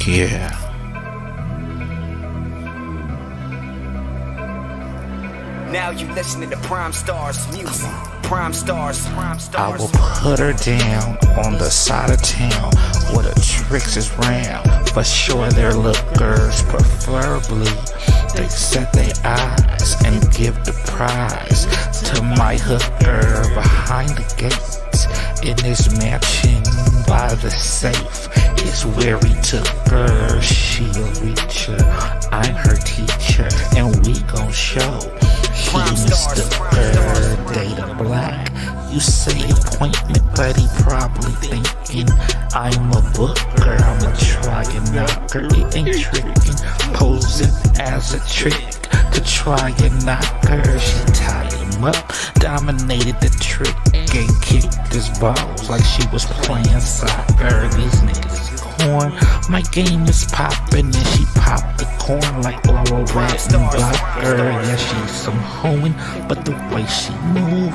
Yeah. Now you listening to Prime Stars music. Prime Stars. I will put her down on the side of town where the tricks is round. For sure they're lookers, preferably they set their eyes and give the prize to my hooker behind the gates in this mansion by the safe. Is where we took her. She'll reach her. I'm her teacher, and we gon' show. He mistook her, data black. You say appointment, but he probably thinking I'm a booker. I'ma try and knock her. It ain't tricking, posing as a trick to try and knock her. She tied him up, dominated the trick, and kicked his balls like she was playing soccer. These niggas corn. My game is poppin', and she popped the corn like oral rat and blocker. Yeah, she's some hoeing, but the way she move,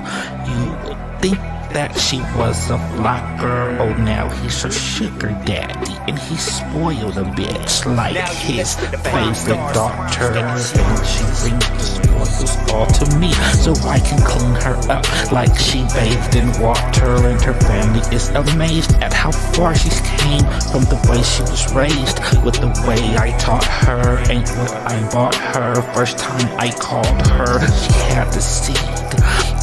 you would think that she was a flocker. Oh, now he's her sugar daddy, and he spoiled a bitch like his favorite daughter. And she brings the spoils all to me, so I can clean her up like she bathed in water. And her family is amazed at how far she's came from the way she was raised. With the way I taught her ain't what I bought her. First time I called her, she had the seed.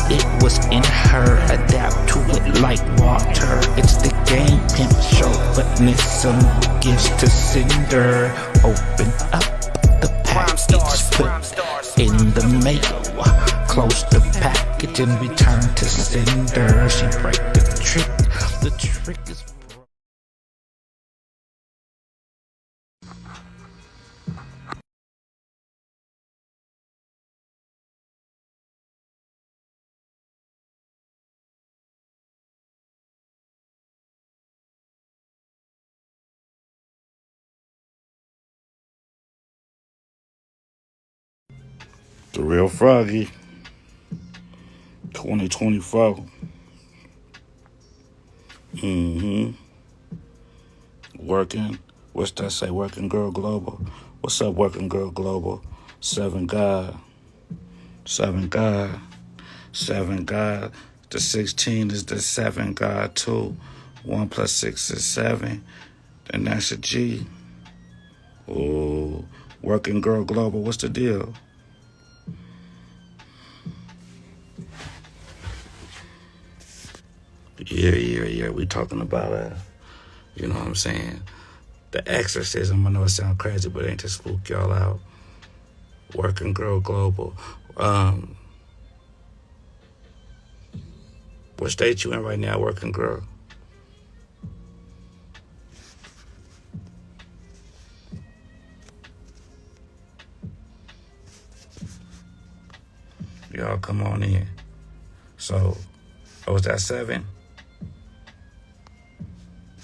It was in her, adapt to it like water. It's the game, pimp show, but miss some gifts to sender. Open up the package, put in the mail. Close the package and return to sender. She break the trick. The trick is The Real Froggy, 2024. Working. What's that say? Working Girl Global. What's up, Working Girl Global? Seven God. The 16 is the 7 God too. 1 plus 6 is 7. And that's a G. Oh, Working Girl Global. What's the deal? Yeah. We talking about, you know what I'm saying? The exorcism. I know it sounds crazy, but it ain't to spook y'all out. Working Girl Global. What state you in right now, Working Girl? Y'all come on in. So, was that 7?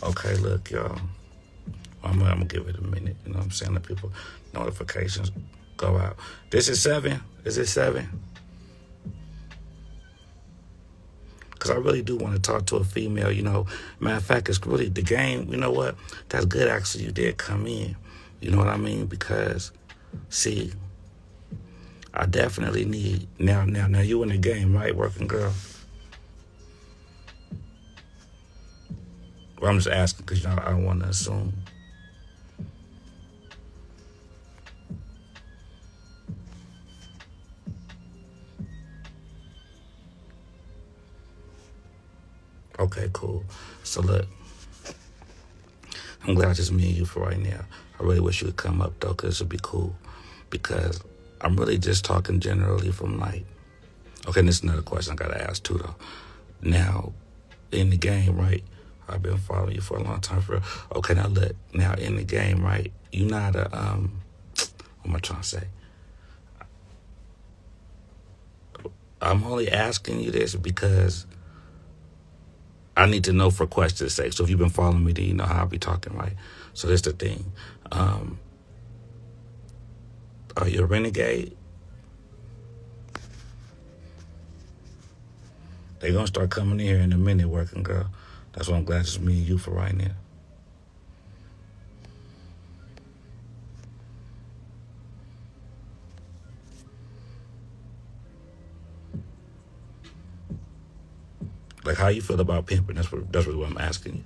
Okay, look, y'all. I'm gonna give it a minute. You know what I'm saying? The people notifications go out. This is 7. Is it 7? Because I really do want to talk to a female, you know. Matter of fact, it's really the game. You know what? That's good, actually, you did come in. You know what I mean? Because, see, I definitely need, now you in the game, right, Working Girl? Well, I'm just asking because, you know, I don't want to assume. Okay, cool. So look, I'm glad it's just me and you for right now. I really wish you would come up though, because it would be cool. Because I'm really just talking generally from like, okay, and this is another question I gotta ask too though. Now, in the game, right? I've been following you for a long time for real. Okay, now look, now in the game, right? You not a, what am I trying to say? I'm only asking you this because I need to know for question's sake. So if you've been following me, then you know how I'll be talking, right? So that's the thing. Are you a renegade? They're going to start coming in here in a minute, Working Girl. That's why I'm glad it's me and you for right now. Like, how you feel about pimping? That's really what I'm asking you.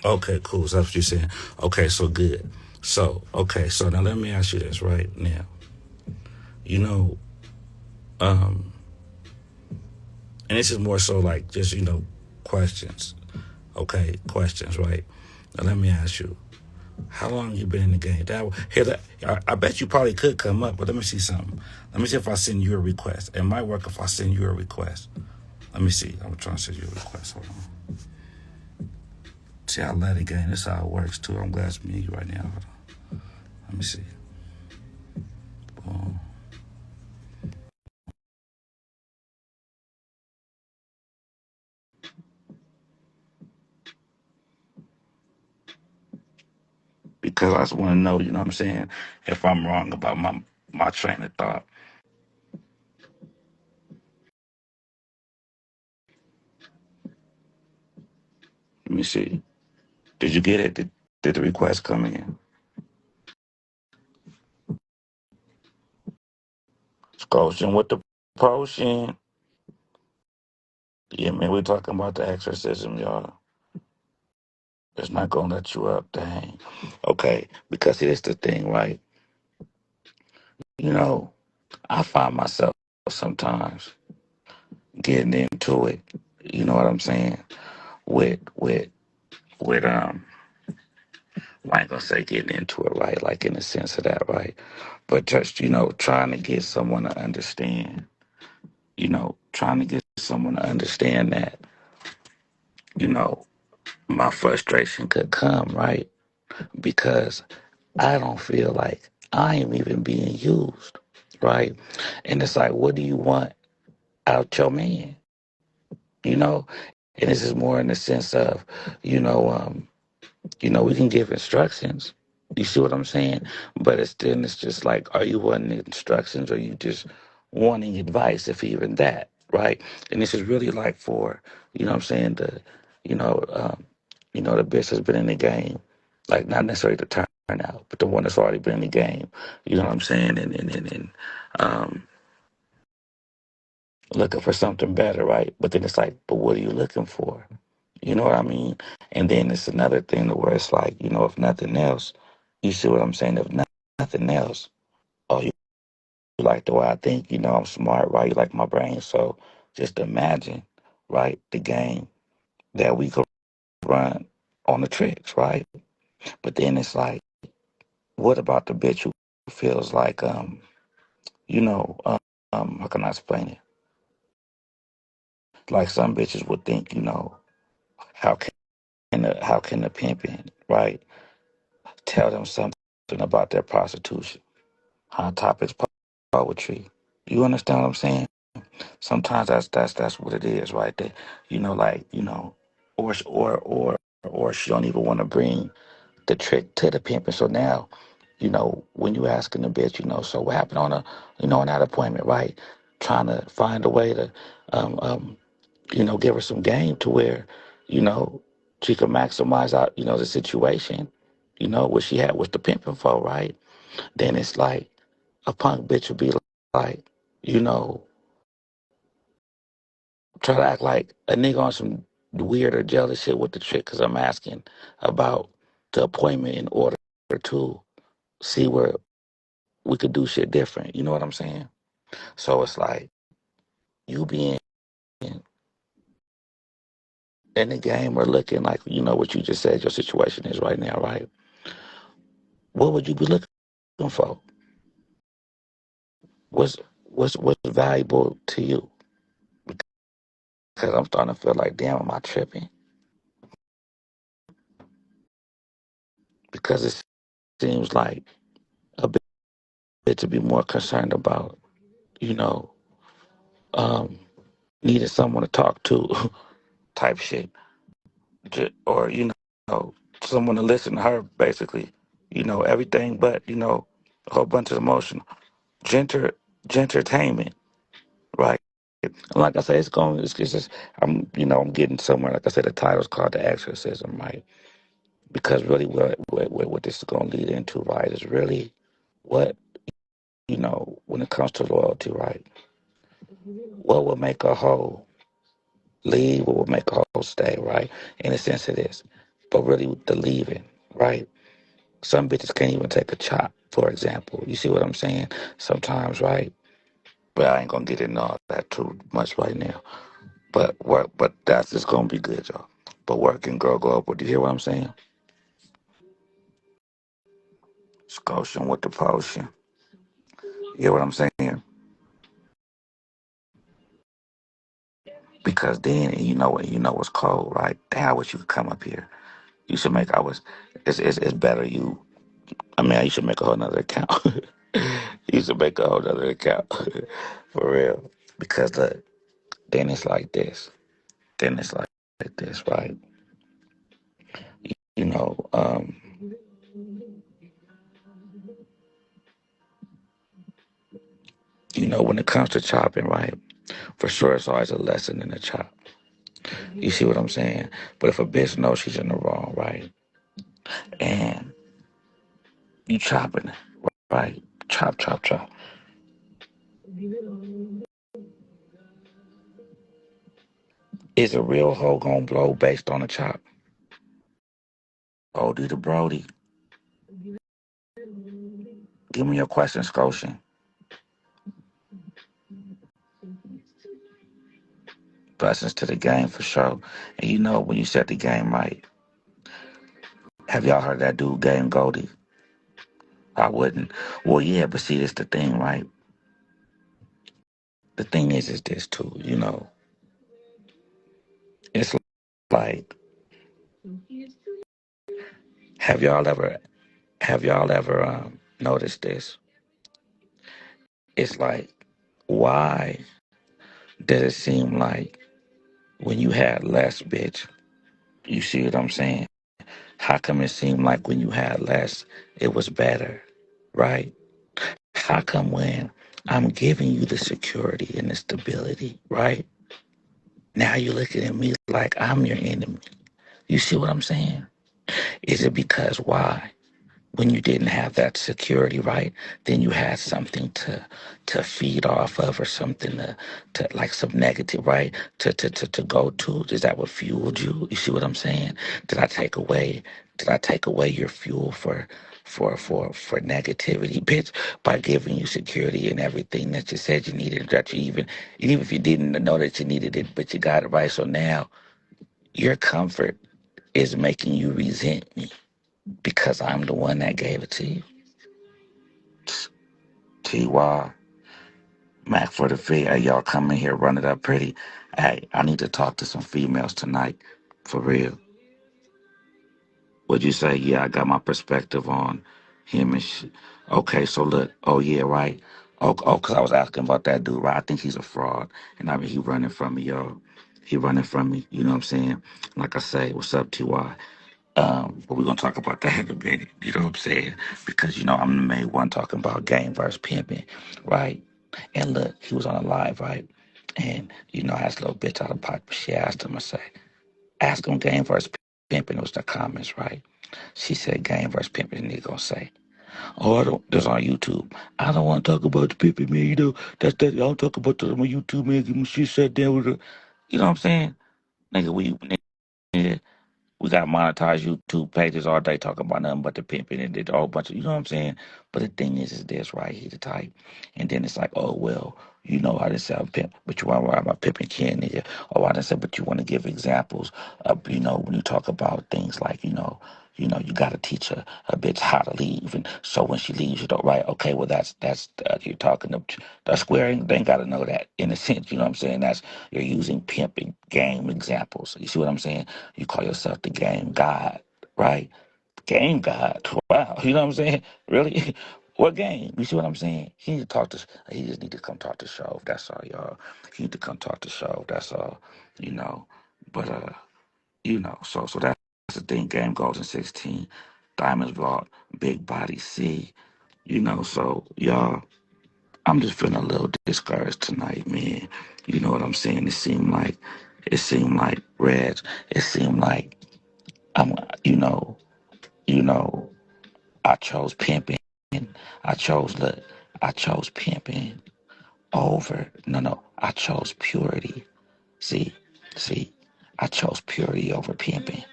Okay, cool. So that's what you're saying. Okay, so good. So now let me ask you this right now. You know, and this is more so like just, questions. Okay, questions, right? Now let me ask you, how long you been in the game? I bet you probably could come up, but let me see something. Let me see if I send you a request. It might work if I send you a request. Let me see. I'm trying to send you a request. Hold on. See, I love the game. This is how it works too. I'm glad it's me and you right now. Hold on. Let me see. Boom. Because I just want to know, you know what I'm saying, if I'm wrong about my train of thought. Let me see. Did you get it? Did the request come in? Scotian with the potion. Yeah, man, we're talking about the exorcism, y'all. It's not gonna let you up, dang. Okay, because here's the thing, right? You know, I find myself sometimes getting into it. You know what I'm saying? With I ain't gonna say getting into it, right? Like in the sense of that, right? But just, trying to get someone to understand, trying to get someone to understand that, you know, my frustration could come, right? Because I don't feel like I am even being used, right? And it's like, what do you want out your man? You know? And this is more in the sense of, you know, um, we can give instructions. You see what I'm saying? But it's just like, are you wanting instructions or you just wanting advice, if even that, right? And this is really like for, you know what I'm saying, you know, um, the bitch has been in the game, like not necessarily the turnout, but the one that's already been in the game. You know what I'm saying? And looking for something better, right? But then it's like, but what are you looking for? You know what I mean? And then it's another thing where it's like, if nothing else, you see what I'm saying? If nothing else, oh, you like the way I think, I'm smart, right? You like my brain. So just imagine, right, the game that we could run on the tricks, right? But then it's like, what about the bitch who feels like, you know, how can I explain it? Like some bitches would think, how can the pimping, right, tell them something about their prostitution? Hot topics poetry. You understand what I'm saying? Sometimes that's what it is, right? That like or she don't even want to bring the trick to the pimping. So now, when you asking the bitch, so what happened on on that appointment, right? Trying to find a way to, give her some game to where, you know, she can maximize out, the situation, what she had was the pimping for, right? Then it's like a punk bitch would be like, you know, try to act like a nigga on some weird or jealous shit with the chick because I'm asking about the appointment in order to see where we could do shit different. You know what I'm saying? So it's like you being in the game or looking like, what you just said your situation is right now, right? What would you be looking for? What's valuable to you? Because I'm starting to feel like, damn, am I tripping? Because it seems like a bit to be more concerned about, you know, um, needing someone to talk to type shit, or someone to listen to her, basically, everything, but a whole bunch of emotional, genter, gentertainment, right? And like I said, it's just I'm getting somewhere. Like I said, the title's called The Exorcism, right? Because really, what this is going to lead into, right, is really what, when it comes to loyalty, right, what will make a hoe leave, what will make a hoe stay, right, in a sense of this. But really, the leaving, right? Some bitches can't even take a chop, for example. You see what I'm saying? Sometimes, right? But I ain't going to get into all that too much right now. But that's just going to be good, y'all. But work and girl go up. Do you hear what I'm saying? Scotian with the potion. You hear what I'm saying? Because then you know what's cold, right? Damn, I wish you could come up here. You should make it's better you I mean you should make a whole nother account. You should make a whole nother account. For real. Because look, then it's like this. Then it's like this, right? You know, um, when it comes to chopping, right? For sure it's always a lesson in the chop. You see what I'm saying? But if a bitch knows she's in the wrong, right? And you chopping it, right? Chop, chop, chop. Is a real hoe gonna blow based on a chop? Odie the Brody. Give me your question, Scotian. Blessings to the game for sure. And when you said the game right, have y'all heard that dude game Goldie? I wouldn't. Well, yeah, but see, this the thing, right? The thing is this too, It's like, have y'all ever, noticed this? It's like, why does it seem like when you had less, bitch? You see what I'm saying? How come it seemed like when you had less, it was better, right? How come when I'm giving you the security and the stability, right? Now you're looking at me like I'm your enemy. You see what I'm saying? Is it because why? When you didn't have that security, right? Then you had something to feed off of, or something to like some negative, right? To go to. Is that what fueled you? You see what I'm saying? Did I take away? Did I take away your fuel for negativity, bitch, by giving you security and everything that you said you needed, that you even if you didn't know that you needed it, but you got it right. So now your comfort is making you resent me because I'm the one that gave it to you. TY, Mac for the fee. Hey, y'all come in here, run it up pretty. Hey, I need to talk to some females tonight. For real. Would you say, yeah, I got my perspective on him and Okay, so look. Oh, yeah, right. Because I was asking about that dude, right? I think he's a fraud. And I mean, he running from me, y'all. He running from me. You know what I'm saying? Like I say, what's up, TY? But we're gonna talk about that in a minute. You know what I'm saying? Because I'm the main one talking about game versus pimping, right? And look, he was on a live, right? And I asked a little bitch out of pocket. She asked him, ask him game versus pimping. It was the comments, right? She said game versus pimping, and he gonna say, "Oh, I don't." That's on YouTube. I don't want to talk about the pimping, man. That's that. I don't talk about the on YouTube, man. Give me shit sat down with the. You know what I'm saying, nigga? Nigga, we got monetized YouTube pages all day talking about nothing but the pimping and did a whole bunch of, you know what I'm saying? But the thing is this, right? He the type. And then it's like, oh, well, I didn't say I'm pimp, but you want to ride my pimping kin, nigga. Oh, I didn't say, but you want to give examples of, when you talk about things like, you got to teach a bitch how to leave. And so when she leaves, you don't, right? Okay, well, that's you're talking to, the squaring, they ain't got to know that in a sense, you know what I'm saying? You're using pimping game examples. You see what I'm saying? You call yourself the game god, right? Game god. Wow. You know what I'm saying? Really? What game? You see what I'm saying? He need to talk to. He just need to come talk to Shove. That's all, y'all. He need to come talk to Shove. That's all. You know. But So that's the thing. Game goes in 16. Diamonds Vault. Big Body C. So y'all. I'm just feeling a little discouraged tonight, man. You know what I'm saying? It seemed like Reg. It seemed like I'm. You know. You know, I chose pimping. Look, I chose pimping over, no, I chose purity. See, see, I chose purity over pimping.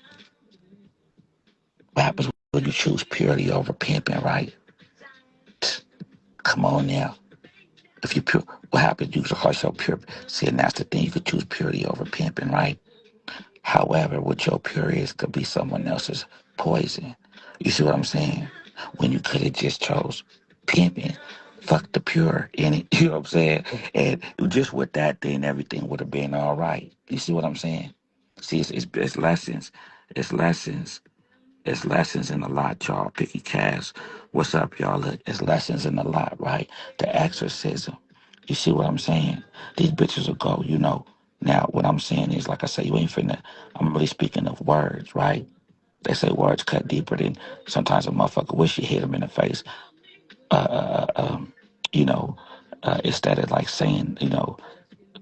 What happens when you choose purity over pimping, right? Come on now. If you pure, what happens? You call yourself pure. See, and that's the thing. You could choose purity over pimping, right? However, what your purity is could be someone else's poison. You see what I'm saying? When you could have just chose pimping, fuck the pure in it. You know what I'm saying? And just with that, then everything would have been all right. You see what I'm saying? See, it's lessons. It's lessons. It's lessons in a lot, y'all. Picky Cass. What's up, y'all? Look, it's lessons in a lot, right? The exorcism. You see what I'm saying? These bitches will go, you know. Now, what I'm saying is, like I say, you ain't finna, I'm really speaking of words, right? They say words cut deeper than sometimes a motherfucker wish you hit him in the face. You know, instead of like saying, you know,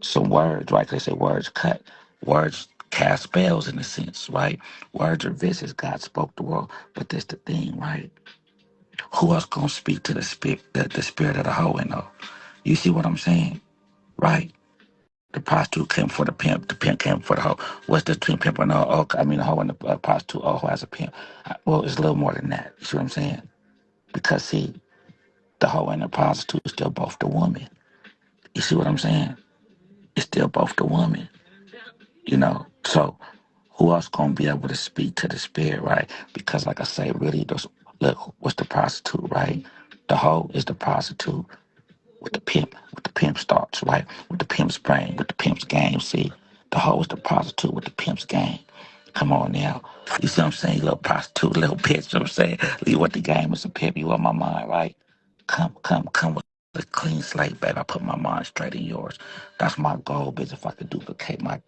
some words, right? 'Cause they say words cut. Words cast spells in a sense, right? Words are vicious. God spoke the world. But that's the thing, right? Who else gonna speak to the spirit of the hoe and though? You see what I'm saying? Right? The prostitute came for the pimp came for the hoe. What's the between pimp and the hoe? Oh, I mean, the hoe and the prostitute, oh, who has a pimp? Well, it's a little more than that. You see what I'm saying? Because, see, the hoe and the prostitute is still both the woman. You see what I'm saying? It's still both the woman, you know? So, who else gonna be able to speak to the spirit, right? Because, like I say, really, look, what's the prostitute, right? The hoe is the prostitute. With the pimp's thoughts, right? With the pimp's brain, with the pimp's game. See, the hoe is the prostitute with the pimp's game. Come on now. You see what I'm saying? You little prostitute, little bitch, you know what I'm saying? You want the game is a pimp, you on my mind, right? Come with a clean slate, babe. I put my mind straight in yours. That's my goal, bitch. If I could duplicate my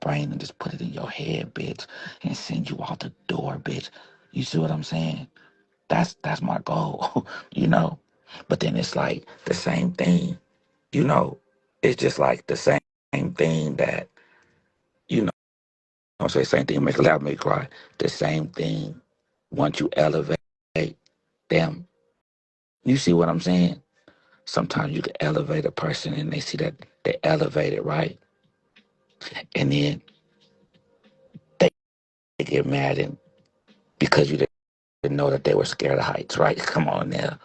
brain and just put it in your head, bitch, and send you out the door, bitch. You see what I'm saying? That's my goal, you know. But then it's like the same thing, you know. It's just like the same thing that you know. I say same thing make a laugh, make cry. The same thing. Once you elevate them, you see what I'm saying. Sometimes you can elevate a person and they see that they elevated, right, and then they get mad and because you didn't know that they were scared of heights, right? Come on now.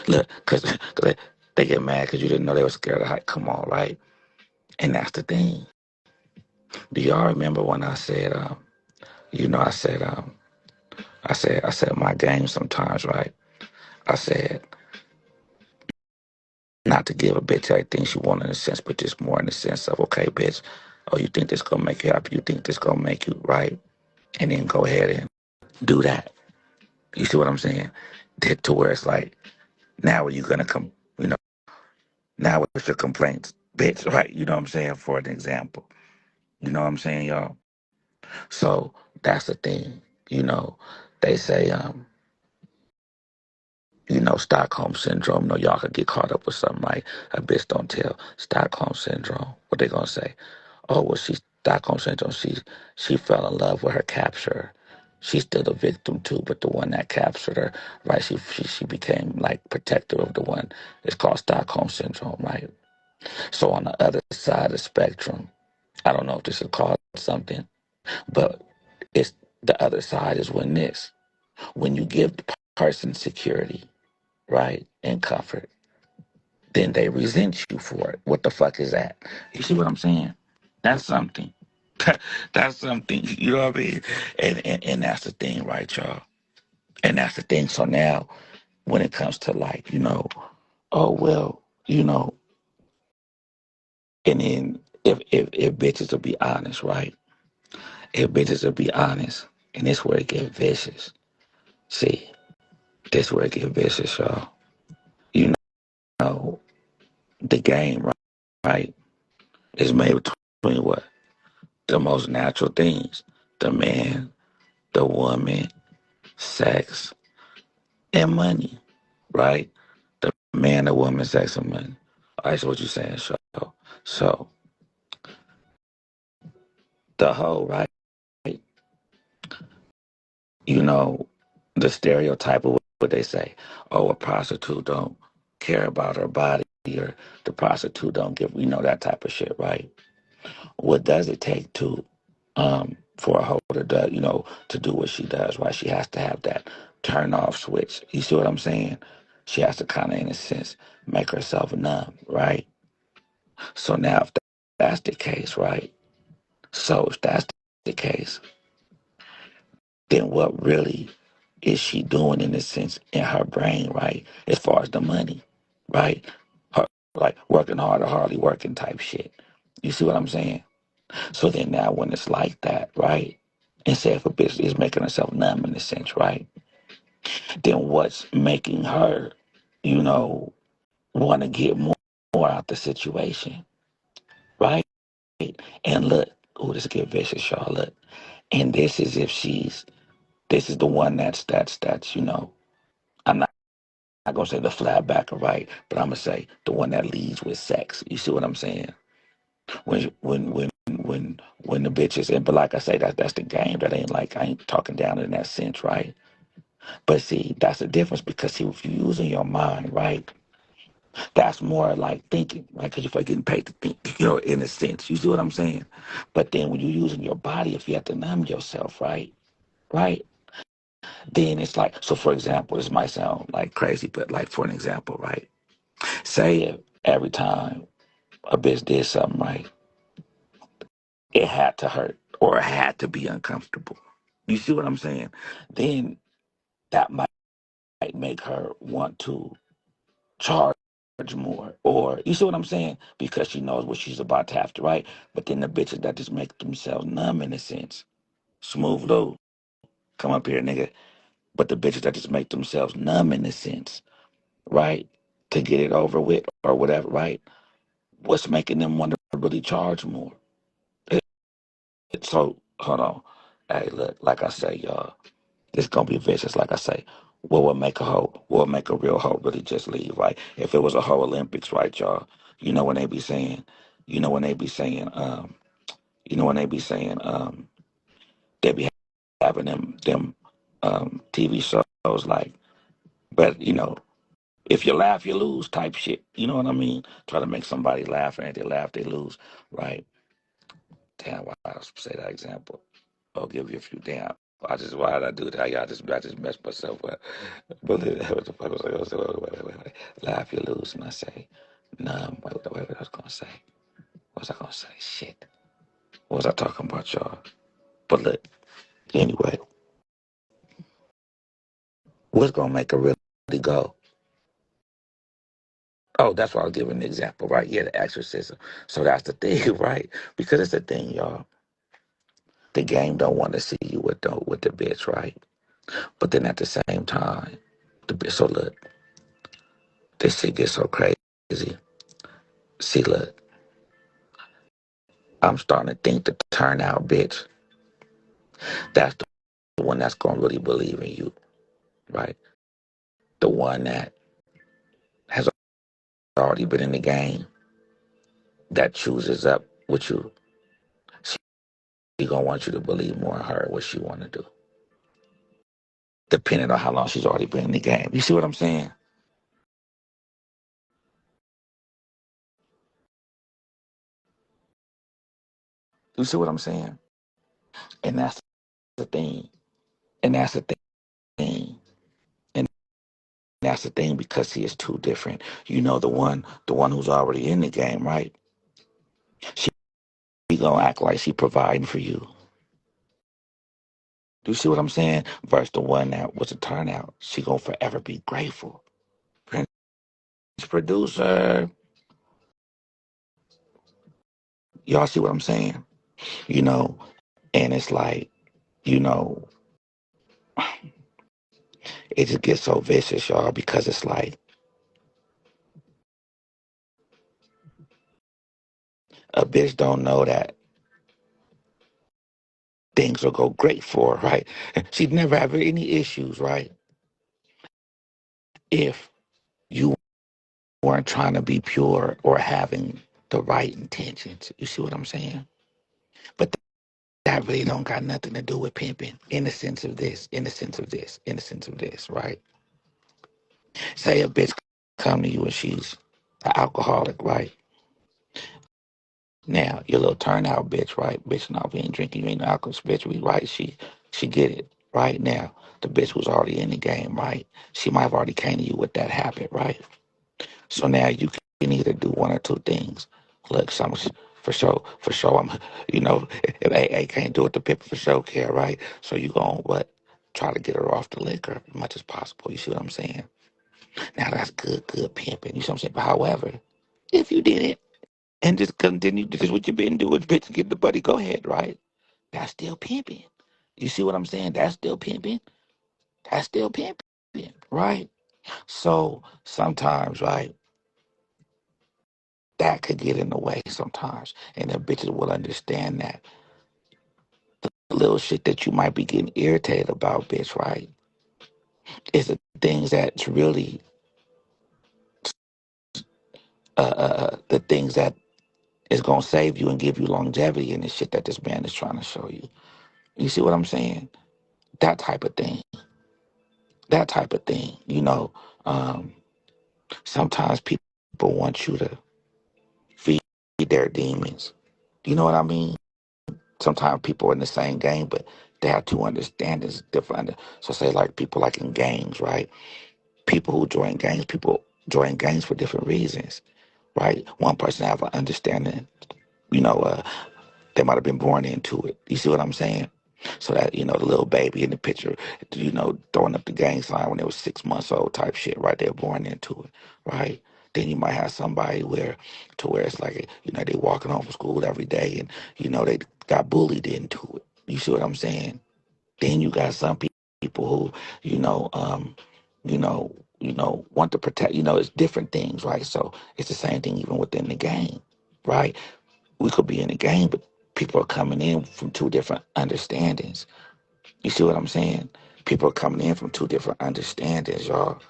Look, because they get mad because you didn't know they were scared of heights. Come on, right? And that's the thing. Do y'all remember when I said, you know, I said my game sometimes, right? I said not to give a bitch everything she want in a sense, but just more in the sense of, okay, bitch, oh, you think this gonna make you happy? You think this gonna make you right? And then go ahead and do that. You see what I'm saying? To where it's like, now are you gonna come? You know, now what's your complaints, bitch? Right? You know what I'm saying? For an example, you know what I'm saying, y'all? So that's the thing. You know, they say, you know, Stockholm syndrome. No, y'all could get caught up with something like a bitch don't tell. Stockholm syndrome. What they gonna say? Oh, well, she's Stockholm syndrome. She fell in love with her capturer. She's still the victim too, but the one that captured her, right? She became like protector of the one. It's called Stockholm syndrome, right? So on the other side of the spectrum, I don't know if this is called something, but it's the other side is when you give the person security, right, and comfort, then they resent you for it. What the fuck is that? You see what I'm saying? That's something. That's something. You know what I mean? And that's the thing, right, y'all? And that's the thing. So now, when it comes to like, you know, oh well, you know, and then if bitches will be honest, right? If bitches will be honest, and this where it get vicious. See, this where it get vicious, y'all. You know, the game, right, is made between what? The most natural things. The man, the woman, sex, and money, right? The man, the woman, sex, and money. All right, so what you saying, so? So, the hoe, right? You know, the stereotype of what they say. Oh, a prostitute don't care about her body, or the prostitute don't give, that type of shit, right? What does it take to for a hoe to do, to do what she does, right? She has to have that turn off switch. You see what I'm saying? She has to kind of, in a sense, make herself numb, right? So now, if that's the case, right? So if that's the case, then what really is she doing, in a sense, in her brain, right? As far as the money, right? Her, like working hard or hardly working type shit. You see what I'm saying? So then now when it's like that, right? And say if a bitch is making herself numb, in a sense, right? Then what's making her, you know, want to get more out the situation, right? And look, oh, this get vicious, y'all. Look, and this is the one that's, I'm not gonna say the flat backer, right? But I'm gonna say the one that leads with sex. You see what I'm saying? When the bitches, and but like I say, that's the game. That ain't like, I ain't talking down in that sense, right? But see, that's the difference, because see, if you're using your mind, right, that's more like thinking, right? Because you're getting paid to think, in a sense. You see what I'm saying? But then when you're using your body, if you have to numb yourself, right, then it's like, so for example, this might sound like crazy, but like for an example, right? Say if every time a bitch did something right, it had to hurt or it had to be uncomfortable. You see what I'm saying? Then that might make her want to charge more, or you see what I'm saying? Because she knows what she's about to have to write. But then the bitches that just make themselves numb, in a sense, Smoov Lou, come up here, nigga. But the bitches that just make themselves numb, in a sense, right, to get it over with or whatever, right? What's making them want to really charge more? So hold on. Hey, look, like I say, y'all, this gonna be vicious. Like I say, what would make a hoe? What would make a real hoe really just leave, right? If it was a hoe Olympics, right, y'all? You know when they be saying, you know when they be saying, you know when they be saying, they be having them TV shows like, but if you laugh, you lose type shit. You know what I mean? Try to make somebody laugh, and if they laugh, they lose, right? Damn, why I say that example? I'll give you a few damn. Why did I do that? I just messed myself up. But what the fuck was I going to say? Wait. Laugh, you lose. And I say, numb. Wait, what I was going to say? What was I going to say? Shit. What was I talking about, y'all? But look, anyway, what's going to make a really go? Oh, that's why I was giving an example, right? Yeah, the exorcism. So that's the thing, right? Because it's the thing, y'all. The game don't want to see you with the bitch, right? But then at the same time, the bitch, so look, this shit gets so crazy. See, look, I'm starting to think the turnout bitch, that's the one that's going to really believe in you, right? The one that has already been in the game, that chooses up with you. She going to want you to believe more in her, what she want to do, depending on how long she's already been in the game. You see what I'm saying? You see what I'm saying? And that's the thing. And that's the thing. And that's the thing, because he is too different. The one who's already in the game, right? She gonna act like she providing for you. Do you see what I'm saying? Versus the one that was a turnout. She gonna forever be grateful. Prince producer. Y'all see what I'm saying? You know, and it's like, you know, it just gets so vicious, y'all, because it's like a bitch don't know that things will go great for her, right? She'd never have any issues, right? If you weren't trying to be pure or having the right intentions. You see what I'm saying? But that really don't got nothing to do with pimping in the sense of this, in the sense of this, in the sense of this, right? Say a bitch come to you and she's an alcoholic, right? Now, your little turnout bitch, right? Bitch not being drinking, you ain't no alcohol, bitch, right? She get it. Right now, the bitch was already in the game, right? She might have already came to you with that habit, right? So now you can either do one or two things. Look, some for sure, if AA can't do it, the pip for sure care, right? So you gonna what? Try to get her off the liquor as much as possible. You see what I'm saying? Now that's good pimping. You see what I'm saying? But however, if you did it and just continue, this is what you've been doing, bitch, get the buddy, go ahead, right? That's still pimping. You see what I'm saying? That's still pimping. That's still pimping, right? So sometimes, right, that could get in the way sometimes. And the bitches will understand that. The little shit that you might be getting irritated about, bitch, right, is the things that's really the things that is gonna save you and give you longevity in the shit that this man is trying to show you. You see what I'm saying? That type of thing. That type of thing. Um, sometimes people want you to feed their demons. You know what I mean? Sometimes people are in the same game, but they have two understandings different. So say like people like in gangs, right? People who people join gangs for different reasons, right? One person have an understanding, you know, uh, they might have been born into it. You see what I'm saying? So that, the little baby in the picture, throwing up the gang sign when they was 6 months old type shit, right? They're born into it, right? Then you might have somebody where it's like, they walking home from school every day and, they got bullied into it. You see what I'm saying? Then you got some people who, you know, um, want to protect, it's different things, right? So it's the same thing even within the game, right? We could be in the game, but people are coming in from two different understandings. You see what I'm saying? People are coming in from two different understandings, y'all,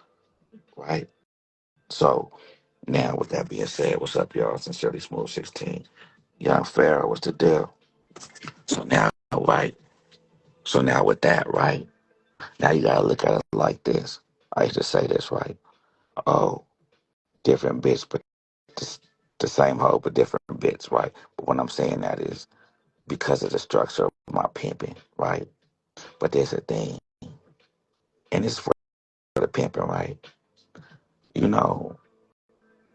right? So now, with that being said, what's up, y'all? Sincerely Smooth 16. Young Pharaoh, what's the deal? So now, right? So now with that, right? Now you gotta look at it like this. I used to say this, right? Oh, different bits, but the same hoe, but different bits, right? But when I'm saying that is because of the structure of my pimping, right? But there's a thing, and it's for the pimping, right? You know,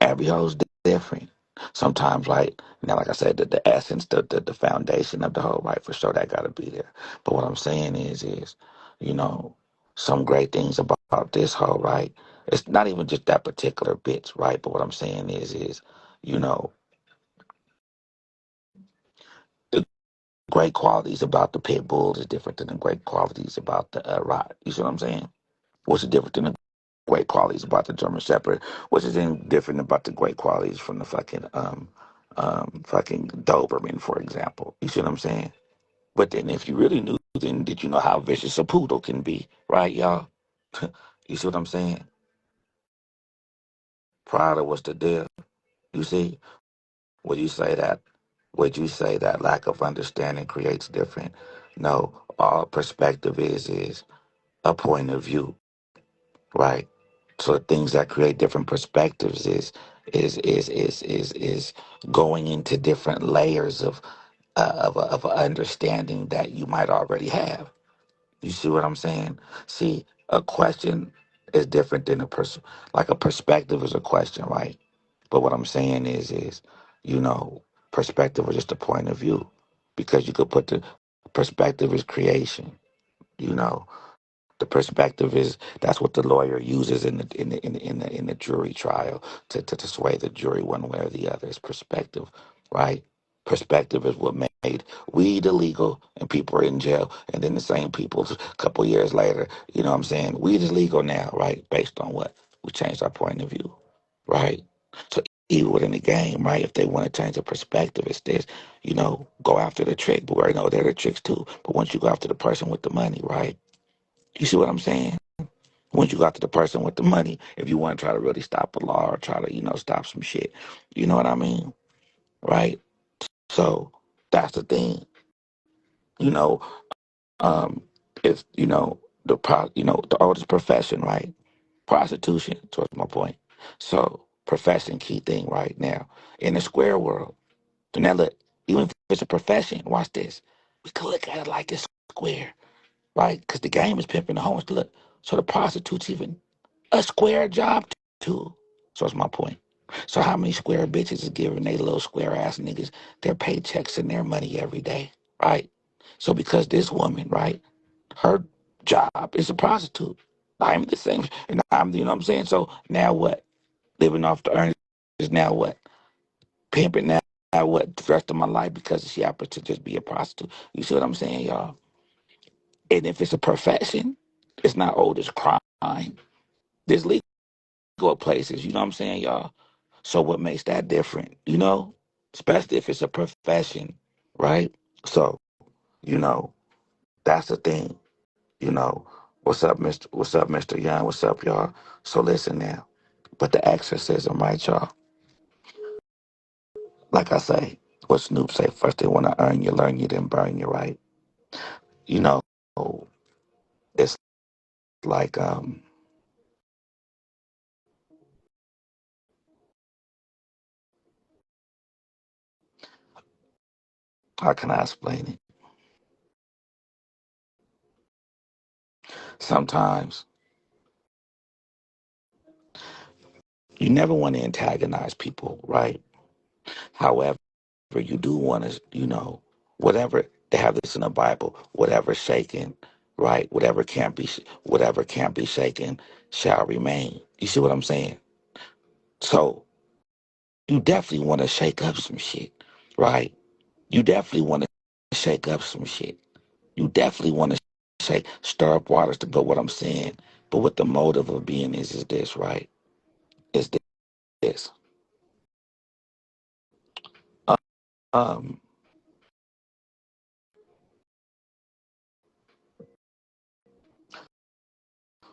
every hoe's different. Sometimes, right? Now, like I said, the essence, the foundation of the hoe, right? For sure, that gotta be there. But what I'm saying is, you know, some great things about this hoe, right? It's not even just that particular bitch, right? But what I'm saying is, you know, the great qualities about the pit bull is different than the great qualities about the rot. You see what I'm saying? What's the difference in the great qualities about the German Shepherd? What's the thing different about the great qualities from the fucking Doberman, for example? You see what I'm saying? But then if you really knew, then did you know how vicious a poodle can be, right, y'all? You see what I'm saying? Prada was the deal. You see? Would you say that? Would you say that lack of understanding creates different? No, all perspective is a point of view, right? So the things that create different perspectives is going into different layers of a understanding that you might already have. You see what I'm saying? See, a question is different than a person. Like a perspective is a question, right? But what I'm saying is you know, perspective is just a point of view, because you could put the perspective is creation. You know, the perspective is that's what the lawyer uses in the jury trial to sway the jury one way or the other. It's perspective, right? Perspective is what made weed illegal and people are in jail, and then the same people a couple years later, you know what I'm saying? Weed is legal now, right? Based on what? We changed our point of view, right? So even within the game, right? If they want to change the perspective, it's this, go after the trick, but we already know they're the tricks too. But once you go after the person with the money, right? You see what I'm saying? Once you got to the person with the money, if you want to try to really stop a law or try to, stop some shit, you know what I mean? Right? So that's the thing. You know, um, it's the oldest profession, right? Prostitution. Towards my point. So profession, key thing right now in the square world. So now look, even if it's a profession, watch this. We could look at it like it's square, right? Because the game is pimping the homes. Look, so the prostitute's even a square job too. So that's my point. So how many square bitches is giving they little square ass niggas their paychecks and their money every day, right? So because this woman, right, her job is a prostitute. I'm the same, and I'm, you know what I'm saying? So now what? Living off the earnings is now what? Pimping now what? The rest of my life because she happens to just be a prostitute. You see what I'm saying, y'all? And if it's a profession, it's not old as crime. There's legal places, you know what I'm saying, y'all? So what makes that different, you know? Especially if it's a profession, right? So, you know, that's the thing, you know. What's up, Mr. Young? What's up, y'all? So listen now. But the exorcism, right, y'all? Like I say, what Snoop say, first they want to earn you, learn you, then burn you, right? You know, it's like, how can I explain it? Sometimes you never want to antagonize people, right? However, you do want to, whatever they have this in the Bible, whatever shaken, right? Whatever can't be shaken shall remain. You see what I'm saying? So you definitely want to shake up some shit, right? You definitely want to shake up some shit. You definitely want to stir up waters to go what I'm saying. But what the motive of being is this, right? Is this. Um,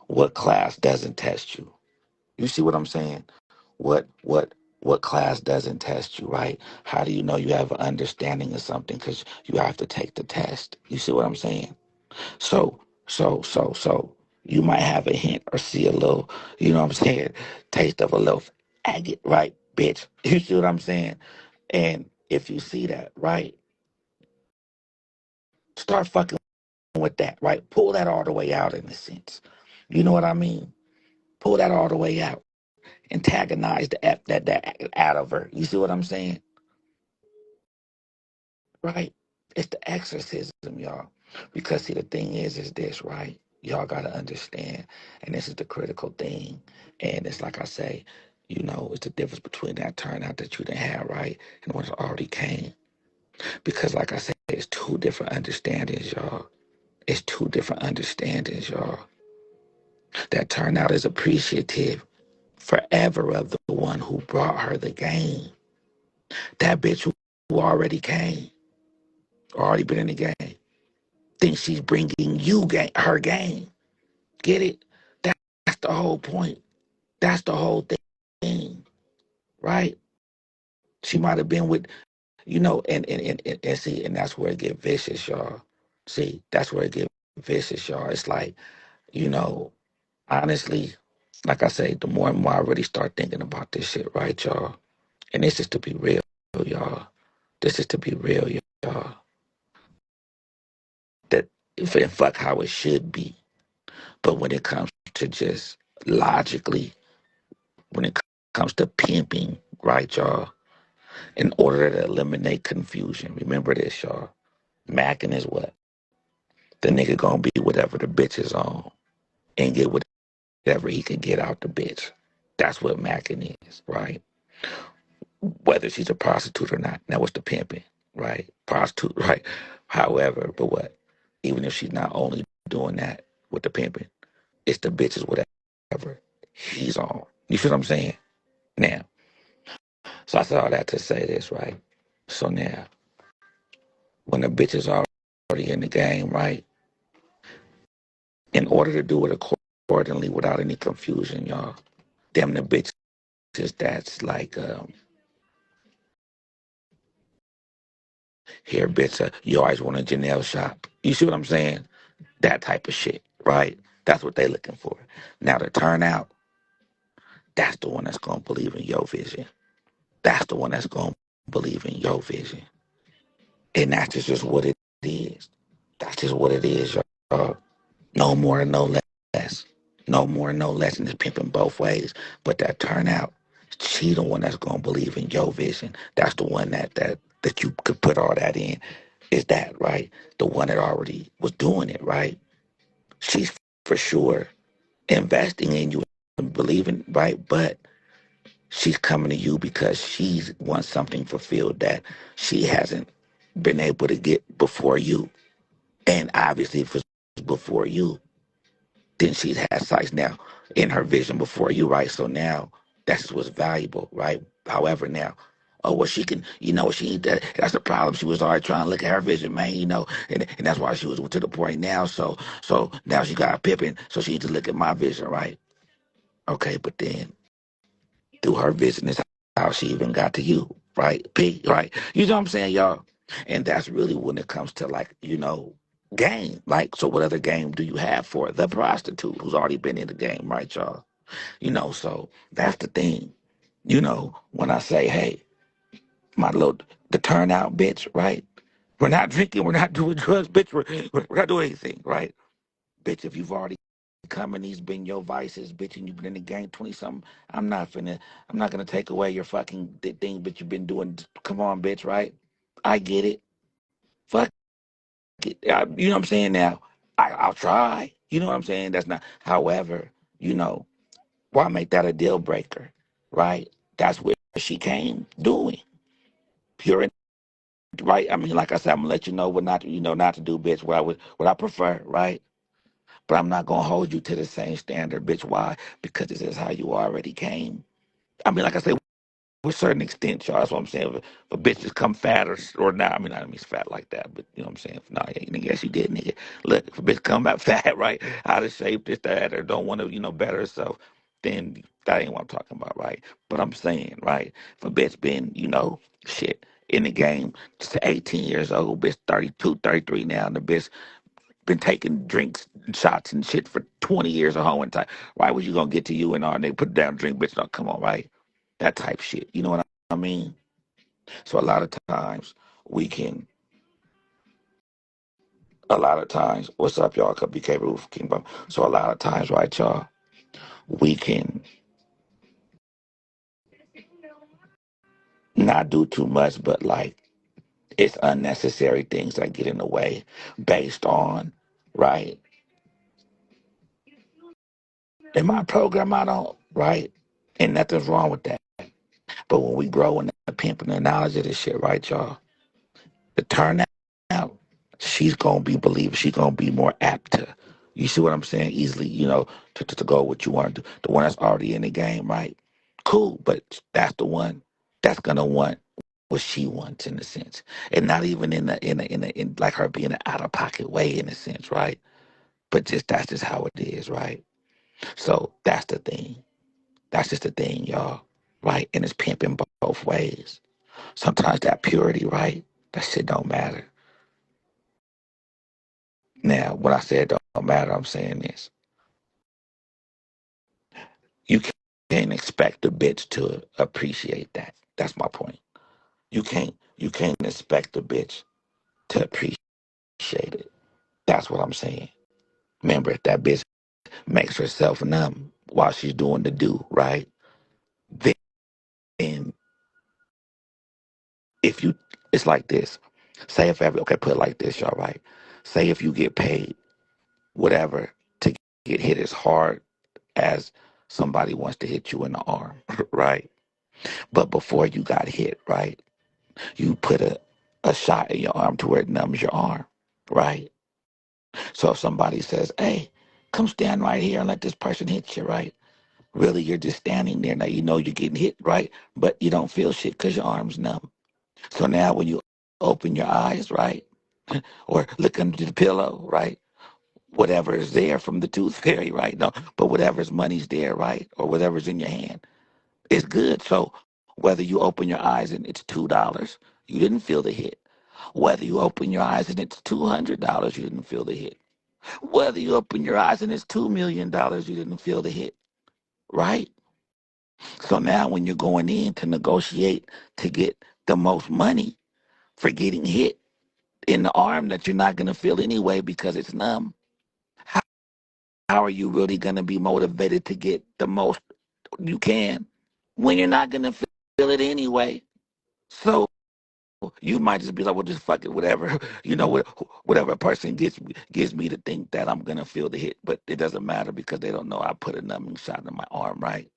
what class doesn't test you? You see what I'm saying? What class doesn't test you, right? How do you know you have an understanding of something? Because you have to take the test. You see what I'm saying? So, so you might have a hint or see a little, you know what I'm saying, taste of a little agate, right, bitch? You see what I'm saying? And if you see that, right, start fucking with that, right? Pull that all the way out in a sense. You know what I mean? Pull that all the way out. Antagonize that out of her. You see what I'm saying? Right? It's the exorcism, y'all. Because see, the thing is this, right? Y'all gotta understand, and this is the critical thing. And it's like I say, it's the difference between that turnout that you didn't have, right, and what already came. Because like I said, it's two different understandings, y'all. It's two different understandings, y'all. That turnout is appreciative forever of the one who brought her the game. That bitch who already came, already been in the game, thinks she's bringing her game. Get it? That's the whole point. That's the whole thing, right? She might have been with, and see, and that's where it get vicious, y'all. See, that's where it get vicious, y'all. It's like, you know, honestly, like I say, the more and more I really start thinking about this shit, right, y'all? And this is to be real, y'all. This is to be real, y'all. That if and fuck how it should be. But when it comes to just logically, when it comes to pimping, right, y'all? In order to eliminate confusion, remember this, y'all. Macking is what? The nigga gonna be whatever the bitch is on and get whatever he can get out the bitch. That's what macking is, right? Whether she's a prostitute or not. Now, what's the pimping, right? Prostitute, right? However, but what? Even if she's not only doing that with the pimping, it's the bitches, whatever he's on. You feel what I'm saying? Now, so I said all that to say this, right? So now, when the bitch is already in the game, right? In order to do it accordingly without any confusion, y'all, them the bitches that's like, Here, bitch, you always want a Janelle shop. You see what I'm saying? That type of shit, right? That's what they looking for. Now the turnout, that's the one that's gonna believe in your vision. That's the one that's gonna believe in your vision. And that's just what it is. That's just what it is, y'all. No more, no less. No more, no less. And it's pimping both ways. But that turnout, she the one that's gonna believe in your vision. That's the one that you could put all that in. Is that right? The one that already was doing it, right? She's for sure investing in you and believing, right? But she's coming to you because she wants something fulfilled that she hasn't been able to get before you. And obviously, if it's before you, then she's had sights now in her vision before you, right? So now that's what's valuable, right? However, now, oh well, she can, she that's the problem. She was already trying to look at her vision, man, and that's why she was to the point now. So now she got a pippin, so she needs to look at my vision, right? Okay, but then through her vision is how she even got to you, right? P, right? You know what I'm saying, y'all? And that's really when it comes to like, game. Like, so what other game do you have for the prostitute who's already been in the game, right, y'all? So that's the thing. When I say, hey, the turnout, bitch, right? We're not drinking, we're not doing drugs, bitch, we're not doing anything, right? Bitch, if you've already come and these been your vices, bitch, and you've been in the game 20 something, I'm not gonna take away your fucking thing, bitch, you've been doing. Come on, bitch, right? I get it. Fuck it. You know what I'm saying now? I'll try. You know what I'm saying? That's not, however, you know, why make that a deal breaker, right? That's what she came doing. Pure, right? I mean, like I said, I'm gonna let you know what not, not to do, bitch. What I prefer, right? But I'm not gonna hold you to the same standard, bitch. Why? Because this is how you already came. I mean, like I said, to a certain extent, y'all. That's what I'm saying. If a bitch just come fat or not, I mean, I don't mean fat like that, but you know what I'm saying? No, yeah, nigga, yes, you did, nigga. Look, if a bitch come out fat, right, out of shape, this, that, or don't want to, better herself, then that ain't what I'm talking about, right? But I'm saying, right, if a bitch been, shit, in the game, just 18 years old, bitch 32, 33 now, and the bitch been taking drinks, shots, and shit for 20 years of hoeing time. Why was you gonna get to you and all? They put down drink, bitch. Don't come on, right? That type shit. You know what I mean? So a lot of times we can. A lot of times, what's up, y'all? Could be K Roof King Bum. So a lot of times, right, y'all, we can not do too much, but like it's unnecessary things that get in the way based on, right? In my program, I don't, right? And nothing's wrong with that. But when we grow in the pimping the knowledge of this shit, right, y'all? The turnout, she's gonna be believing. She's gonna be more apt to. You see what I'm saying? Easily, to go what you want to do. The one that's already in the game, right? Cool, but that's the one that's gonna want what she wants in a sense, and not even in like her being an out of pocket way in a sense, right? But just that's just how it is, right? So that's the thing. That's just the thing, y'all, right? And it's pimping both ways. Sometimes that purity, right? That shit don't matter. Now, when I said don't matter, I'm saying this. You can't expect the bitch to appreciate that. That's my point. You can't expect the bitch to appreciate it. That's what I'm saying. Remember, if that bitch makes herself numb while she's doing the do, right? Then if you, it's like this. Say if every, okay, put it like this, y'all, right? Say if you get paid whatever to get hit as hard as somebody wants to hit you in the arm, right? But before you got hit, right, you put a shot in your arm to where it numbs your arm, right? So if somebody says, hey, come stand right here and let this person hit you, right? Really, you're just standing there. Now you know you're getting hit, right? But you don't feel shit because your arm's numb. So now when you open your eyes, right, or look under the pillow, right, whatever is there from the tooth fairy, right? No, but whatever's money's there, right? Or whatever's in your hand, it's good. So whether you open your eyes and it's $2, you didn't feel the hit. Whether you open your eyes and it's $200, you didn't feel the hit. Whether you open your eyes and it's $2 million, you didn't feel the hit, right? So now when you're going in to negotiate to get the most money for getting hit in the arm that you're not going to feel anyway because it's numb, how, how are you really going to be motivated to get the most you can when you're not going to feel it anyway? So you might just be like, well, just fuck it, whatever. Whatever a person gives me to think that I'm gonna feel the hit, but it doesn't matter because they don't know I put a numbing shot in my arm, right?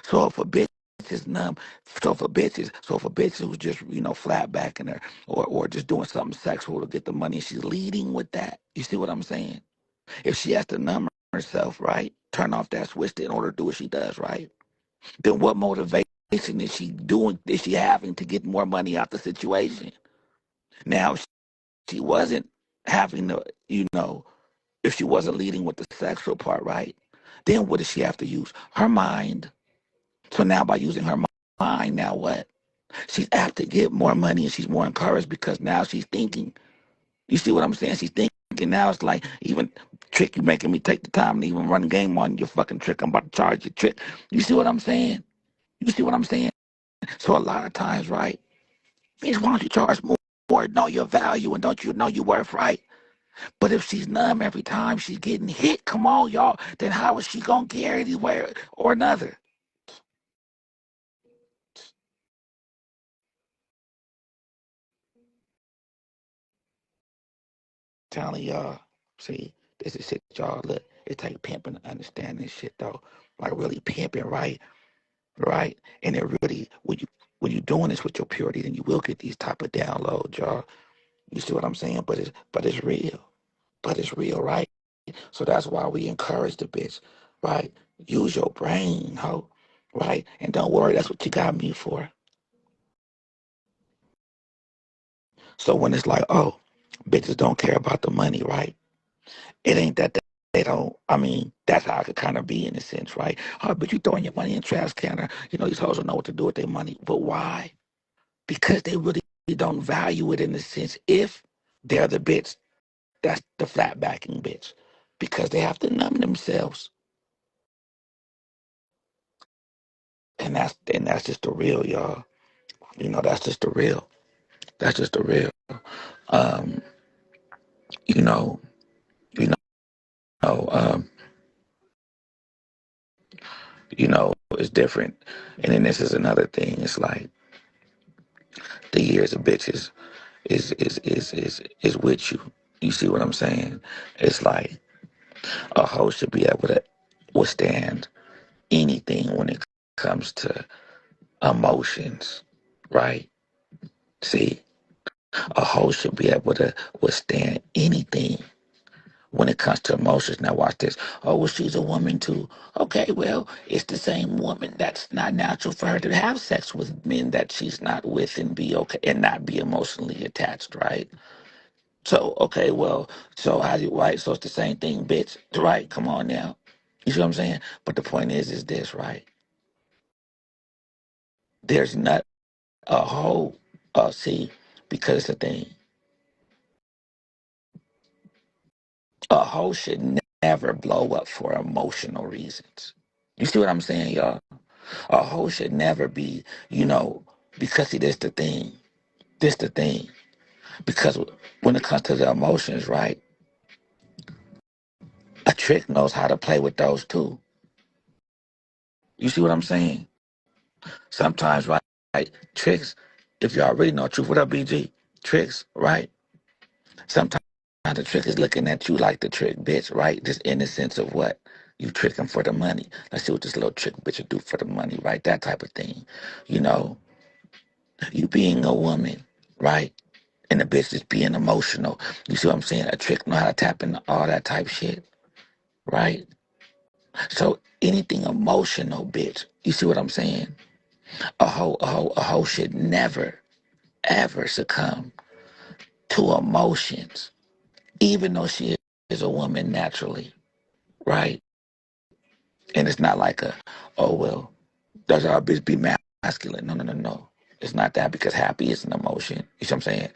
So if a bitch is numb, so if a bitch who's just flat backing her or just doing something sexual to get the money, she's leading with that. You see what I'm saying? If she has to numb herself, right, turn off that switch in order to do what she does, right? Then what motivation is she having to get more money out the situation? Now, if she wasn't having the, if she wasn't leading with the sexual part, right? Then what does she have to use? Her mind. So now by using her mind, now what? She's apt to get more money and she's more encouraged because now she's thinking. You see what I'm saying? She's thinking now it's like, even trick, you making me take the time to even run a game on your fucking trick. I'm about to charge you trick. You see what I'm saying? You see what I'm saying? So a lot of times, right? Bitch, why don't you charge more? Know your value and don't you know your worth, right? But if she's numb every time she's getting hit, come on, y'all, then how is she gonna care anywhere or another? Telling y'all, see, this is shit, y'all. Look, it take pimping to understand this shit, though. Like really pimping, right? Right? And it really, when you doing this with your purity, then you will get these type of downloads, y'all. You see what I'm saying? But it's real. But it's real, right? So that's why we encourage the bitch, right? Use your brain, ho, right? And don't worry, that's what you got me for. So when it's like, oh, bitches don't care about the money, right? It ain't that they don't. I mean, that's how I could kind of be in a sense, right? Oh, but you throwing your money in the trash can, or, these hoes don't know what to do with their money. But why? Because they really don't value it in the sense if they're the bitch, that's the flat backing bitch. Because they have to numb themselves. And that's just the real, y'all. That's just the real. That's just the real. Um, you know, you know, um, it's different. And then this is another thing. It's like the years of bitches is with you. You see what I'm saying? It's like a hoe should be able to withstand anything when it comes to emotions, right? See, a hoe should be able to withstand anything when it comes to emotions. Now watch this. Oh, well, she's a woman too. Okay, well, it's the same woman that's not natural for her to have sex with men that she's not with and be okay and not be emotionally attached, right? So, okay, well, so how do you, right? So it's the same thing, bitch, right? Come on now. You see what I'm saying? But the point is this, right? There's not a whole, see, because the thing, a hoe should never blow up for emotional reasons. You see what I'm saying, y'all? A hoe should never be, because see, this the thing. This the thing. Because when it comes to the emotions, right, a trick knows how to play with those too. You see what I'm saying? Sometimes, right, tricks, if y'all really know the truth, what up, BG? Tricks, right? Sometimes the trick is looking at you like the trick bitch, right? Just in the sense of what? You tricking for the money. Let's see what this little trick bitch will do for the money, right? That type of thing. You know, you being a woman, right? And the bitch just being emotional. You see what I'm saying? A trick know how to tap into all that type shit, right? So anything emotional, bitch. You see what I'm saying? A hoe should never, ever succumb to emotions, even though she is a woman naturally, right? And it's not like oh well, does our bitch be masculine? No, no, no, no. It's not that because happy is an emotion. You see what I'm saying?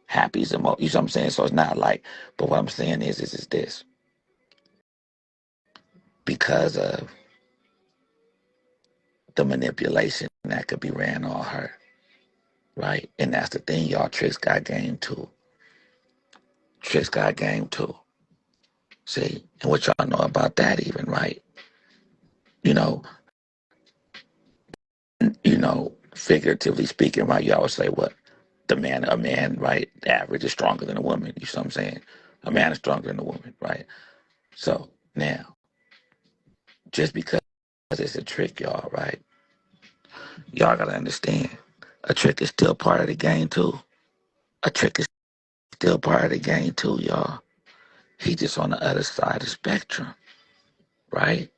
Happy's emo. You know what I'm saying? So it's not like. But what I'm saying is this, because of the manipulation that could be ran on her, right? And that's the thing, y'all. Tricks got game too. Tricks got game too. See, and what y'all know about that, even, right? You know, figuratively speaking, right? You always say what a man, right? The average is stronger than a woman. You see what I'm saying? A man is stronger than a woman, right? So now, just because it's a trick, y'all, right? Y'all gotta understand, a trick is still part of the game too. A trick is still part of the game too, y'all. He just on the other side of the spectrum, right?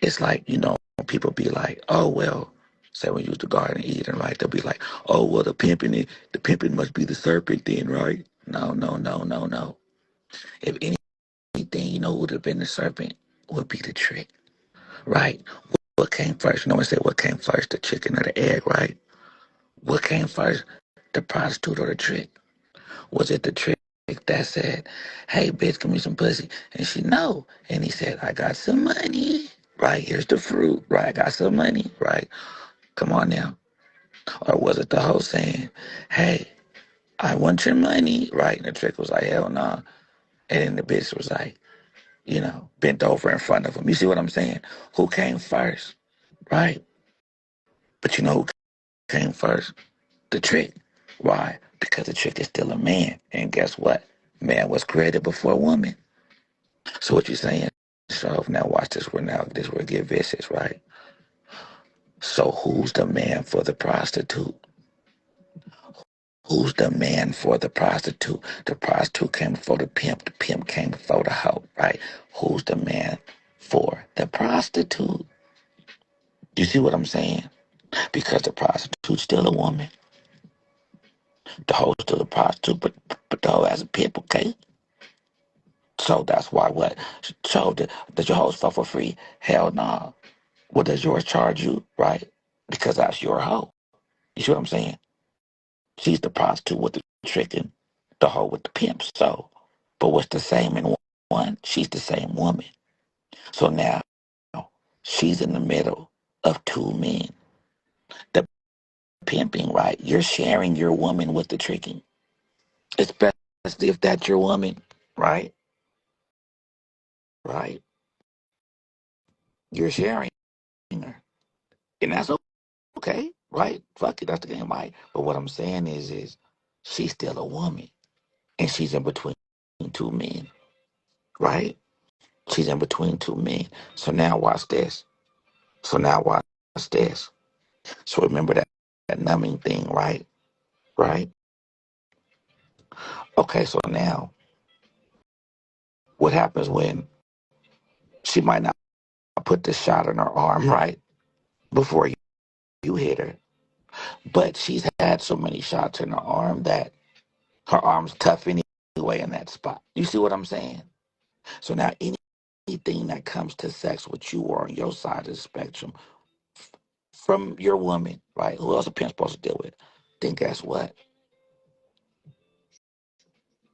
It's like, when people be like, oh well, say when you use the Garden of Eden, right? They'll be like, oh well, the pimping must be the serpent then, right? No, no, no, no, no. If anything, would have been the serpent would be the trick, right? What came first? No one said what came first, the chicken or the egg, right? What came first, the prostitute or the trick? Was it the trick that said, hey, bitch, give me some pussy? And she, no. And he said, I got some money. Right, here's the fruit. Right, I got some money. Right, come on now. Or was it the hoe saying, hey, I want your money? Right, and the trick was like, hell no. Nah. And then the bitch was like, bent over in front of him. You see what I'm saying? Who came first? Right? But you know who came first? The trick. Why? Because the trick is still a man. And guess what? Man was created before woman. So what you saying? So now watch this. This will get vicious, right? So who's the man for the prostitute? Who's the man for the prostitute? The prostitute came before the pimp. The pimp came before the hoe, right? Who's the man for the prostitute? You see what I'm saying? Because the prostitute's still a woman. The hoe's still a prostitute, but the hoe has a pimp, okay? So that's why what? So does your hoes fuck for free? Hell no. What does yours charge you, right? Because that's your hoe. You see what I'm saying? She's the prostitute with the tricking, the hoe with the pimp. So, but what's the same in one? She's the same woman. So now she's in the middle of two men. The pimping, right? You're sharing your woman with the tricking, especially if that's your woman, right? Right? You're sharing her, and that's okay, right? Fuck it, that's the game, right? But what I'm saying is she's still a woman, and she's in between two men, right? She's in between two men. So now watch this. So now watch this. So remember that numbing thing, right? Right? Okay, so now what happens when she might not put the shot in her arm, right? Before you hit her. But she's had so many shots in her arm that her arm's tough anyway in that spot. You see what I'm saying? So now anything that comes to sex with you or on your side of the spectrum from your woman, right? Who else a pimp's supposed to deal with? Then guess what?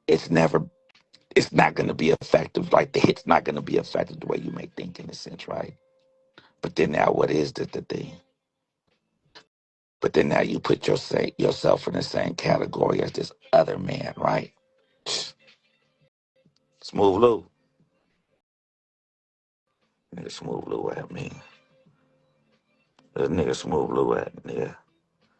It's never it's not going to be effective. Like the hit's not going to be effective the way you may think in a sense, right? But then now what is the thing? But then now you put yourself in the same category as this other man, right? Smoov Lou. Nigga Smoov Lou at me. This nigga Smoov Lou at nigga.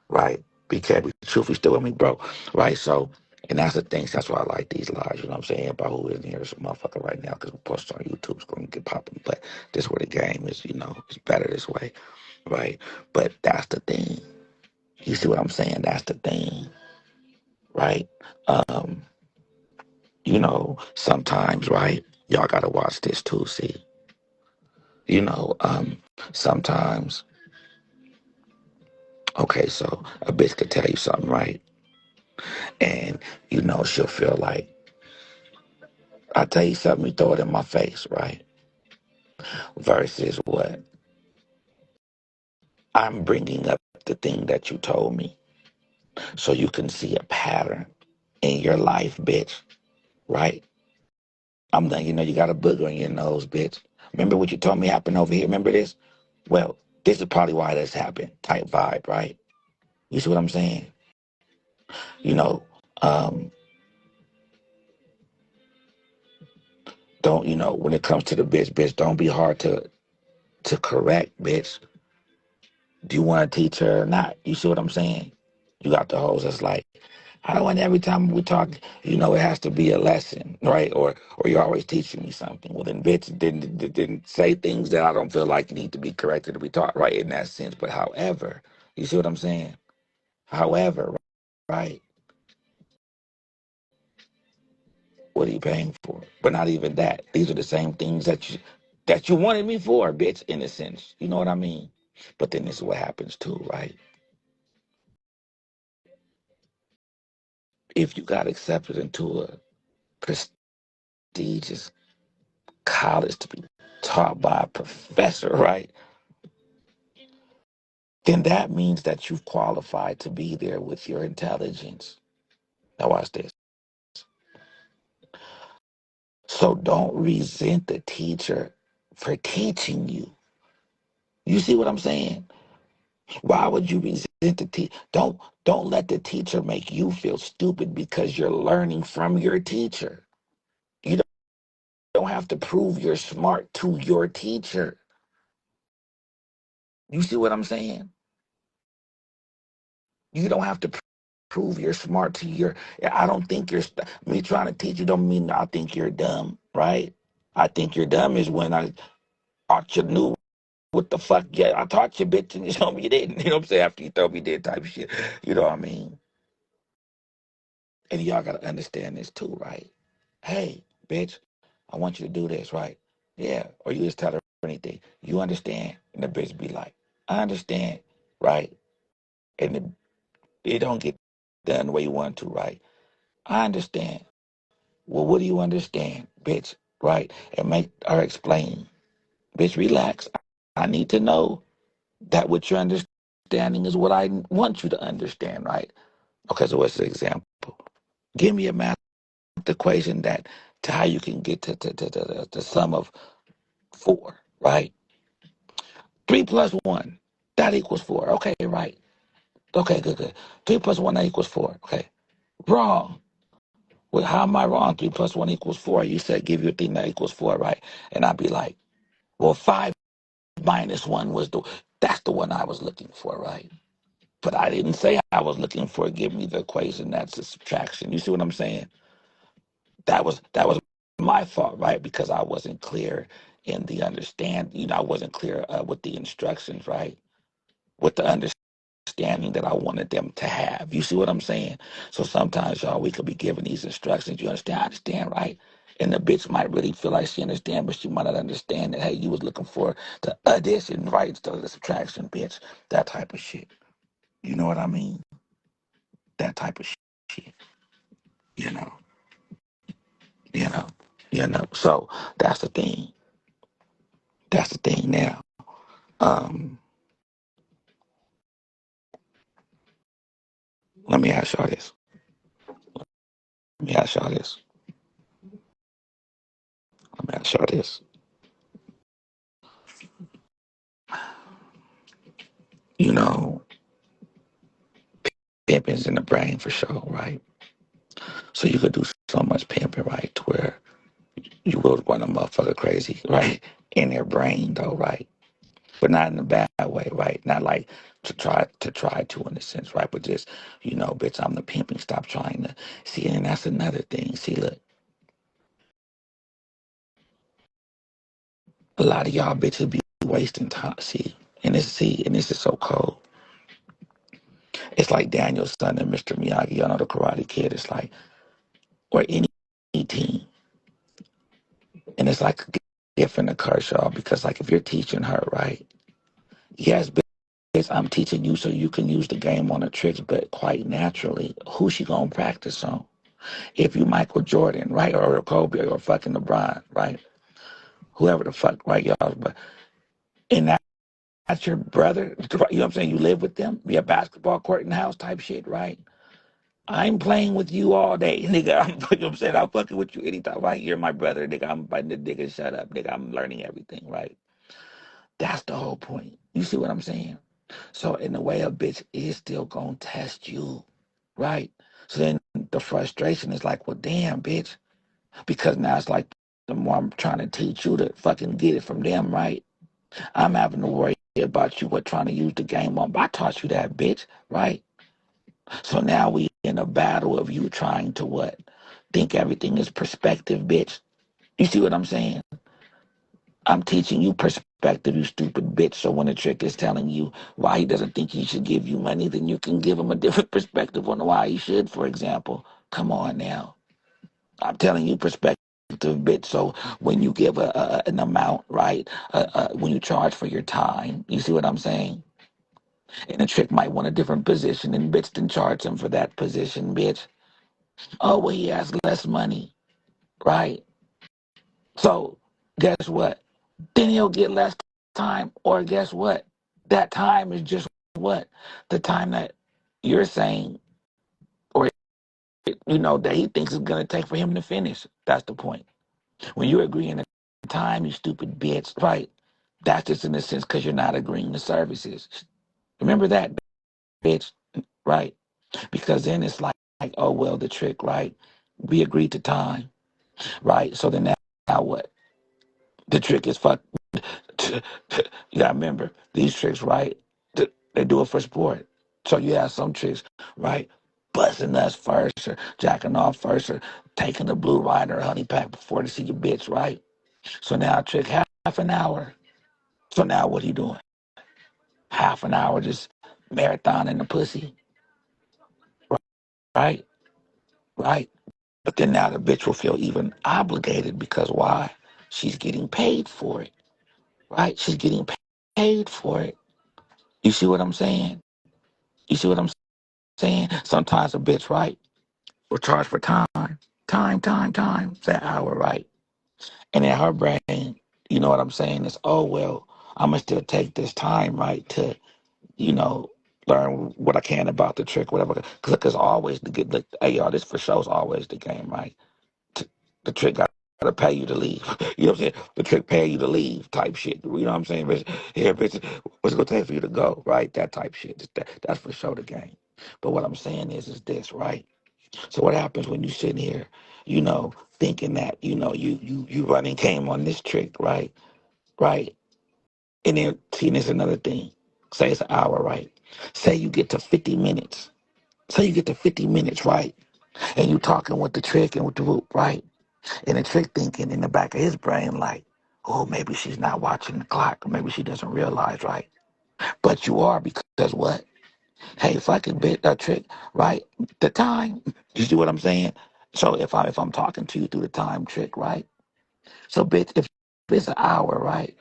Right? BK, truth, you still with me, bro? Right? So, and that's the thing. That's why I like these lives. You know what I'm saying? About who is in here is a motherfucker right now because we post on YouTube. It's going to get popping. But this where the game is, it's better this way. Right? But that's the thing. You see what I'm saying? That's the thing. Right? Um, sometimes, right? Y'all got to watch this too, see? Sometimes, okay, so a bitch could tell you something, right? And, she'll feel like, I tell you something, you throw it in my face, right? Versus what? I'm bringing up the thing that you told me so you can see a pattern. in your life, bitch, right? I'm done. You know, you got a booger on your nose, bitch. Remember what you told me happened over here? Remember this? Well, this is probably why this happened. Type vibe, right? You see what I'm saying? You know, um, don't, you know, when it comes to the bitch, don't be hard to correct, bitch. Do you want to teach her or not? You see what I'm saying? You got the hoes that's like, I don't want every time we talk, you know, it has to be a lesson, right? Or you're always teaching me something. Well, then, bitch, didn't say things that I don't feel like need to be corrected to be taught, right? In that sense. But however, you see what I'm saying? However, right? What are you paying for? But not even that. These are the same things that you wanted me for, bitch, in a sense. You know what I mean? But then this is what happens too, right? If you got accepted into a prestigious college to be taught by a professor, right? Then that means that you've qualified to be there with your intelligence. Now watch this. So don't resent the teacher for teaching you. You see what I'm saying? Why would you resent the teacher? Don't let the teacher make you feel stupid because you're learning from your teacher. You don't have to prove you're smart to your teacher. You see what I'm saying? You don't have to prove you're smart to your. I don't think me trying to teach you don't mean I think you're dumb, right? I think you're dumb is when I thought you knew what the fuck. Yeah, I taught you, bitch, and you told me you didn't. You know what I'm saying? After you told me you did type of shit. You know what I mean? And y'all gotta understand this too, right? Hey, bitch, I want you to do this, right? Yeah. Or you just tell her anything. You understand? And the bitch be like, I understand, right? And it don't get done the way you want to, right? I understand. Well, what do you understand, bitch? Right? And make her explain. Bitch, relax. I need to know that what you're understanding is what I want you to understand, right? Okay, so what's the example? Give me a math equation that to how you can get to the sum of 4, right? 3 plus 1, that equals 4. Okay, right. Okay, good. 3 plus 1, that equals 4. Okay. Wrong. Well, how am I wrong? 3 plus 1 equals 4. You said give you a thing that equals 4, right? And I'd be like, well, 5 minus 1 that's the one I was looking for, right? But I didn't say I was looking for give me the equation that's a subtraction. You see what I'm saying? That was my fault, right? Because I wasn't clear in the understand. I wasn't clear with the instructions, right? With the understanding that I wanted them to have. You see what I'm saying? So sometimes, y'all, we could be given these instructions. You understand? I understand, right? And the bitch might really feel like she understand, but she might not understand that, hey, you was looking for the addition, right, instead of the subtraction, bitch. That type of shit. You know what I mean? That type of shit. You know. You know. So that's the thing. That's the thing now. Um, Let me ask y'all this. Let me ask y'all this. Let me ask y'all this. You know, pimping's in the brain for sure, right? So you could do so much pimping, right, to where you will run a motherfucker crazy, right? In their brain, though, right? But not in a bad way, right? Not like to in a sense, right? But just, bitch, I'm the pimping. Stop trying to see. And that's another thing. See, look, a lot of y'all bitches be wasting time. And this is so cold. It's like Daniel's son and Mr. Miyagi, the Karate Kid. It's like, or any team. And it's like a gift in the curse, y'all, because like if you're teaching her, right? Yes, bitch, I'm teaching you so you can use the game on the tricks, but quite naturally, who's she gonna practice on? If you Michael Jordan, right, or Kobe, or fucking LeBron, right? Whoever the fuck, right, y'all? But and that's your brother, you know what I'm saying? You live with them, be a basketball court in the house type shit, right? I'm playing with you all day, nigga. You know what I'm saying? I'm fucking with you anytime. Right? You're my brother, nigga. I'm fighting the nigga. Shut up, nigga. I'm learning everything, right? That's the whole point. You see what I'm saying? So in a way, a bitch is still gonna test you, right? So then the frustration is like, well, damn, bitch, because now it's like the more I'm trying to teach you to fucking get it from them, right? I'm having to worry about you what trying to use the game on. But I taught you that, bitch, right? So now we in a battle of you trying to what? Think everything is perspective, bitch. You see what I'm saying? I'm teaching you perspective, you stupid bitch. So when a trick is telling you why he doesn't think he should give you money, then you can give him a different perspective on why he should, for example. Come on now. I'm telling you perspective, bitch. So when you give an amount, right? When you charge for your time, you see what I'm saying? And a trick might want a different position, and bitch then charge him for that position, bitch. Oh, well, he has less money, right? So guess what? Then he'll get less time, or guess what? That time is just what? The time that you're saying, or that he thinks is gonna take for him to finish. That's the point. When you're agreeing to time, you stupid bitch, right? That's just in a sense because you're not agreeing to services. Remember that, bitch, right? Because then it's like, oh well, the trick, right? We agreed to time, right? So then now what? The trick is fuck. You gotta remember these tricks, right? They do it for sport. So you have some tricks, right? Busting us first, or jacking off first, or taking the blue rider or honey pack before to see your bitch, right? So now trick half an hour. So now what he doing? Half an hour just marathon in the pussy, right? Right. But then now the bitch will feel even obligated because why? She's getting paid for it, right? She's getting paid for it. You see what I'm saying? You see what I'm saying? Sometimes a bitch, right, will charge for time, time, that hour, right? And in her brain, you know what I'm saying, is, oh, well, I'm going to still take this time, right, to, you know, learn what I can about the trick, whatever. Because always the good, like, hey, y'all, this for sure is always the game, right? The trick got to pay you to leave. You know what I'm saying? The trick pay you to leave type shit. You know what I'm saying? Bitch, here, bitch, what's it going to take for you to go, right? That type shit. That's for sure the game. But what I'm saying is this, right? So what happens when you sitting here, thinking that, you running game on this trick, right? Right? And then, see, there's another thing. Say it's an hour, right? Say you get to 50 minutes. Say you get to 50 minutes, right? And you talking with the trick and with the whoop, right? And the trick thinking in the back of his brain, like, oh, maybe she's not watching the clock, or maybe she doesn't realize, right? But you are, because what? Hey, fucking bit that trick, right? The time. You see what I'm saying? So if I'm talking to you through the time trick, right? So bitch, if it's an hour, right?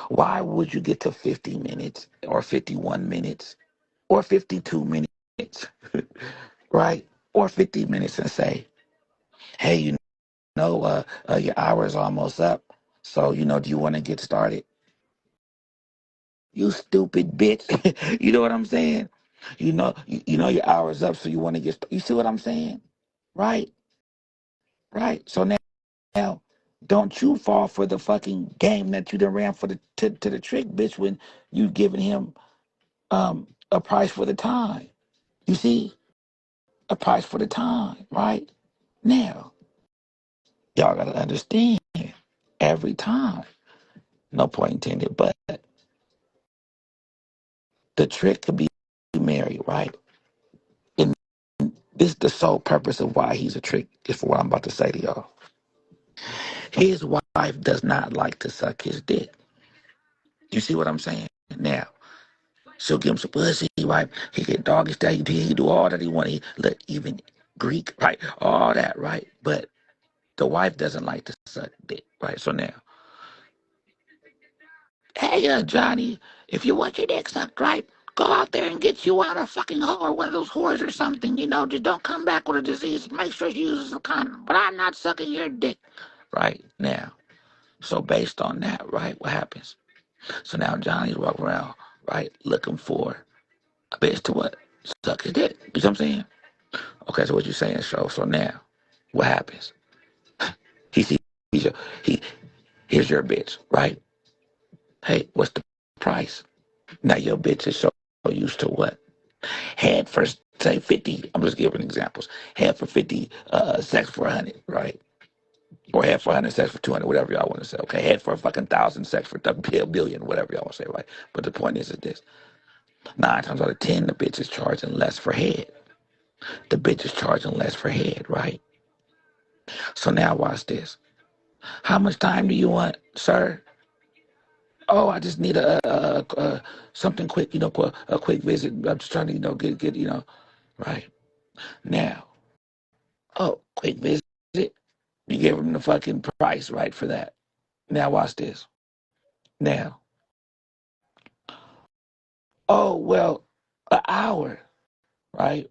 Why would you get to 50 minutes or 51 minutes or 52 minutes, right? Or 50 minutes and say, hey, your hour is almost up. So, do you want to get started? You stupid bitch. You know what I'm saying? You know your hour's up, so you want to you see what I'm saying? Right? Right. So now, don't you fall for the fucking game that you done ran for to the trick, bitch, when you giving him a price for the time. You see? A price for the time, right? Now, y'all gotta understand every time, no point intended, but the trick could be married, right? And this is the sole purpose of why he's a trick, is for what I'm about to say to y'all. His wife does not like to suck his dick. You see what I'm saying? Now, she'll give him some pussy, right? He get doggy style, he do all that he want. He look even Greek, right? All that, right? But the wife doesn't like to suck dick, right? So now, hey, Johnny, if you want your dick sucked, right? Go out there and get you out a fucking hoe or one of those whores or something, just don't come back with a disease. Make sure you use a condom. But I'm not sucking your dick. Right now. So based on that, right, what happens? So now Johnny's walking around, right, looking for a bitch to what? Suck his dick. You know what I'm saying? Okay, so what you saying, show? So now, what happens? He sees your, he, here's your bitch, right? Hey, what's the price? Now your bitch is so used to what? Head for, say, 50, I'm just giving examples. Head for 50, sex for 100, right? Or head for 100, sex for 200, whatever y'all want to say. Okay, head for a fucking 1,000, sex for a billion, whatever y'all want to say, right? But the point is this. 9 times out of 10, the bitch is charging less for head. The bitch is charging less for head, right? So now watch this. How much time do you want, sir? Oh, I just need something quick, a quick visit. I'm just trying to, get, right now. Oh, quick visit. You gave him the fucking price, right, for that. Now watch this. Now, oh well, an hour, right?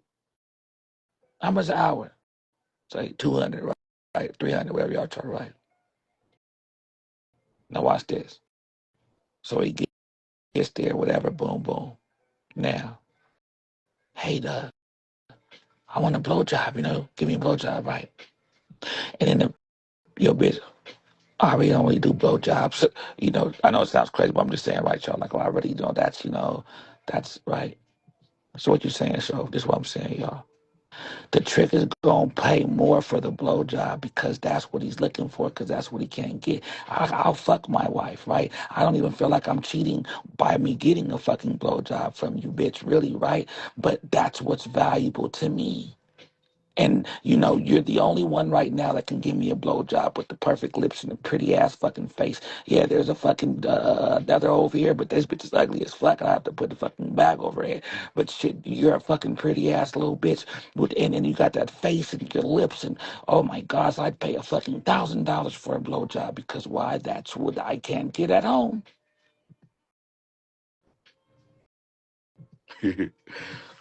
How much an hour? Say 200, right? Right, 300, whatever y'all try, right? Now watch this. So he gets there, whatever, boom, boom. Now, hey, I want a blowjob, give me a blowjob, right? And then your bitch, I already don't really do blowjobs. I know it sounds crazy, but I'm just saying, right, y'all? Like, oh, I already that's right. So what you saying, so this is what I'm saying, y'all. The trick is gonna pay more for the blowjob because that's what he's looking for, because that's what he can't get. I'll fuck my wife, right? I don't even feel like I'm cheating by me getting a fucking blowjob from you, bitch, really, right? But that's what's valuable to me. And you're the only one right now that can give me a blowjob with the perfect lips and a pretty ass fucking face. Yeah, there's a fucking other over here, but this bitch is ugly as fuck. I have to put the fucking bag over her head. But shit, you're a fucking pretty ass little bitch and you got that face and your lips and oh my gosh, I'd pay a fucking $1,000 for a blowjob because why? That's what I can't get at home.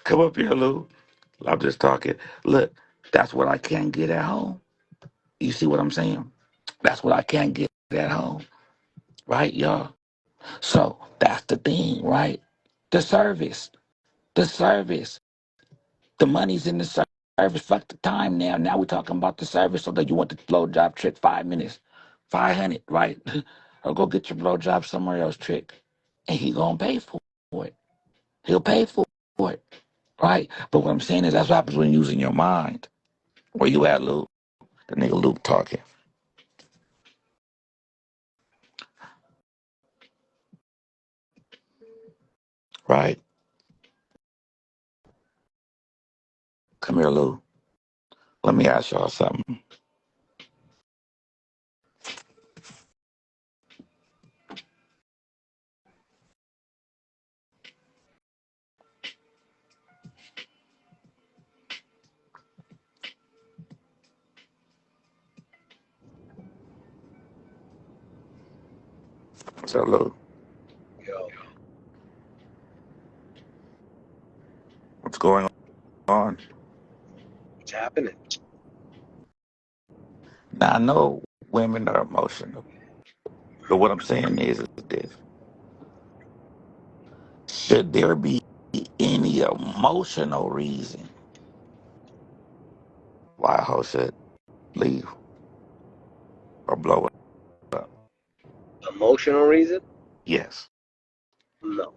Come up here, Lou. I'm just talking. Look, that's what I can't get at home. You see what I'm saying? That's what I can't get at home, right, y'all? So that's the thing, right? The service, the service, the money's in the service. Fuck the time now. Now we're talking about the service. So that you want the blowjob trick, 5 minutes, 500, right? Or go get your blowjob somewhere else trick, and he gonna pay for it. He'll pay for it, right? But what I'm saying is that's what happens when you're using your mind. Where you at, Luke? The nigga Luke talking, right? Come here, Luke. Let me ask y'all something. So, Luke, Yo, what's going on? what's happening? Now, I know women are emotional, but what I'm saying is this. Should there be any emotional reason why a hoe should leave or blow up? Emotional reason? Yes. No.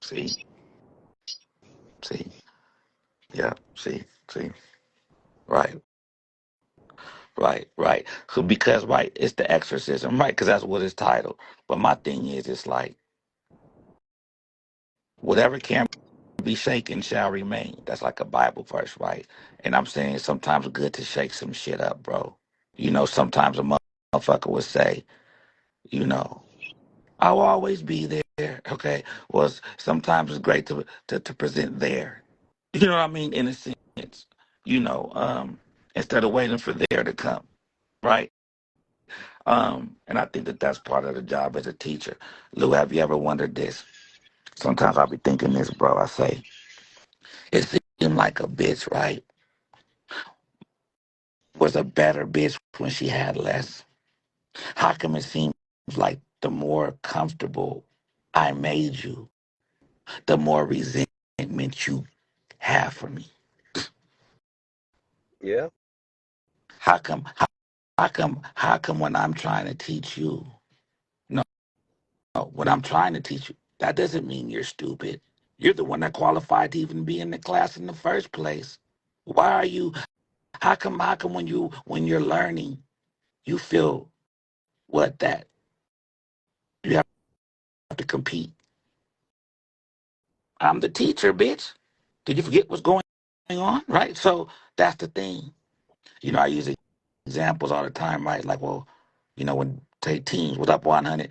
See? See? Yeah. See? Right. Right. So because, right, it's the exorcism, right? Because that's what it's titled. But my thing is, it's like, whatever can be shaken shall remain. That's like a Bible verse, right? And I'm saying sometimes it's good to shake some shit up, bro. Sometimes a motherfucker would say, you know, I'll always be there. Okay. Well, sometimes it's great to present there. You know what I mean? In a sense, instead of waiting for there to come, right? And I think that that's part of the job as a teacher. Lou, have you ever wondered this? Sometimes I'll be thinking this, bro. I say, it seemed like a bitch, right? Was a better bitch when she had less. How come it seems like the more comfortable I made you, the more resentment you have for me? Yeah. How come? How come when I'm trying to teach you? No, no, when I'm trying to teach you, that doesn't mean you're stupid. You're the one that qualified to even be in the class in the first place. Why are you? How come when you're learning, you feel what that you have to compete? I'm the teacher, bitch. Did you forget what's going on? Right. So that's the thing. I use examples all the time, right? Like, well, when say teams was up 100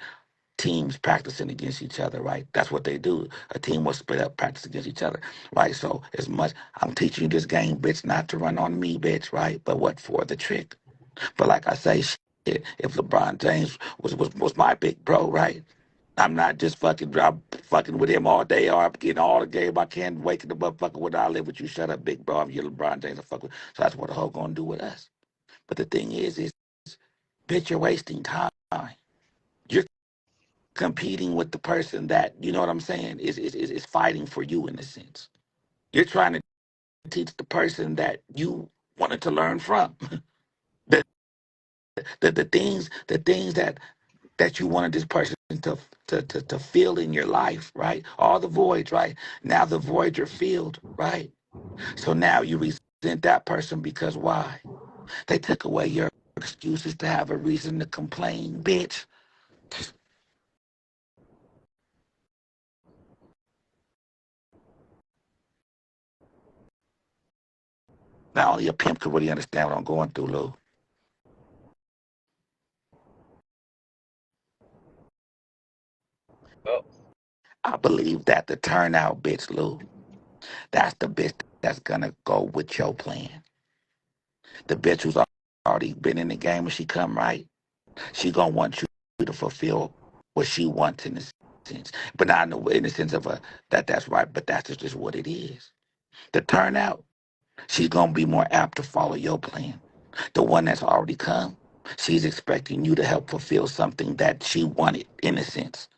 teams practicing against each other, right? That's what they do. A team will split up, practice against each other, right? So as much I'm teaching you this game, bitch, not to run on me, bitch, right? But what for? The trick. But like I say, shit, if LeBron James was my big bro, right? I'm not just I'm fucking with him all day or I'm getting all the game I can, waking the motherfucker when I live with you. Shut up, big bro. I'm your LeBron James. I fuck with. So that's what the hoe gonna do with us. But the thing is, bitch, you're wasting time. You're competing with the person that, you know what I'm saying, is fighting for you in a sense. You're trying to teach the person that you wanted to learn from. the, the things that you wanted this person to fill in your life, right? All the voids, right? Now the voids are filled, right? So now you resent that person because why? They took away your excuses to have a reason to complain, bitch. Now only a pimp could really understand what I'm going through, Lou. Oh, I believe that the turnout bitch, Lou, that's the bitch that's gonna go with your plan. The bitch who's already been in the game when she come right, she gonna want you to fulfill what she wants in the sense, but not in the sense of that's right, but that's just what it is. The turnout, she's gonna be more apt to follow your plan. The one that's already come, she's expecting you to help fulfill something that she wanted in a sense.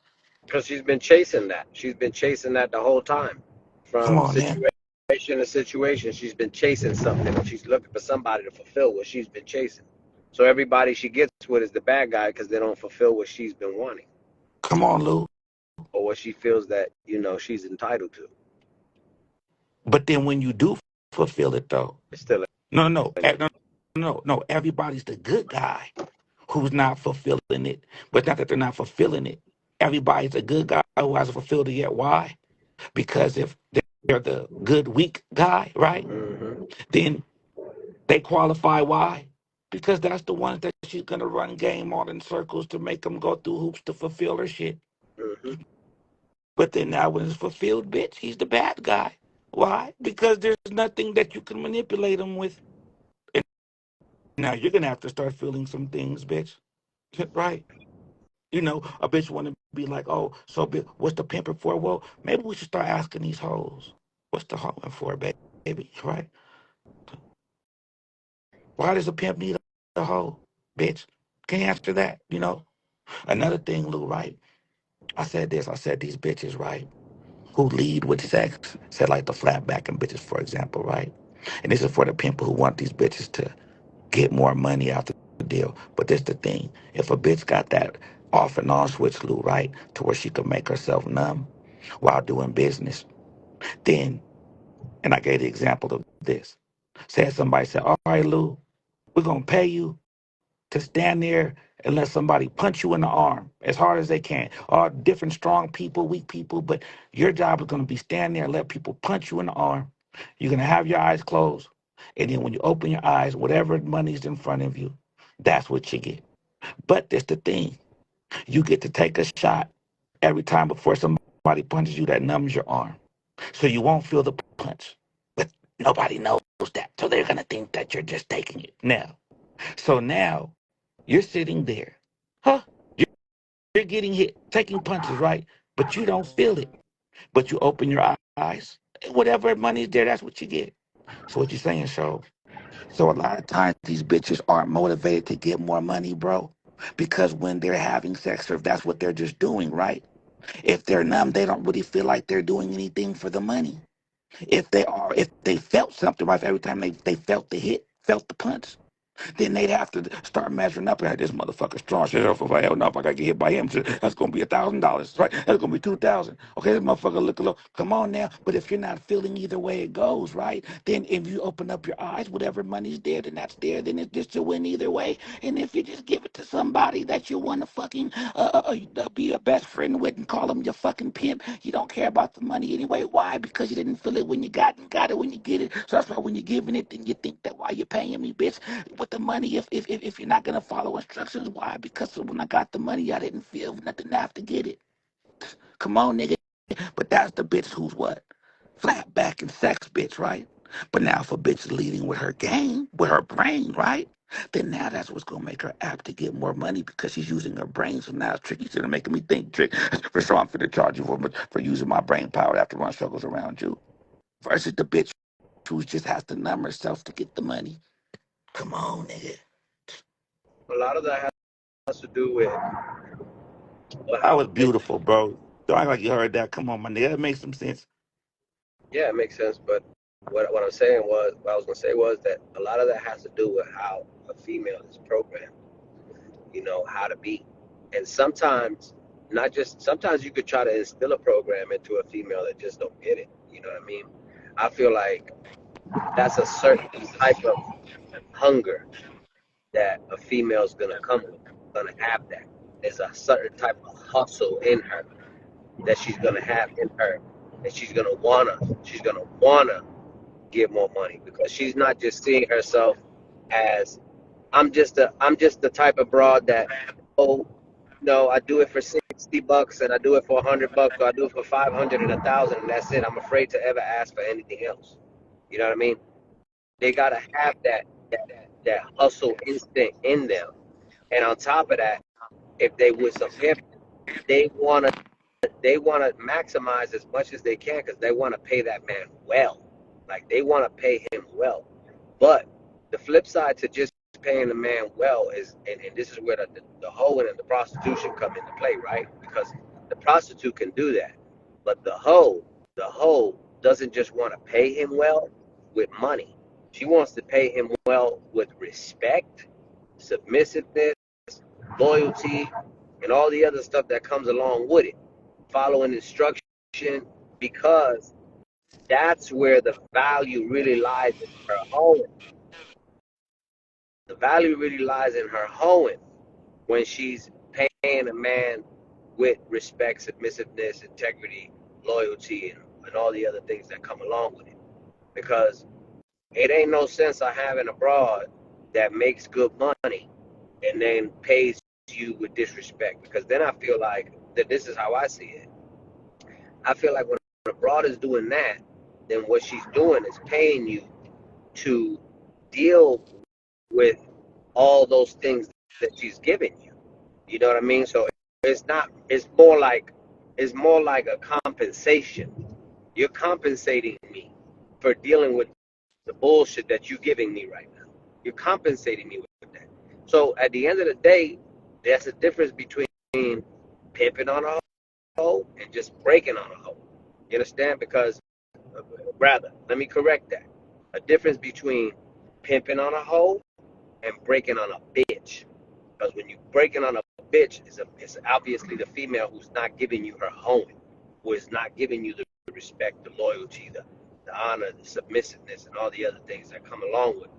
because she's been chasing that. She's been chasing that the whole time. Come From on, man. situation to situation, she's been chasing something. And she's looking for somebody to fulfill what she's been chasing. So everybody she gets with is the bad guy because they don't fulfill what she's been wanting Come on, Lou. or what she feels that, she's entitled to. But then when you do fulfill it, though, It's still no, no, in it. no, no. Everybody's the good guy who's not fulfilling it. But it's not that they're not fulfilling it. Everybody's a good guy who hasn't fulfilled it yet. Why? Because if they're the good, weak guy, right? Mm-hmm. Then they qualify. Why? Because that's the ones that she's gonna run game on in circles to make them go through hoops to fulfill her shit. Mm-hmm. But then now when it's fulfilled, bitch, he's the bad guy. Why? Because there's nothing that you can manipulate him with. And now you're gonna have to start feeling some things, bitch. Right? A bitch want to be like, oh, so what's the pimping for? Well, maybe we should start asking these hoes, what's the hoeing for, baby? Right? Why does a pimp need a hoe, bitch? Can you answer that? Another thing, Lou, right? I said this. I said these bitches, right, who lead with sex, said like the flat backing bitches, for example, right? And this is for the pimp who want these bitches to get more money out the deal. But this the thing. If a bitch got that off and on switch, Lou, right, to where she could make herself numb while doing business, then, and I gave the example of this. Said somebody said, all right, Lou, we're going to pay you to stand there and let somebody punch you in the arm as hard as they can. All different strong people, weak people, but your job is going to be stand there and let people punch you in the arm. You're going to have your eyes closed. And then when you open your eyes, whatever money's in front of you, that's what you get. But that's the thing. You get to take a shot every time before somebody punches you that numbs your arm. So you won't feel the punch. But nobody knows that. So they're going to think that you're just taking it now. So now you're sitting there. Huh? You're getting hit, taking punches, right? But you don't feel it. But you open your eyes. And whatever money's there, that's what you get. So what you saying, Show? So a lot of times these bitches aren't motivated to get more money, bro. Because when they're having sex, or if that's what they're just doing, right? If they're numb, they don't really feel like they're doing anything for the money. If they felt something, right, every time they felt the hit, felt the punch, then they'd have to start measuring up. This motherfucker strong. Shit, if I hell no, if I gotta get hit by him, shit, that's gonna be $1,000, right? That's gonna be 2,000. Okay, this motherfucker look a little. Come on now. But if you're not feeling either way it goes, right? Then if you open up your eyes, whatever money's there, then that's there. Then it's just a win either way. And if you just give it to somebody that you want to fucking be a best friend with and call them your fucking pimp, you don't care about the money anyway. Why? Because you didn't feel it when you got it when you get it. So that's why when you're giving it, then you think that why you're paying me, bitch, with the money. If you're not gonna follow instructions, why? Because when I got the money, I didn't feel nothing to have to get it. Come on, nigga. But that's the bitch who's what? Flat back and sex bitch, right? But now if a bitch is leading with her game, with her brain, right? Then now that's what's gonna make her apt to get more money because she's using her brain. So now it's tricky. She's making me think trick. For sure, I'm finna charge you for using my brain power after run circles around you. Versus the bitch who just has to numb herself to get the money. Come on, nigga. A lot of that has to do with That how was a bitch. beautiful, bro. Don't act like you heard that. Come on, my nigga. That makes some sense. Yeah, it makes sense. But what I'm saying was, what I was gonna say was that a lot of that has to do with how a female is programmed. You know how to be, and sometimes not just sometimes you could try to instill a program into a female that just don't get it. You know what I mean? I feel like that's a certain type of hunger that a female's gonna come with, gonna have that. There's a certain type of hustle in her that she's gonna have in her, and she's gonna wanna get more money because she's not just seeing herself as I'm just the type of broad that, oh no, I do it for $60 and I do it for $100 or I do it for 500 and 1,000 and that's it. I'm afraid to ever ask for anything else. You know what I mean? They gotta have that hustle instinct in them. And on top of that, if they with some pimp, they wanna maximize as much as they can because they wanna pay that man well. Like they wanna pay him well. But the flip side to just paying the man well is, and this is where the hoeing and the prostitution come into play, right? Because the prostitute can do that, but the hoe doesn't just want to pay him well with money. She wants to pay him well with respect, submissiveness, loyalty, and all the other stuff that comes along with it. Following instruction, because that's where the value really lies in her hoeing. The value really lies in her hoeing when she's paying a man with respect, submissiveness, integrity, loyalty, and all the other things that come along with it. Because it ain't no sense of having a broad that makes good money and then pays you with disrespect. Because then I feel like that this is how I see it. I feel like when a broad is doing that, then what she's doing is paying you to deal with all those things that she's giving you. You know what I mean? So it's not. It's more like a compensation. You're compensating me for dealing with the bullshit that you're giving me right now. You're compensating me with that. So at the end of the day, there's a difference between pimping on a hoe and just breaking on a hoe. You understand? Because rather, let me correct that. A difference between pimping on a hoe and breaking on a bitch. Because when you breaking on a bitch, it's obviously the female who's not giving you her home, who is not giving you the respect, the loyalty, the honor, the submissiveness, and all the other things that come along with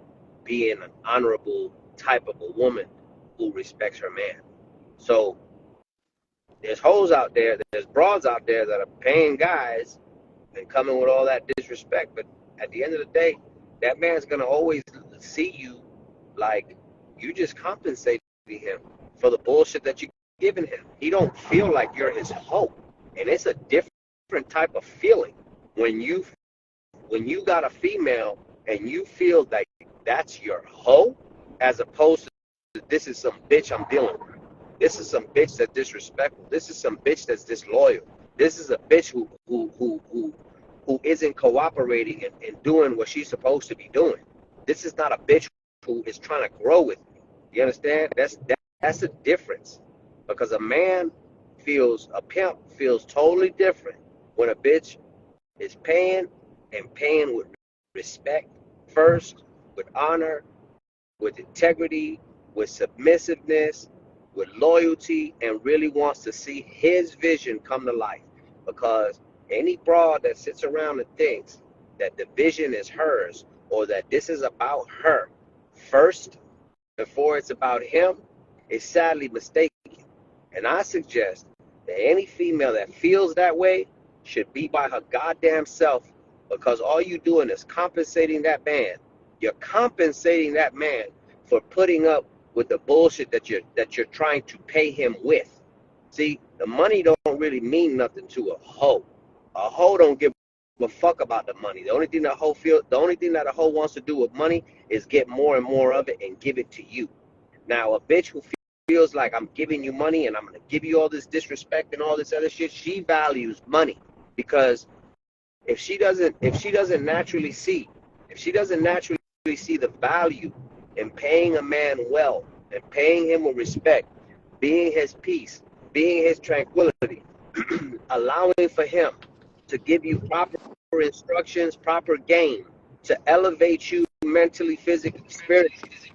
being an honorable type of a woman who respects her man. So there's hoes out there, there's broads out there that are paying guys and coming with all that disrespect. But at the end of the day, that man's gonna always see you like you just compensating him for the bullshit that you're giving him. He don't feel like you're his hoe, and it's a different type of feeling when you got a female and you feel like that's your hoe, as opposed to this is some bitch I'm dealing with. This is some bitch that's disrespectful. This is some bitch that's disloyal. This is a bitch who isn't cooperating and doing what she's supposed to be doing. This is not a bitch who is trying to grow with me. You understand? That's the difference. Because a pimp feels totally different when a bitch is paying and paying with respect first, with honor, with integrity, with submissiveness, with loyalty, and really wants to see his vision come to life. Because any broad that sits around and thinks that the vision is hers or that this is about her first before it's about him is sadly mistaken. And I suggest that any female that feels that way should be by her goddamn self, because all you doing is compensating that man. You're compensating that man for putting up with the bullshit that you're trying to pay him with. See, the money don't really mean nothing to a hoe. A hoe don't give a fuck about the money. The only thing that a hoe wants to do with money is get more and more of it and give it to you. Now, a bitch who feels like I'm giving you money and I'm gonna give you all this disrespect and all this other shit, she values money. Because if she doesn't naturally see the value in paying a man well and paying him with respect, being his peace, being his tranquility, allowing for him to give you proper instructions, proper game to elevate you mentally, physically, spiritually,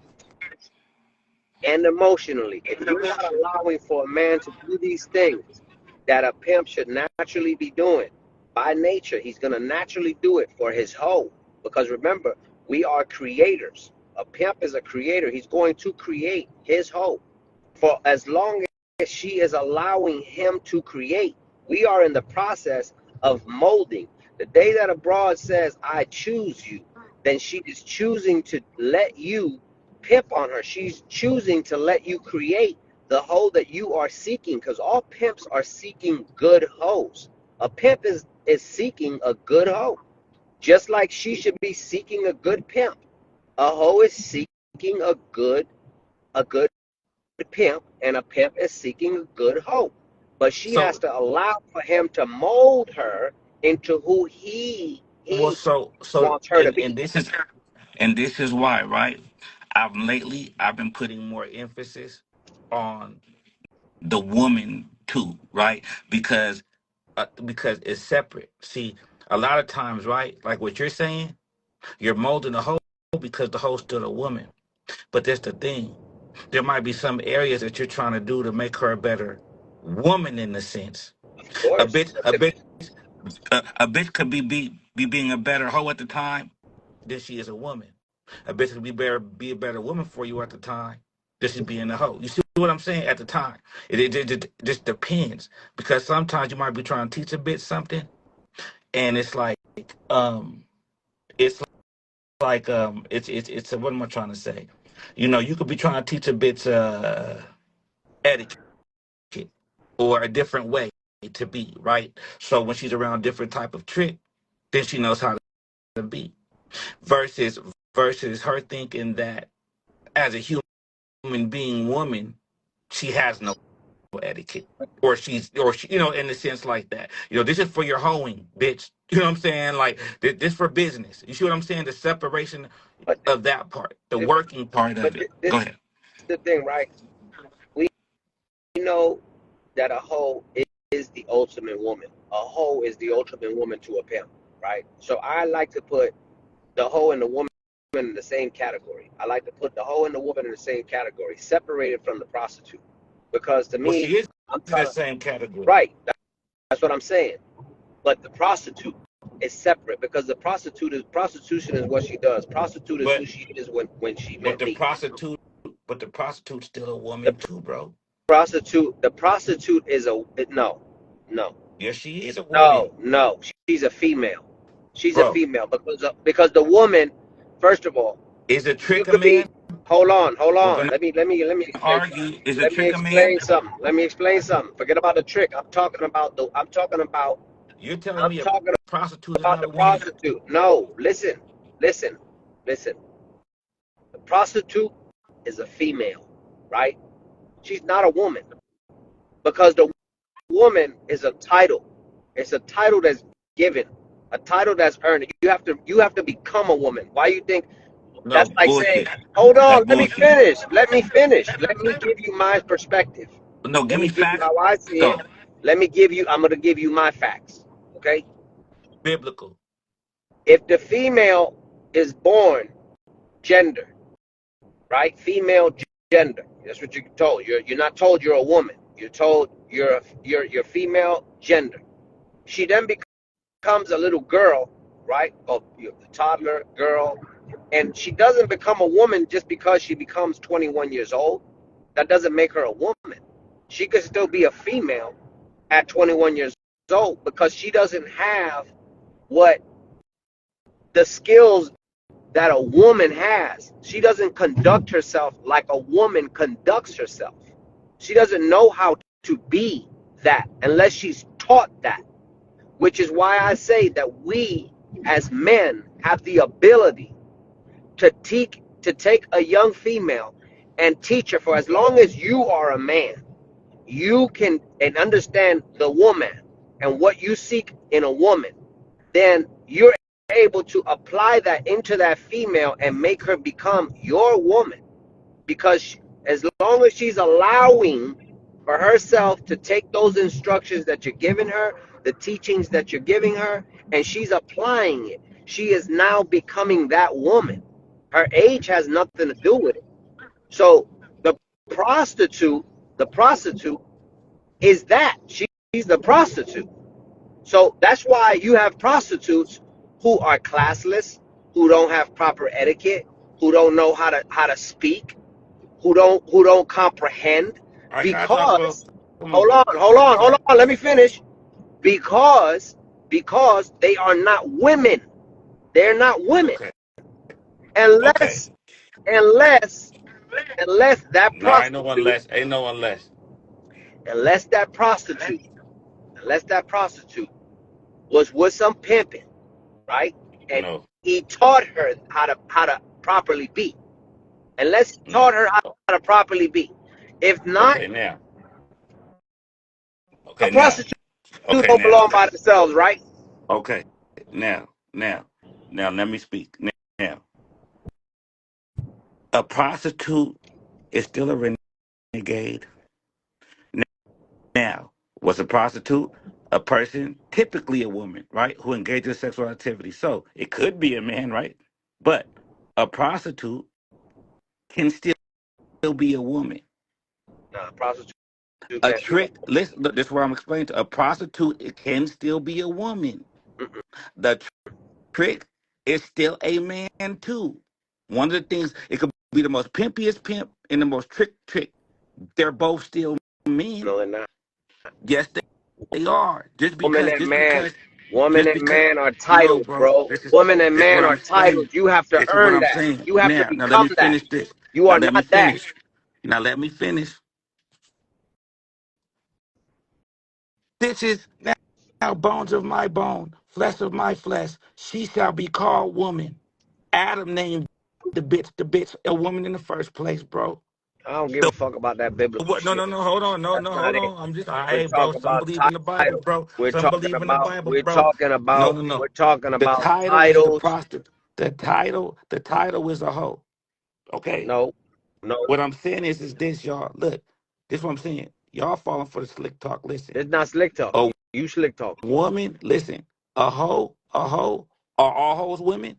and emotionally. If you're not allowing for a man to do these things that a pimp should naturally be doing, by nature, he's going to naturally do it for his hoe. Because remember, we are creators. A pimp is a creator. He's going to create his hoe. For as long as she is allowing him to create, we are in the process of molding. The day that a broad says, I choose you, then she is choosing to let you pimp on her. She's choosing to let you create the hoe that you are seeking, because all pimps are seeking good hoes. A pimp is seeking a good hoe, just like she should be seeking a good pimp. A hoe is seeking a good pimp, and a pimp is seeking a good hoe. But she has So, to allow for him to mold her into who he well, so, wants her to be. and this is why, right? I've been putting more emphasis on the woman too, right? Because it's separate. See, a lot of times, right? Like what you're saying, you're molding the whole because the whole's still a woman. But that's the thing. There might be some areas that you're trying to do to make her a better woman in a sense. Of A course. bitch, a bitch, a bitch could be being a better hoe at the time than she is a woman. A bitch could be a better woman for you at the time than she being a hoe. You see what I'm saying? At the time, it just depends, because sometimes you might be trying to teach a bitch something, and um it's it's what am I trying to say? You could be trying to teach a bitch etiquette or a different way to be, right? So when she's around different type of trick, then she knows how to be. Versus her thinking that as a human being woman, she has no etiquette. Or she, in the sense like that. This is for your hoeing, bitch. You know what I'm saying? Like this for business. You see what I'm saying? The separation But of that part, the working part but of it. this Go ahead. is the thing, right? We know that a hoe is the ultimate woman. A hoe is the ultimate woman to a pimp, right? So I like to put the hoe and the woman in the same category. I like to put the hoe and the woman in the same category, separated from the prostitute. Because to Well, me, she is I'm in the telling, same category. right, that's what I'm saying. But the prostitute is separate, because the prostitution is what she does. Prostitute is who But she is when she but met the me. prostitute but the prostitute's still a The woman too, bro. prostitute is a no, no, Yes, she is a woman, no. She's a female. She's a bro. female because the woman, first of all, Is a you trick a could man? be. Hold on, hold We're on. gonna Let me explain something. argue. Is a Let me trick a man? explain something. Let me explain something. Forget about the trick. You're telling I'm me a talking prostitute is about not the a woman? prostitute. No, listen, listen. The prostitute is a female, right? She's not a woman, because the woman is a title. It's a title that's given, a title that's earned. You have to become a woman. Why you think No, that's like saying, bullshit. hold That's on, let me bullshit. finish. Let me finish. Let me give you my perspective. No, give Let me me give you facts how I see it. though. I'm gonna give you my facts. Okay? Biblical. If the female is born gender, right? Female gender. That's what you're told. You're not told you're a woman. You're told you're female gender. She then becomes a little girl, right? Or a toddler girl, and she doesn't become a woman just because she becomes 21 years old. That doesn't make her a woman. She could still be a female at 21 years old because she doesn't have what the skills that a woman has. She doesn't conduct herself like a woman conducts herself. She doesn't know how to be that unless she's taught that, which is why I say that we as men have the ability to take a young female and teach her. For as long as you are a man, you can and understand the woman and what you seek in a woman, then you're able to apply that into that female and make her become your woman. Because as long as she's allowing for herself to take those instructions that you're giving her, the teachings that you're giving her, and she's applying it, she is now becoming that woman. Her age has nothing to do with it. So the prostitute, the prostitute is that. She's the prostitute. So that's why you have prostitutes who are classless, who don't have proper etiquette, who don't know how to speak, who don't comprehend. All right, can I talk for Because come on. hold on, let me finish. Because they are not women. They're not women. Okay. Okay. Unless that No, ain't no one prostitute, less. Ain't no one less. unless that prostitute was with some pimping, right? And No. he taught her how to properly be. Unless he taught her how to properly be. If not, Okay, now. a Okay, now. prostitute Okay, don't now. belong by themselves, right? Okay. Now, let me speak. Now, a prostitute is still a renegade. Now, was a prostitute a person, typically a woman, right, who engages in sexual activity? So it could be a man, right? But a prostitute can still be a woman. Nah, prostitute A can't be a trick, listen, look, this is what I'm explaining to. A prostitute, it can still be a woman. woman. The trick is still a man too. One of the things, it could be the most pimpiest pimp and the most trick. They're both still men. No, they're not. Yes, they are. Woman and man, woman Just and because, man are no, titles, bro. bro. This is Woman and this is man what I'm are titles. explaining. You have to This is what earn I'm that. saying. You have to Now let become me that. finish this. You Now are let me not that. finish. Now let me finish. This is now bones of my bone, flesh of my flesh. She shall be called woman. Adam named the bitch a woman in the first place, bro. I don't give The a fuck about that biblical what? No, shit. no, no. Hold on. No, That's no, not hold it. on. I'm just, We're hey, bro. talking Some about believe in the Bible, title. bro. We're Some talking believe in the about. Bible, We're bro. talking No, about. no, no. We're talking The about title is the titles. prostitute. The title is a hoe. Okay. No, no, What I'm saying is this, y'all. Look, this is what I'm saying. Y'all falling for the slick talk. Listen, it's not slick talk. a You slick talk. woman. Listen, a hoe. Are all hoes women?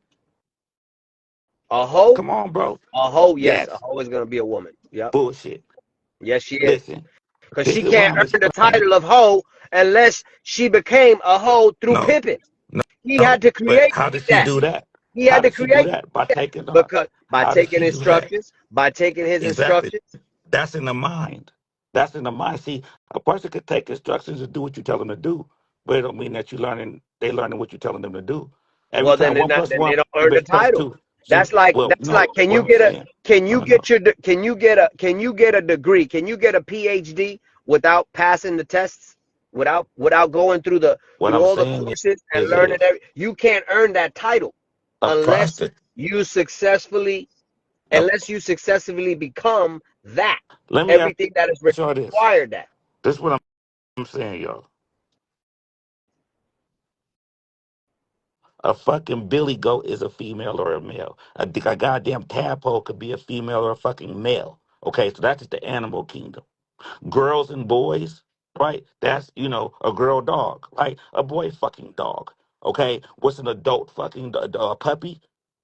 A hoe, Come on, bro. a hoe. Yes, a Yes. hoe is gonna be a woman. Yep. Bullshit. Yes, she is. Listen, Because this she is why can't I'm earn the explaining. title of hoe unless she became a hoe through No, pimping. no, He had no. to But create how does she that. do that? He How had to does she do create that? By taking on. because by How does taking she do that? instructions, by taking his Exactly. instructions. That's in the mind. That's in the mind. See, a person could take instructions and do what you tell them to do, but it don't mean that they learning what you're telling them to do. Every Well, then time they're one not. plus Then they one don't earn the equals title. two. See, That's like well, that's like. no, what I'm saying. Can No, you no, no. get can you get a PhD without passing the tests? Without going What through I'm all the saying courses and is learning this: you can't earn that title a unless prostitute. you successfully A, become that. let me ask Everything that is y'all this. required that. This is what I'm saying, y'all. A fucking billy goat is a female or a male. A goddamn tadpole could be a female or a fucking male. Okay, so that's just the animal kingdom. Girls and boys, right? That's, a girl dog, right? A boy fucking dog. Okay, what's an adult fucking puppy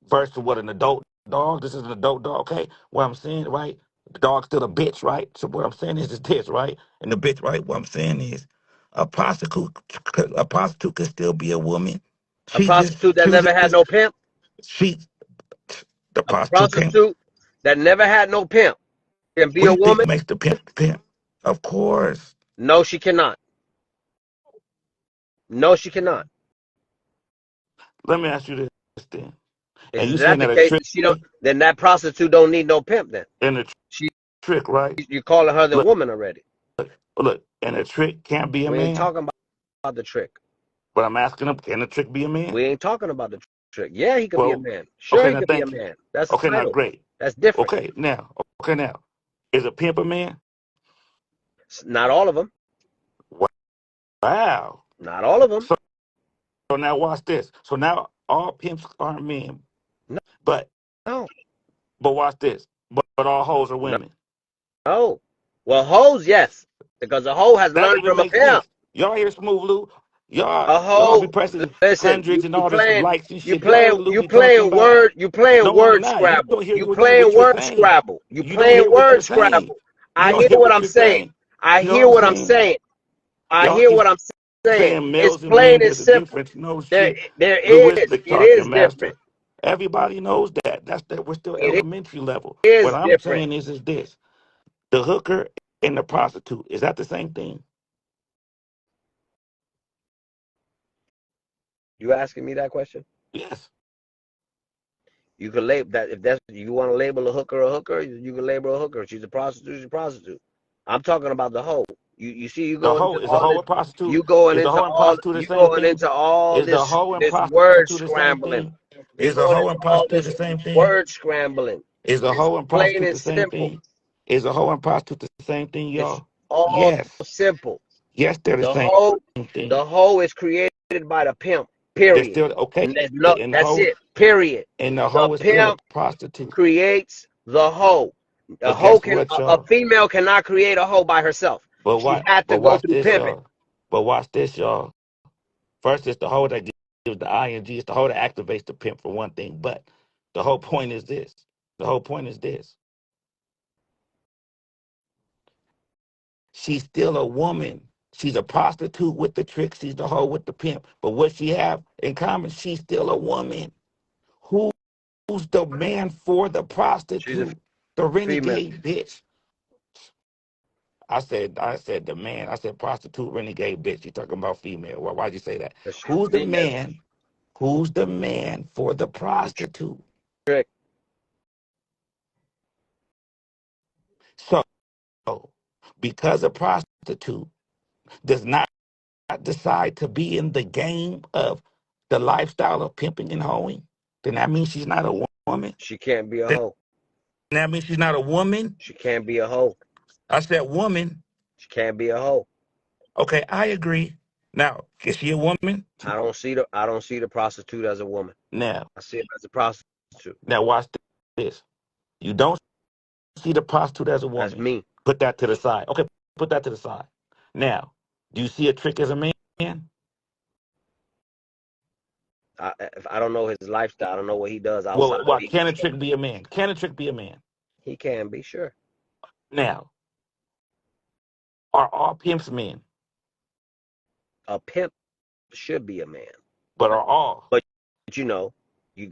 versus what an adult dog? This is an adult dog. Okay, what I'm saying, right? The dog's still a bitch, right? So what I'm saying is this, right? And the bitch, right? What I'm saying is, a prostitute, a prostitute could still be a woman. A She just prostitute that chooses. never had no pimp. She, the A prostitute can't. prostitute that never had no pimp can be What do a you think woman. makes the pimp? Of course. No, she cannot. No, she cannot. Let me ask you this then. And Is you saying that the that a case? trick She don't. Then that prostitute don't need no pimp. Then and a she, trick, right? you calling her the Look, woman already. look, and a trick can't be a We ain't man. talking about the trick. But I'm asking him, can a trick be a man? We ain't talking about the trick. Yeah, he could be a Well, man. Sure, okay, he now could be a thank you. man. That's a Okay, now title. great. That's different. Okay, now, is a pimp a man? Not all of them. Wow. Not all of them. So now watch this. So now all pimps aren't men, No, but no, watch this. But all hoes are no. women. No. Well, hoes, yes, because a hoe has That learned even from a makes pimp. sense. Y'all hear Smoov Lou? A Y'all be hoe. pressing Listen, hundreds and all this likes and shit. Y'all hear what Lou you be talking playing about? you playing No, I'm word not. You scrabble. don't hear You what playing you're word saying. scrabble. You You don't playing hear what you're word saying. scrabble. You I don't hear hear what what I'm you're saying. saying. I You know what hear I'm what I'm saying? saying. I Y'all hear keep what I'm saying. saying It's males and plain men, and there's a simple. difference. No There, shit. there Lou is is. slick It is talking, different. master. Everybody knows that. That's that. We're still It elementary level. What is I'm different. saying is this: the hooker and the prostitute. Is that the same thing? You asking me that question? Yes. You can label that if that's you want to label a hooker, you can label a hooker. She's a prostitute. She's a prostitute. I'm talking about the hoe. You see, you The going into hoe is a all hoe this. and prostitute. You going Is the into hoe and all. prostitute the You same going thing? into all Is the this hoe and this word prostitute the same scrambling. thing? You Is the going hoe into and all prostitute this the same thing? word scrambling. Is the It's hoe and plain prostitute and the same simple. thing? Is the hoe and prostitute the same thing, It's y'all? all Yes. simple. Yes, they're the The same hoe, thing. the hoe is created by the pimp. They're Period. still okay. And there's no. And the That's hoe it. Period. and the The hoe is still a pimp prostitute. creates the hoe. A But hoe guess can what, a y'all? female cannot create a hoe by herself. But She what? had to But go watch through this, pimping. y'all. But watch this, y'all. First, it's the hoe that gives the ing. It's the hoe that activates the pimp for one thing. But the whole point is this. The whole point is this. She's still a woman. She's a prostitute with the trick. She's the hoe with the pimp. But what she have in common? She's still a woman. Who's the man for the She's a prostitute? The female. renegade bitch. I said the man. I said prostitute, renegade bitch. You talking about female? Why'd you say that? But she's Who's a the female. man? Who's the man for the The prostitute? trick. So, because a prostitute does not decide to be in the game of the lifestyle of pimping and hoeing, then that means she's not a woman. She can't be a Then hoe. that means she's not a woman. She can't be a hoe. I said woman. She can't be a hoe. Okay, I agree. Now, is she a woman? I don't see the prostitute as a woman. Now, I see it as a prostitute. watch this. You don't see the prostitute as a That's woman. me. Put that to the side. Okay, put that to the side. Now, do you see a trick as a man? If I don't know his lifestyle, I don't know what he does outside of these. Can a trick be a man? Can a trick be a man? He can be, sure. Now, are all pimps men? A pimp should be a man. But are all? But you know, you You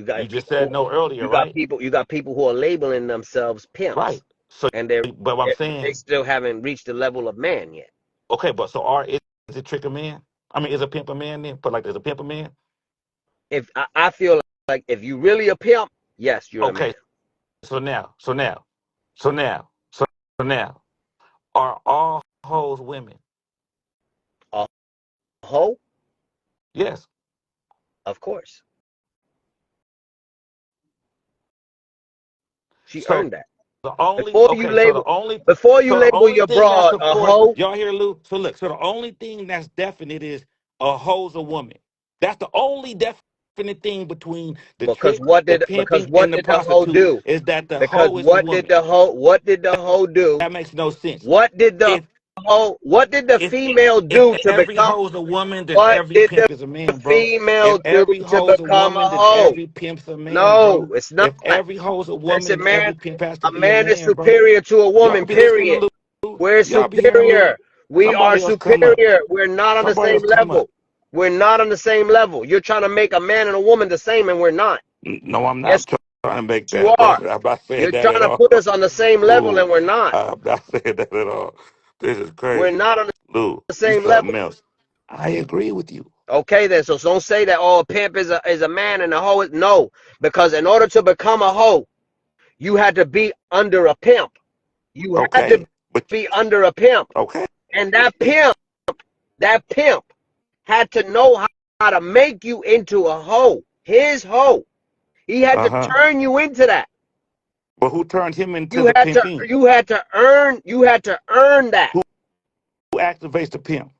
got just people said no earlier, right? you got people who are labeling themselves pimps, Right. So, and but what I'm they saying, still haven't reached the level of man yet. okay, but so is a trick a man? I mean, is a pimp a man then? But like, is a pimp a man? If I feel like if you really a pimp, yes, you're a man. Okay, so now, so now, so now, so now, are all hoes women? A hoe, Yes. of course. She So earned that. the only Before you okay, so the label only before you so the label only your thing that's broad of a course hoe, y'all hear Lou. So look, so the only thing that's definite is a hoe's a woman. That's the only definite thing between the because trick, the pimping, what and the did the hoe prostitute do? is that the Because hoe is a woman. what did the hoe do? That makes no sense. What did the If hoe? What did the If female if do to every become? hoe's a woman, then What every did pimp is a the man, bro. female If do every to ho's a become a woman, then hoe? every pimp's a man, No, bro. it's not. If every ho's a woman, Listen, then man, every pimp has to a be a man is man, bro. superior to a Y'all woman, be listening period. to Lou? We're Y'all be hearing Lou? superior. We are Somebody else come up. superior. We're not on the Somebody same else come up. level. We're not on the same level. You're trying to make a man and a woman the same, and we're not. No, I'm Yes, not trying to make you that, bro. are. I'm not saying You're that trying at to all. put us on the same level, Lou, and we're not. I'm not saying that at all. This is We're crazy. not on Lou, the you same something level. else. I agree with you. Okay, then. So don't say that. Oh, a pimp is a man and a hoe is no. Because in order to become a hoe, you had to be under a pimp. You had to Okay, but be under a pimp, okay. and that pimp had to know how to make you into a hoe, his hoe. He had to Uh-huh. turn you into that. But who turned him into You the had to pimping? you had to earn that. Who activates the pimp?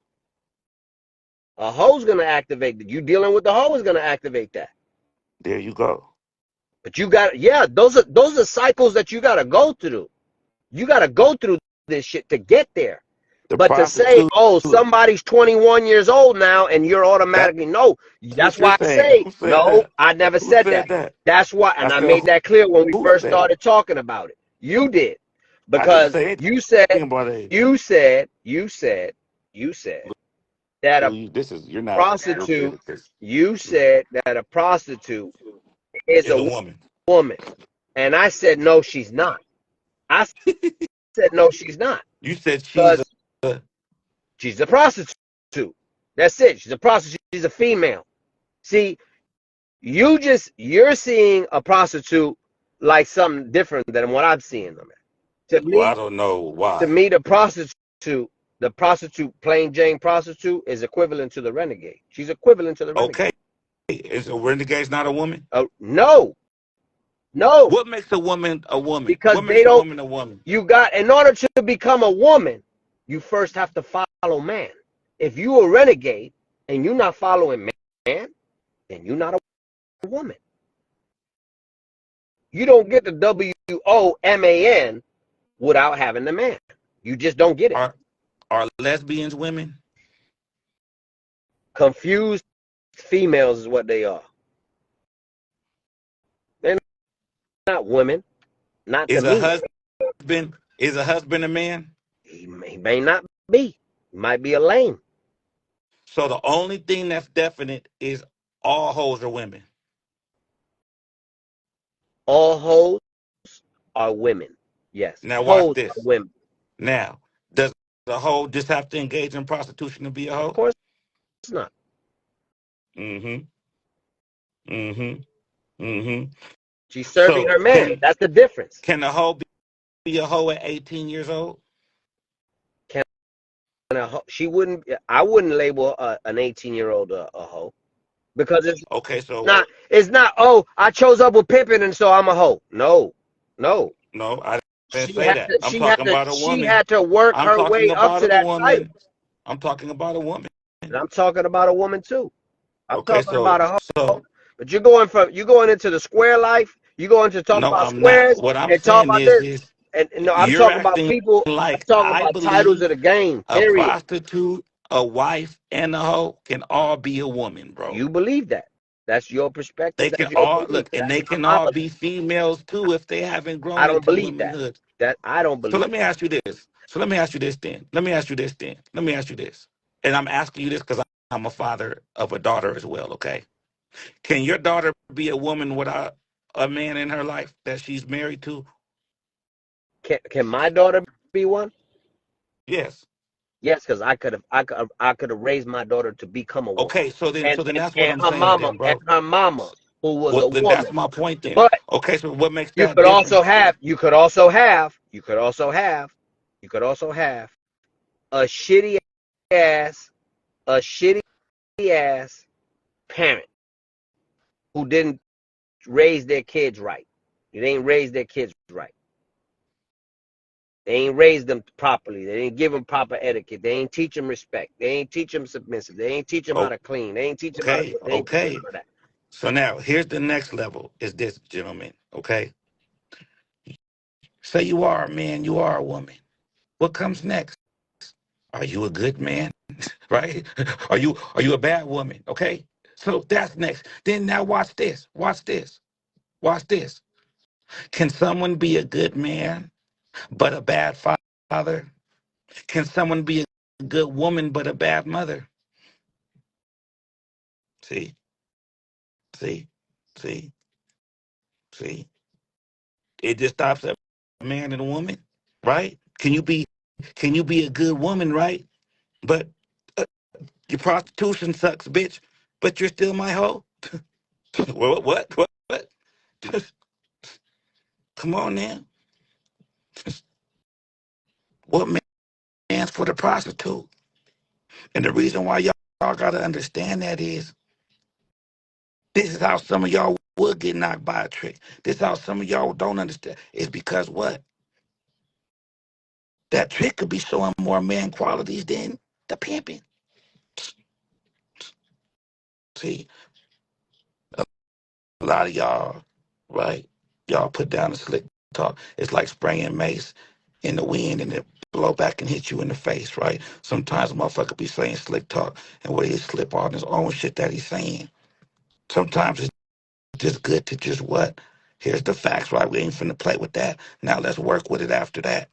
A hoe's gonna activate that. You dealing with the hoe is gonna activate that. There you go. But you got those are cycles that you gotta go through. You gotta go through this shit to get there. The But to say, prostitute. oh, somebody's 21 years old now and you're That's automatically no, what that's you're why I saying. say Who said no, that? I never Who said said that. that? That's why, I and I said, made that clear when we who first said it? started talking about it. You did. I didn't Because say you said, anything about age. you said, you said, you said that a Lou, this is, you're not real good prostitute, at this. you said that a prostitute is Is a a woman. woman. And I said, no, she's not. I said, no, she's not. You said she's Because a, she's a prostitute. That's it. She's a prostitute. She's a female. See, you're seeing a prostitute like something different than what I'm seeing them at. To well, I me, don't know to why. me, the prostitute, plain Jane prostitute, is equivalent to the renegade. She's equivalent to the renegade. Okay. Is a renegade's not a woman? No, no, What makes a woman a woman? because What they makes a don't. woman a woman? In order to become a woman, you first have to follow man. If you a renegade and you're not following man, then you're not a woman. You don't get the WOMAN without having the man. You just don't get it. Are lesbians women? Confused females is what they are. They're not women. Not to Is a me. husband is a husband a man? He may not be. He might be a lame. So the only thing that's definite is all hoes are women. All hoes are women. Yes. Now watch Hoes are this. women. Now, does a hoe just have to engage in prostitution to be a Of hoe? course not. Mm-hmm. Mm-hmm. Mm-hmm. She's serving So her man. That's the difference. can a hoe be a hoe at 18 years old? Can she wouldn't. I wouldn't label an 18-year-old a hoe because Okay, so not. It's not. Oh, I chose up with pimping and so I'm a hoe. No, no. no, I didn't She say had that. to. I'm She had talking to. about a She woman. had to work I'm her talking way up about to a that title. woman. I'm talking about a woman. And I'm talking about a woman too. I'm Okay, talking about a hoe. so But you're going into the square life. You're going to talk no, about I'm not. squares What I'm and talk saying about this. is And no, I'm you're talking about acting people. I'm like talking I about titles of believe the game. a Period. prostitute, a wife, and a hoe can all be a woman, bro. You believe that. That's your perspective. They can That's your all belief. look, and That's they your can all knowledge. be females too if they haven't I grown don't into believe that. womanhood. I don't So believe let me ask you this. So let me ask you this then. Let me ask you this then. Let me ask you this. And I'm asking you this because I'm a father of a daughter as well, okay? Can your daughter be a woman without a man in her life that she's married to? Can my daughter be one? Yes. Yes, because I could have raised my daughter to become a woman. Okay, so then that's what And I'm her saying mama then, bro. who was Well, a then woman. that's my point then. But Okay, so what makes you that could difference? also have you could also have you could also have you could also have a shitty ass a shitty ass parent who didn't raise their kids right. They ain't raised their kids right. They ain't raised them properly. They ain't give them proper etiquette. They ain't teach them respect. They ain't teach them submissive. They ain't teach them how to clean. They ain't teach them how to Okay, cook. They ain't teach them okay. none of that. So now here's the next level is this, gentlemen. Okay. Say you are a man, you are a woman. What comes next? Are you a good man? Right? Are you a bad woman? Okay. So that's next. Then now watch this. Watch this. Watch this. Can someone be a good man but a bad father? Can someone be a good woman but a bad mother? See, see, see, see. It just stops at a man and a woman, right? Can you be a good woman, right? But your prostitution sucks, bitch. But you're still my hoe. What? Come on now. What man's for the prostitute? And the reason why y'all gotta understand that is this is how some of y'all would get knocked by a trick. This is how some of y'all don't understand. It's because what? That trick could be showing more man qualities than the pimping. See, a lot of y'all, right? Y'all put down the slick talk. It's like spraying mace in the wind and it blow back and hit you in the face, right? Sometimes a motherfucker be saying slick talk and where he slip on his own shit that he's saying. Sometimes it's just good to just what? Here's the facts, right? We ain't finna play with that. Now let's work with it after that.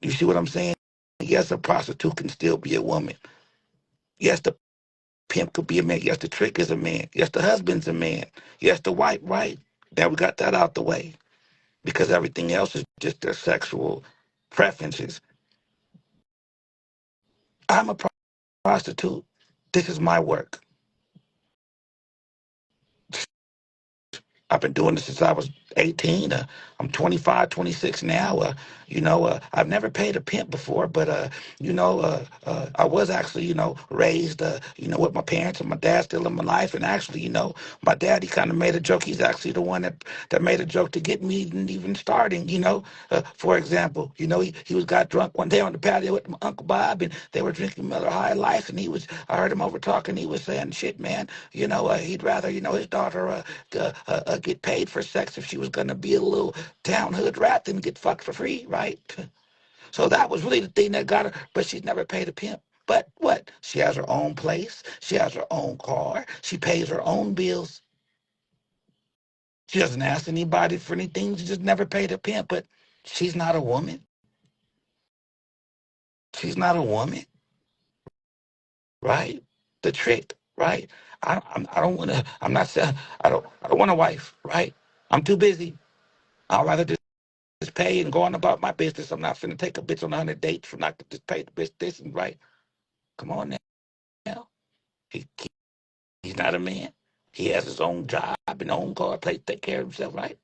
You see what I'm saying? Yes, a prostitute can still be a woman. Yes, the pimp could be a man. Yes, the trick is a man. Yes, the husband's a man. Yes, the wife, right? Now we got that out the way because everything else is just their sexual preferences. I'm a prostitute. This is my work. I've been doing this since I was 18. I'm 25, 26 now. I've never paid a pimp before, but, I was actually, raised, with my parents and my dad still in my life. And actually, my dad, he kind of made a joke. He's actually the one that made a joke to get me even starting, for example, he got drunk one day on the patio with my Uncle Bob and they were drinking Miller High Life. And I heard him over talking. He was saying, shit, man, he'd rather, his daughter, get paid for sex if she was going to be a little town hood rat than get fucked for free, right? So that was really the thing that got her, but she's never paid a pimp. But what? She has her own place. She has her own car. She pays her own bills. She doesn't ask anybody for anything. She just never paid a pimp. But she's not a woman. She's not a woman, right? The trick, right? I don't want to. I'm not saying I don't want a wife, right? I'm too busy. I'd rather just pay and go on about my business. I'm not finna take a bitch on 100 dates for not to just pay the bitch this and right. Come on now. He's not a man. He has his own job and own car, place, take care of himself, right?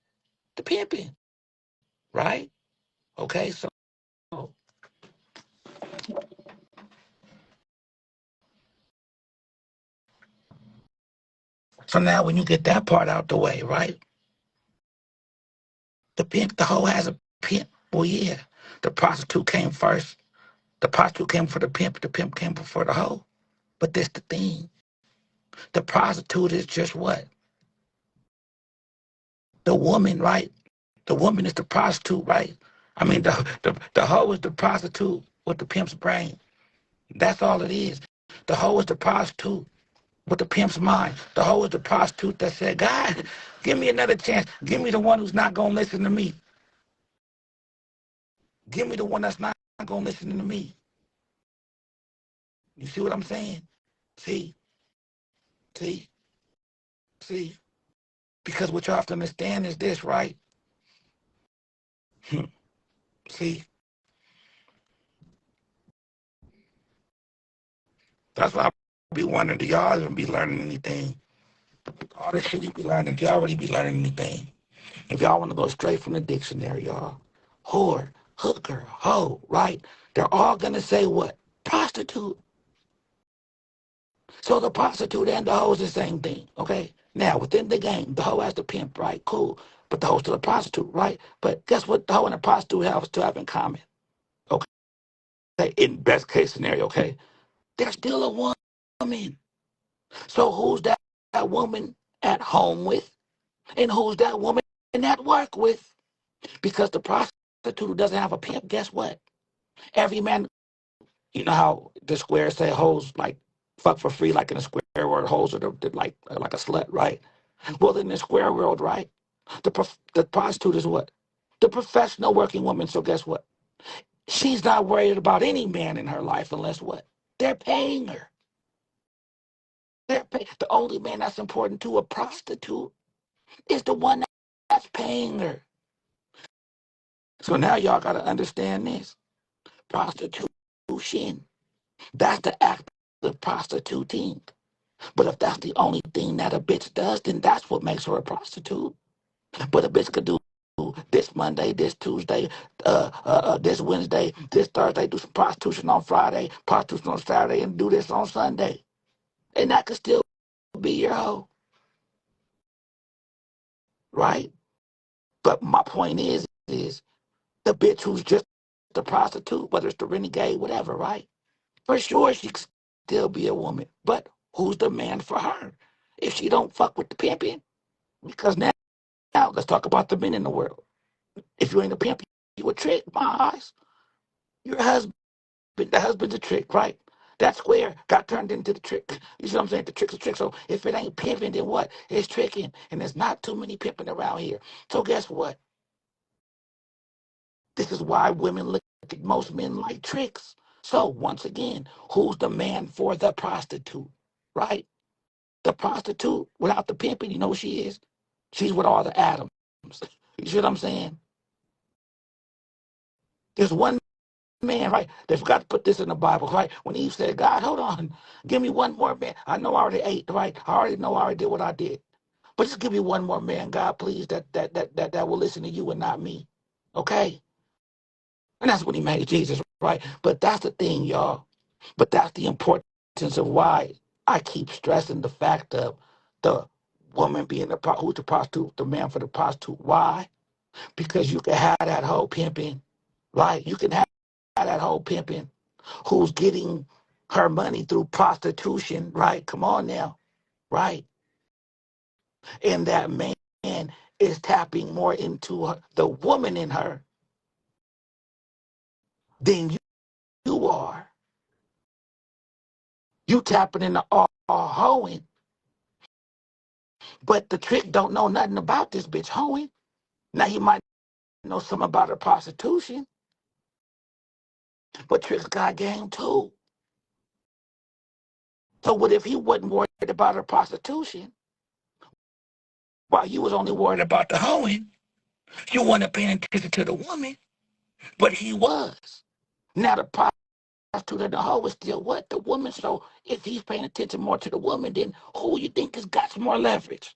The pimping, right? Okay, so now when you get that part out the way, right? The hoe has a pimp. Well, yeah, the prostitute came first. The prostitute came for the pimp came before the hoe. But this the thing. The prostitute is just what? The woman, right? The woman is the prostitute, right? I mean, the hoe is the prostitute with the pimp's brain. That's all it is. The hoe is the prostitute with the pimp's mind. The hoe is the prostitute that said, God, give me another chance. Give me the one who's not going to listen to me. Give me the one that's not going to listen to me. You see what I'm saying? See, see, see. Because what you have to understand is this, right? See, that's why I be wondering, do y'all even be learning anything? All this shit you be learning, do y'all really be learning anything? If y'all want to go straight from the dictionary, y'all, whore, hooker, hoe, right? They're all going to say what? Prostitute. So the prostitute and the hoe is the same thing, okay? Now, within the game, the hoe has the pimp, right? Cool. But the hoe's still a prostitute, right? But guess what the hoe and the prostitute have to have in common? Okay? In best case scenario, okay? They're still a woman. So who's that woman at home with? And who's that woman at work with? Because the prostitute who doesn't have a pimp, guess what? Every man, you know how the square say hoes like fuck for free, like in the square world, hoes are like a slut, right? Well, in the square world, right? The prostitute is what? The professional working woman. So guess what? She's not worried about any man in her life unless what? They're paying her. The only man that's important to a prostitute is the one that's paying her. So now y'all got to understand this. Prostitution, that's the act of prostituting. But if that's the only thing that a bitch does, then that's what makes her a prostitute. But a bitch could do this Monday, this Tuesday, this Wednesday, this Thursday, do some prostitution on Friday, prostitution on Saturday, and do this on Sunday. And that could still be your hoe, right? But my point is the bitch who's just the prostitute, whether it's the renegade, whatever, right? For sure, she could still be a woman. But who's the man for her if she don't fuck with the pimping? Because now let's talk about the men in the world. If you ain't a pimp, you a trick, my eyes. Your husband, the husband's a trick, right? That square got turned into the trick. You see what I'm saying? The trick's a trick. So if it ain't pimping, then what? It's tricking. And there's not too many pimping around here. So guess what? This is why women look at most men like tricks. So once again, who's the man for the prostitute, right? The prostitute without the pimping, you know what she is? She's with all the atoms. You see what I'm saying? There's one man, right? They forgot to put this in the Bible, right? When Eve said, God, hold on, give me one more man. I know I already ate, right? I already know I already did what I did. But just give me one more man, God, please, that will listen to you and not me. Okay? And that's when he made Jesus, right? But that's the thing, y'all. But that's the importance of why I keep stressing the fact of the woman being who's the prostitute, the man for the prostitute. Why? Because you can have that whole pimping, right? You can have that whole pimping who's getting her money through prostitution, right? Come on now, right? And that man is tapping more into the woman in her than you are. You tapping into all hoeing, but the trick don't know nothing about this bitch hoeing. Now he might know something about her prostitution, but Trick's got game too. So what if he wasn't worried about her prostitution while you was only worried about the hoeing? You wasn't paying attention to the woman, but he was. Now the prostitute and the hoe is still what? The woman. So if he's paying attention more to the woman, then who you think has got some more leverage?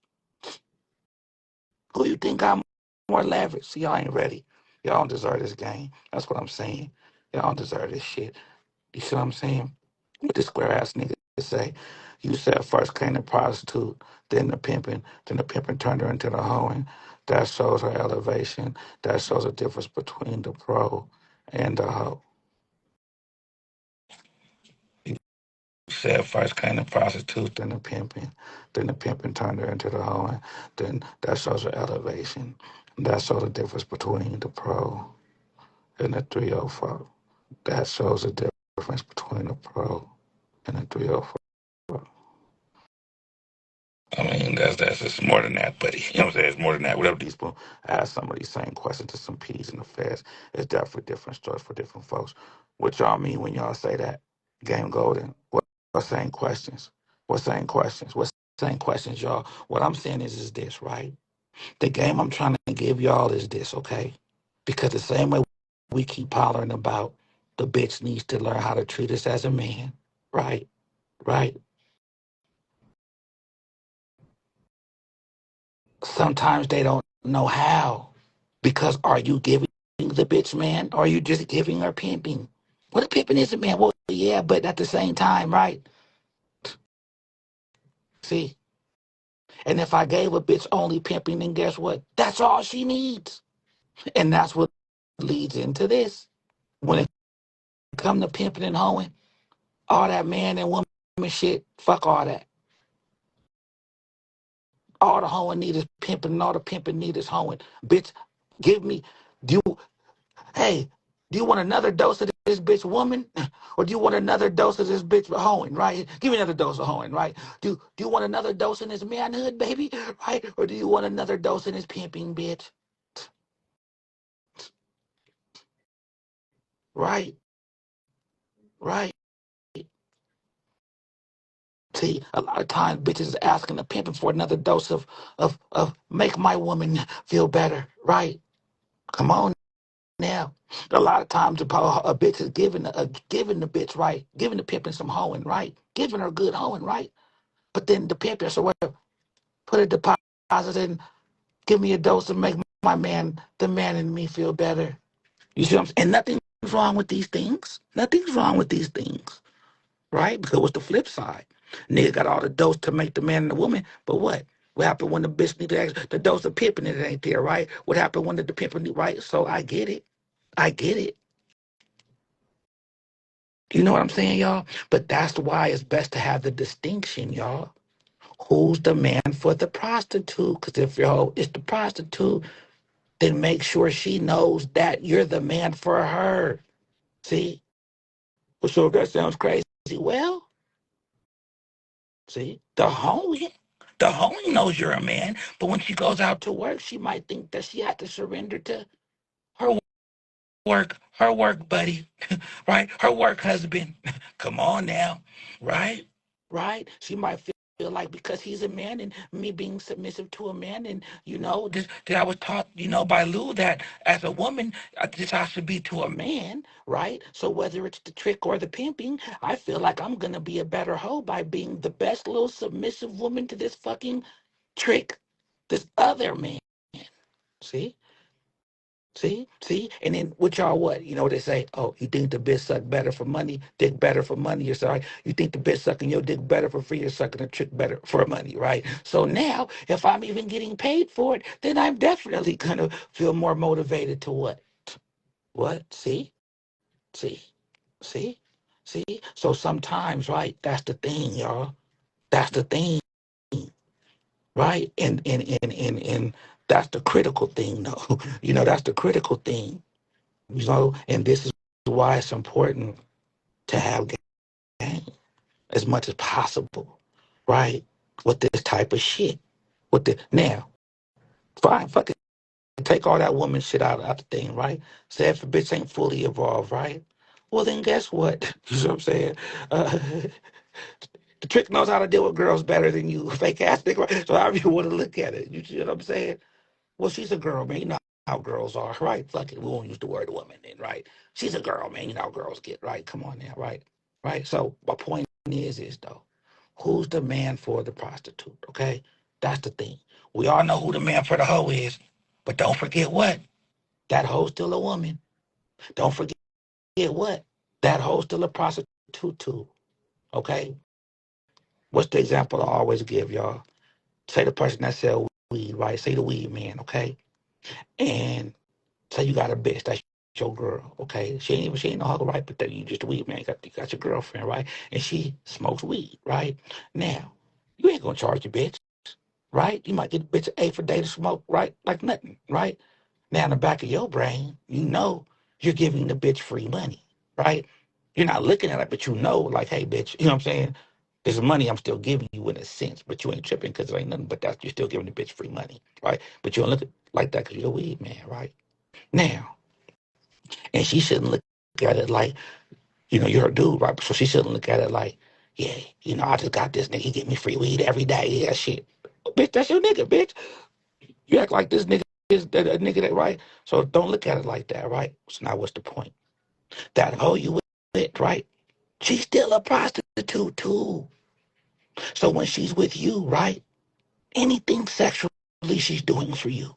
Who you think got more leverage? See, y'all ain't ready. Y'all don't deserve this game. That's what I'm saying. Y'all don't deserve this shit. You see what I'm saying? What this square ass nigga say? You said first came the prostitute, then the pimping turned her into the hoeing. That shows her elevation. That shows a difference between the pro and the hoe. You said first came the prostitute, then the pimping turned her into the hoeing. Then that shows her elevation. That shows the difference between the pro and the 304. That shows the difference between the pro and the 304. I mean, that's it's more than that, buddy. You know what I'm saying? It's more than that. Whatever these people ask some of these same questions to some P's in the feds, it's definitely different stories for different folks. What y'all mean when y'all say that? Game Golden. What same questions? What same questions? What same questions, y'all? What I'm saying is this, right? The game I'm trying to give y'all is this, okay? Because the same way we keep hollering about the bitch needs to learn how to treat us as a man, right? Right? Sometimes they don't know how. Because are you giving the bitch, man? Or are you just giving her pimping? Well, the pimping isn't, man. Well, yeah, but at the same time, right? See? And if I gave a bitch only pimping, then guess what? That's all she needs. And that's what leads into this. When it comes to pimping and hoeing, all that man and woman shit, fuck all that. All the hoeing need is pimping, and all the pimping need is hoeing. Bitch, give me, do you, hey, do you want another dose of this bitch woman? Or do you want another dose of this bitch hoeing, right? Give me another dose of hoeing, right? Do you want another dose in this manhood, baby? Right? Or do you want another dose in this pimping, bitch? Right? Right? See, a lot of times bitches is asking the pimping for another dose of make my woman feel better, right? Come on now. A lot of times a bitch is giving the bitch, right? Giving the pimping some hoeing, right? Giving her good hoeing, right? But then the pimping, so what? Put a deposit in, give me a dose and make my man, the man in me, feel better. You see what I'm saying? And nothing's wrong with these things. Nothing's wrong with these things, right? Because what's the flip side? Nigga got all the dose to make the man and the woman, but what? What happened when the bitch need the dose of pimping and it ain't there, right? What happened when the pimping, right? So I get it. I get it. You know what I'm saying, y'all? But that's why it's best to have the distinction, y'all. Who's the man for the prostitute? Because if it's the prostitute, then make sure she knows that you're the man for her. See? Well, so if that sounds crazy, well, see, the homie knows you're a man, but when she goes out to work, she might think that she had to surrender to her her work buddy, right? Her work husband. Come on now, right? Right? She might feel like because he's a man and me being submissive to a man, and just that I was taught, by Lou that as a woman, this I should be to a man, right? So whether it's the trick or the pimping, I feel like I'm gonna be a better hoe by being the best little submissive woman to this fucking trick, this other man. See? See, and then what y'all what? They say, oh, you think the bitch suck better for money, dick better for money, or sorry, you think the bitch sucking your dick better for free or sucking a trick better for money, right? So now, if I'm even getting paid for it, then I'm definitely gonna feel more motivated to what? What? See, see, see. So sometimes, right? That's the thing, y'all. That's the thing, right? And that's the critical thing, though. That's the critical thing. And this is why it's important to have game as much as possible, right? With this type of shit. Now, fine, fuck it. Take all that woman shit out the thing, right? Say if a bitch ain't fully evolved, right? Well, then guess what? You know what I'm saying? Uh, the trick knows how to deal with girls better than you, fake ass nigga. Right? So however you want to look at it, you see what I'm saying? Well, she's a girl, man. You know how girls are, right? Fuck it. We won't use the word woman then, right? She's a girl, man. You know how girls get, right? Come on now, right? Right? So my point is though, who's the man for the prostitute, okay? That's the thing. We all know who the man for the hoe is, but don't forget what? That hoe's still a woman. Don't forget what? That hoe's still a prostitute too, okay? What's the example I always give y'all? Say the person that sell weed, right? Say the weed man, okay? And say you got a bitch, that's your girl, okay? She ain't no hugger, right? But that you just a weed man, you got your girlfriend, right? And she smokes weed, right? Now, you ain't gonna charge your bitch, right? You might get a bitch an A for day to smoke, right? Like nothing, right? Now in the back of your brain, you know you're giving the bitch free money, right? You're not looking at it, but you know, like, hey, bitch, you know what I'm saying? There's money I'm still giving you in a sense, but you ain't tripping because there ain't nothing but that you're still giving the bitch free money, right? But you don't look at it like that because you're a weed man, right? Now, and she shouldn't look at it like, you're a dude, right? So she shouldn't look at it like, yeah, I just got this nigga, he get me free weed every day. Yeah, shit. Bitch, that's your nigga, bitch. You act like this nigga is a nigga that, right? So don't look at it like that, right? So now what's the point? That hoe you with, right? She's still a prostitute too. So when she's with you, right? Anything sexually she's doing for you.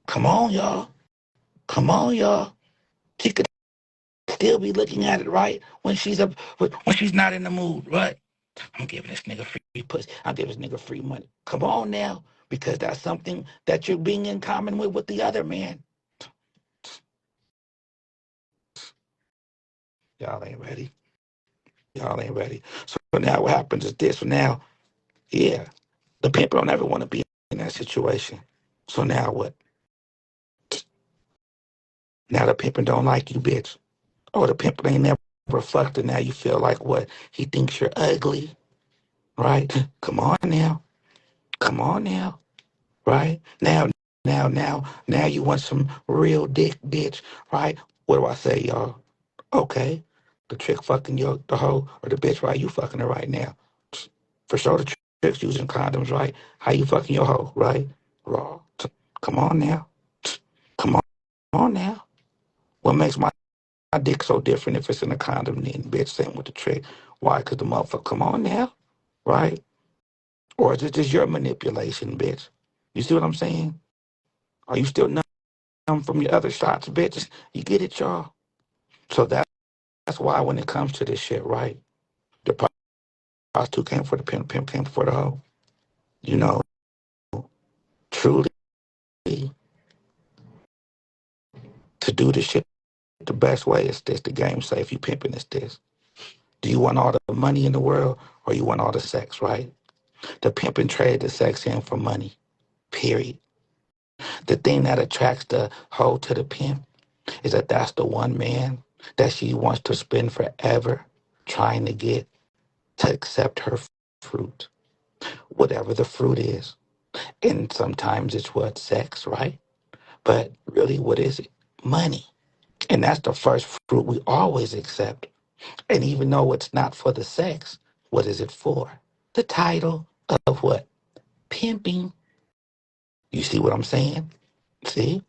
Come on, y'all. Come on, y'all. She could still be looking at it, right? When she's not in the mood, right? I'm giving this nigga free pussy. I'm giving this nigga free money. Come on now, because that's something that you're being in common with the other man. Y'all ain't ready. Y'all ain't ready. So now what happens is this. So now, yeah, the pimp don't ever want to be in that situation. So now what? Now the pimping don't like you, bitch. Oh, the pimp ain't never reflected. Now you feel like what? He thinks you're ugly, right? Come on now. Come on now. Right? Now you want some real dick, bitch, right? What do I say, y'all? Okay. The chick fucking the hoe or the bitch, right? You fucking her right now. For sure the chick's using condoms, right? How you fucking your hoe, right? Raw. Come on now. Come on now. What makes my dick so different if it's in a condom than bitch same with the trick? Why? Because the motherfucker, come on now, right? Or is it just your manipulation, bitch? You see what I'm saying? Are you still numb from your other shots, bitch? You get it, y'all? So that's why when it comes to this shit, right? The prostitute came for the pimp, pimp came for the hoe. You know, truly, to do this shit the best way is this. The game say if you pimping, it's this. Do you want all the money in the world or you want all the sex, right? The pimping trade the sex in for money, period. The thing that attracts the hoe to the pimp is that that's the one man that she wants to spend forever trying to get to accept her fruit, whatever the fruit is. And sometimes it's what? Sex, right? But really, what is it? Money. And that's the first fruit we always accept. And even though it's not for the sex, what is it for? The title of what? Pimping. You see what I'm saying? See?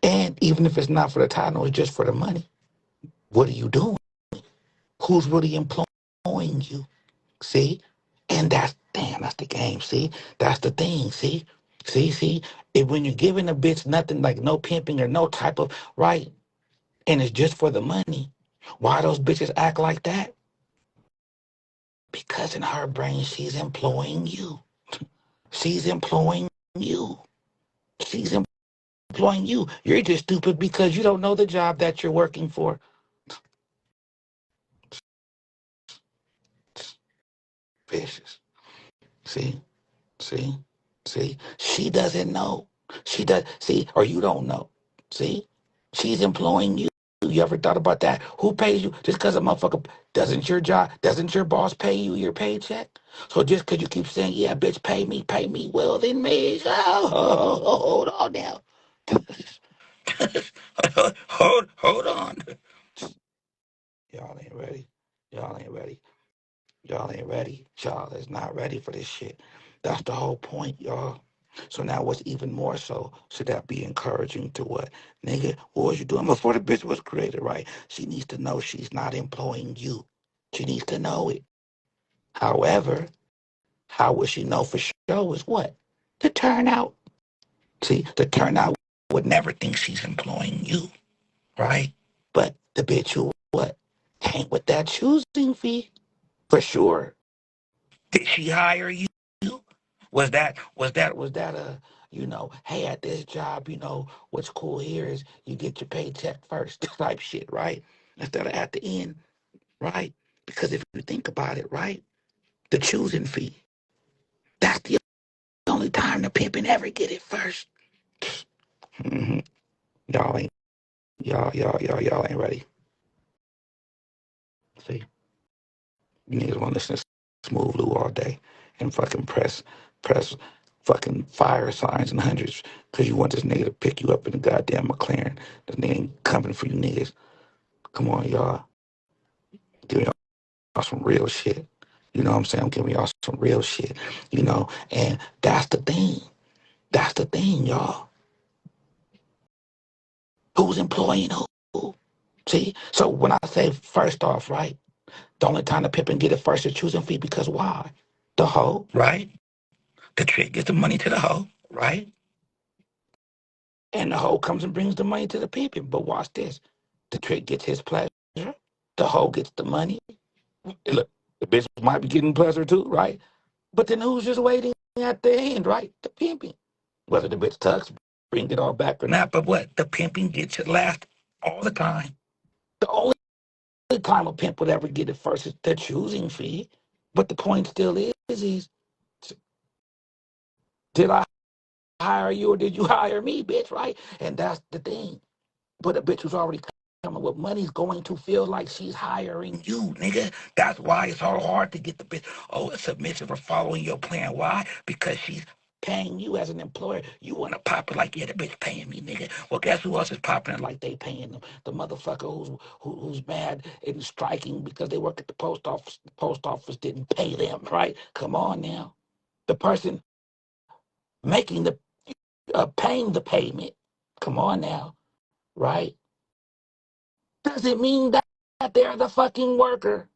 And even if it's not for the title, it's just for the money. What are you doing? Who's really employing you? See? And that's the game. See? That's the thing. See? When you're giving a bitch nothing like no pimping or no type of, right? And it's just for the money. Why those bitches act like that? Because in her brain, she's employing you. She's employing you. She's employing you. You're just stupid because you don't know the job that you're working for. Vicious. See? See? See? She doesn't know. She does. See? Or you don't know. See? She's employing you. You ever thought about that? Who pays you? Just because a motherfucker doesn't your boss pay you your paycheck? So just because you keep saying, yeah, bitch, pay me, well, then me, hold on now. hold on. Y'all ain't ready. Y'all ain't ready. Y'all ain't ready. Y'all is not ready for this shit. That's the whole point, y'all. So now what's even more so, should that be encouraging to what? Nigga, what was you doing before the bitch was created, right? She needs to know she's not employing you. She needs to know it. However, how will she know for sure is what? The turnout. See, the turnout would never think she's employing you, right? But the bitch who what? Came with that choosing fee. For sure. Did she hire you? Was that a, hey, at this job, what's cool here is you get your paycheck first type shit, right? Instead of at the end, right? Because if you think about it, right? The choosing fee, that's the only time the pimping ever get it first. hmm Y'all ain't y'all ain't ready. See, you niggas want to listen to Smoov Lou all day and fucking press fucking fire signs and hundreds because you want this nigga to pick you up in a goddamn McLaren. This nigga ain't coming for you niggas. Come on, y'all. Giving y'all some real shit. You know what I'm saying? I'm giving y'all some real shit. And that's the thing. That's the thing, y'all. Who's employing who? See? So when I say first off, right? The only time the pimping get it first is choosing fee because why? The hoe, right? The trick gets the money to the hoe, right? And the hoe comes and brings the money to the pimping. But watch this. The trick gets his pleasure. The hoe gets the money. And look, the bitch might be getting pleasure too, right? But then who's just waiting at the end, right? The pimping. Whether the bitch tucks, bring it all back or not. But what? The pimping gets it last all the time. The only time a pimp would ever get it first is the choosing fee. But the point still is did I hire you or did you hire me, bitch, right? And that's the thing. But a bitch was already with money's going to feel like she's hiring you, nigga. That's why it's all hard to get the bitch. Oh, it's submissive or following your plan. Why? Because she's paying you as an employer. You want to pop it like, yeah, the bitch paying me, nigga. Well, guess who else is popping it like they paying them? The motherfucker who's mad and striking because they work at the post office. The post office didn't pay them, right? Come on now. The person making the paying the payment. Come on now, right? Does it mean that they're the fucking worker?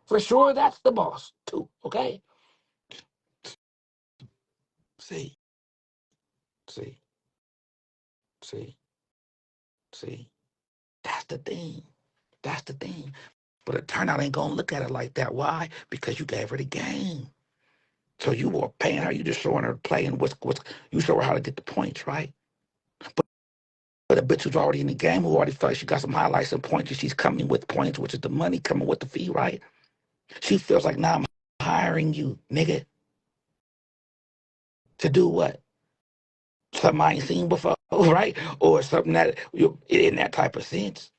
For sure, that's the boss too. Okay. See, see, see, see. That's the thing. That's the thing. But a turnout ain't gonna look at it like that. Why? Because you gave her the game. So you were paying her. You just showing her playing. What's you show her how to get the points, right? But a bitch who's already in the game, who already felt like she got some highlights and points, and she's coming with points, which is the money coming with the fee, right? She feels like, now I'm hiring you, nigga, to do what? Something I ain't seen before, right? Or something that you in that type of sense.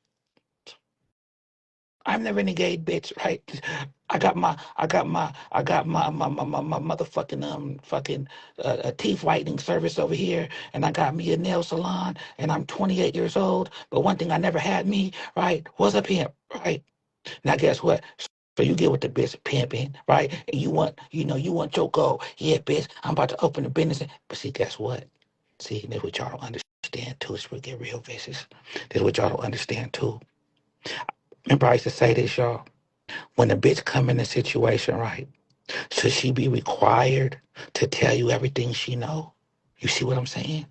I'm the renegade bitch, right? I got my motherfucking fucking teeth whitening service over here, and I got me a nail salon, and I'm 28 years old. But one thing I never had me, right, was a pimp, right? Now guess what? So you get with the bitch pimping, right? And you want your goal. Yeah, bitch, I'm about to open a business. But see, guess what? See, that's what y'all don't understand too. It's what get real vicious. That's what y'all don't understand too. Remember I used to say this, y'all. When a bitch come in a situation, right? Should she be required to tell you everything she know? You see what I'm saying?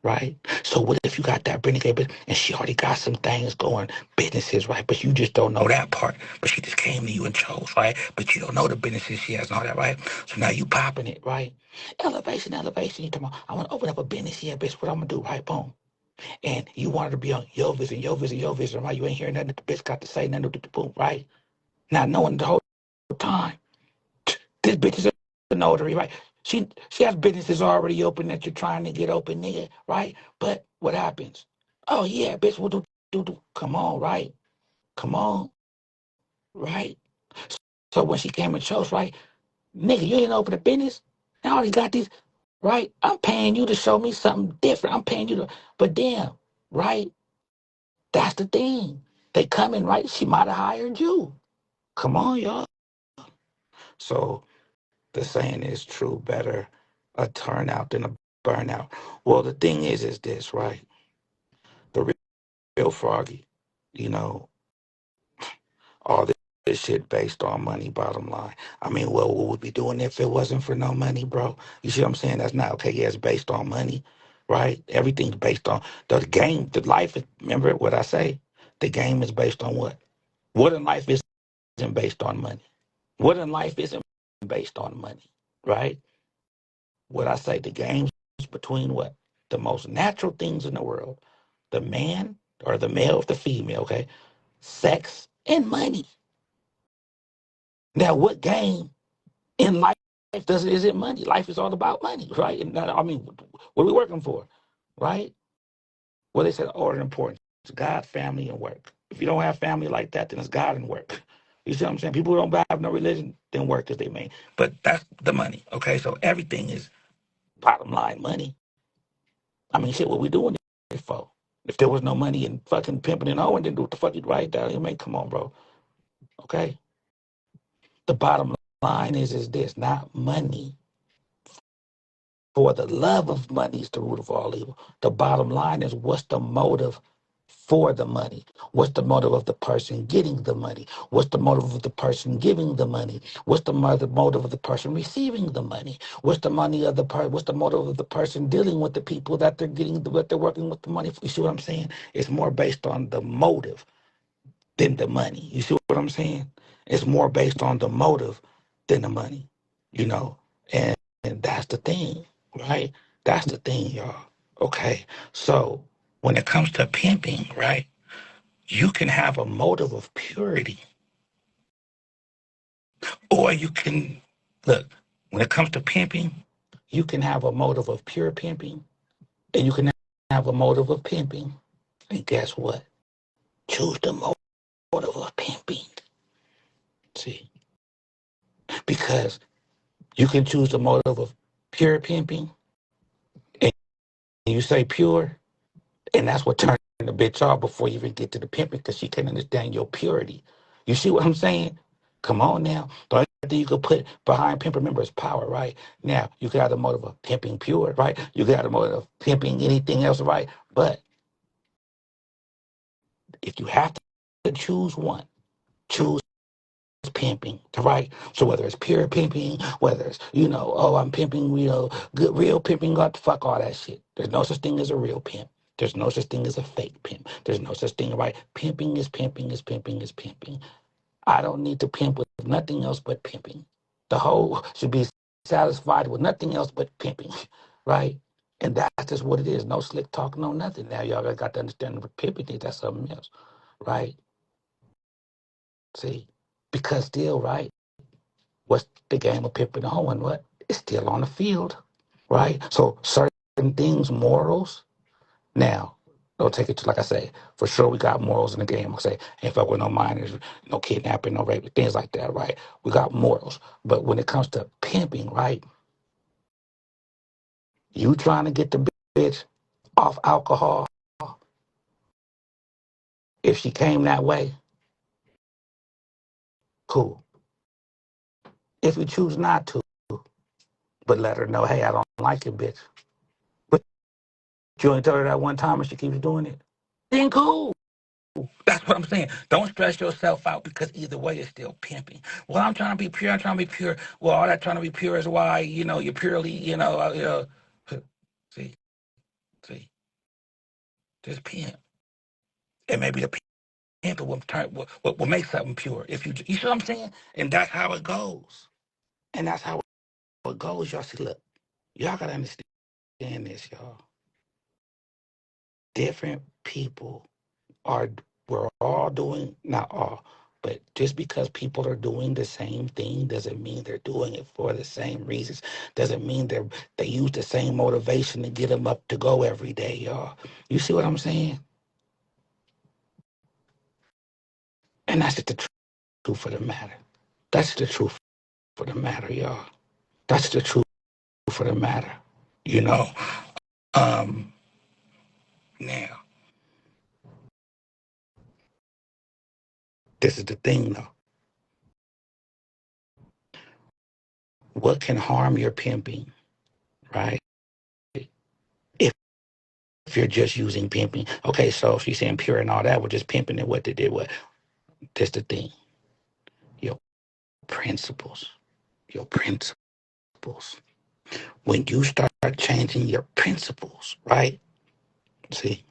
Right? So what if you got that renegade bitch and she already got some things going, businesses, right? But you just don't know that part. But she just came to you and chose, right? But you don't know the businesses she has and all that, right? So now you popping it, right? Elevation. You talking about, I want to open up a business here, bitch. What I'm gonna do, right? Boom. And you wanted to be on your vision, right? You ain't hearing nothing that the bitch got to say, nothing, boom, right? Not knowing the whole time. This bitch is a notary, right? She has businesses already open that you're trying to get open there, right? But what happens? Oh yeah, bitch, we'll do. Come on, right? Come on, right? So when she came and chose, right, nigga, you didn't open a business. I already got these, right? I'm paying you to show me something different. I'm paying you to, but damn, right? That's the thing. They come in, right? She might have hired you. Come on, y'all. So the saying is true, better a turnout than a burnout. Well, the thing is this, right? The real froggy, you know, all this shit based on money, bottom line. I mean, well, what would we be doing if it wasn't for no money, bro? You see what I'm saying? That's not okay. Yeah, it's based on money, right? Everything's based on the game, the life is, remember what I say? The game is based on what? What in life isn't based on money? What in life isn't based on money, right? What I say, the game's between what? The most natural things in the world. The man or the male of the female, okay? Sex and money. Now, what game in life is it money? Life is all about money, right? And I mean, what are we working for, right? Well, they said order and importance. It's God, family, and work. If you don't have family like that, then it's God and work. You see what I'm saying? People who don't have no religion, then work as they may. But that's the money, okay? So everything is bottom line money. I mean, shit, what we doing it for? If there was no money in fucking pimping and hoeing, then do what the fuck you write down. You mean, come on, bro. Okay? The bottom line is this, not money. For the love of money is the root of all evil. The bottom line is what's the motive for the money? What's the motive of the person getting the money? What's the motive of the person giving the money? What's the motive of the person receiving the money? What's the money of the what's the motive of the person dealing with the people that they're getting that they're working with the money for? You see what I'm saying? It's more based on the motive than the money. You see what I'm saying? It's more based on the motive than the money, you know? And that's the thing, right? That's the thing, y'all. Okay. So when it comes to pimping, right, you can have a motive of purity, or you can, look, when it comes to pimping, you can have a motive of pure pimping, and you can have a motive of pimping. And guess what? Choose the motive of pimping. See, because you can choose the motive of pure pimping, and you say pure, and that's what turns the bitch off before you even get to the pimping, because she can't understand your purity. You see what I'm saying? Come on now. The only thing you could put behind pimp, remember, is power, right? Now, you got the motive of pimping pure, right? You got the motive of pimping anything else, right? But if you have to choose one, choose pimping, right? So whether it's pure pimping, whether it's, oh, I'm pimping, good real pimping, got fuck all that shit. There's no such thing as a real pimp. There's no such thing as a fake pimp. There's no such thing, right? Pimping is pimping is pimping is pimping. I don't need to pimp with nothing else but pimping. The hoe should be satisfied with nothing else but pimping, right? And that's just what it is. No slick talk, no nothing. Now y'all got to understand what pimping is. That's something else, right? See, because still, right? What's the game of pimping and hoeing? What? It's still on the field, right? So certain things, morals. Now, don't take it to, like I say, for sure we got morals in the game. I say, ain't fuck with no minors, no kidnapping, no rape, things like that, right? We got morals. But when it comes to pimping, right? You trying to get the bitch off alcohol, if she came that way, cool. If you choose not to, but let her know, hey, I don't like it, bitch. But you only tell her that one time and she keeps doing it, then cool. That's what I'm saying. Don't stress yourself out, because either way it's still pimping. Well, I'm trying to be pure. I'm trying to be pure. Well, all that trying to be pure is why, you're purely, see, see, just pimp. And maybe the pimp will make something pure. You see what I'm saying? And that's how it goes. And that's how it goes, y'all. See, look, y'all got to understand this, y'all. Different people we're all doing, not all, but just because people are doing the same thing doesn't mean they're doing it for the same reasons. Doesn't mean they use the same motivation to get them up to go every day, y'all. You see what I'm saying? And that's just the truth of the matter. That's the truth for the matter, y'all. That's the truth for the matter. You know, um, now, this is the thing though. What can harm your pimping, right? If you're just using pimping. Okay, so if she's saying pure and all that, we're just pimping it, what they did, what? That's the thing. Your principles. Your principles. When you start changing your principles, right? See,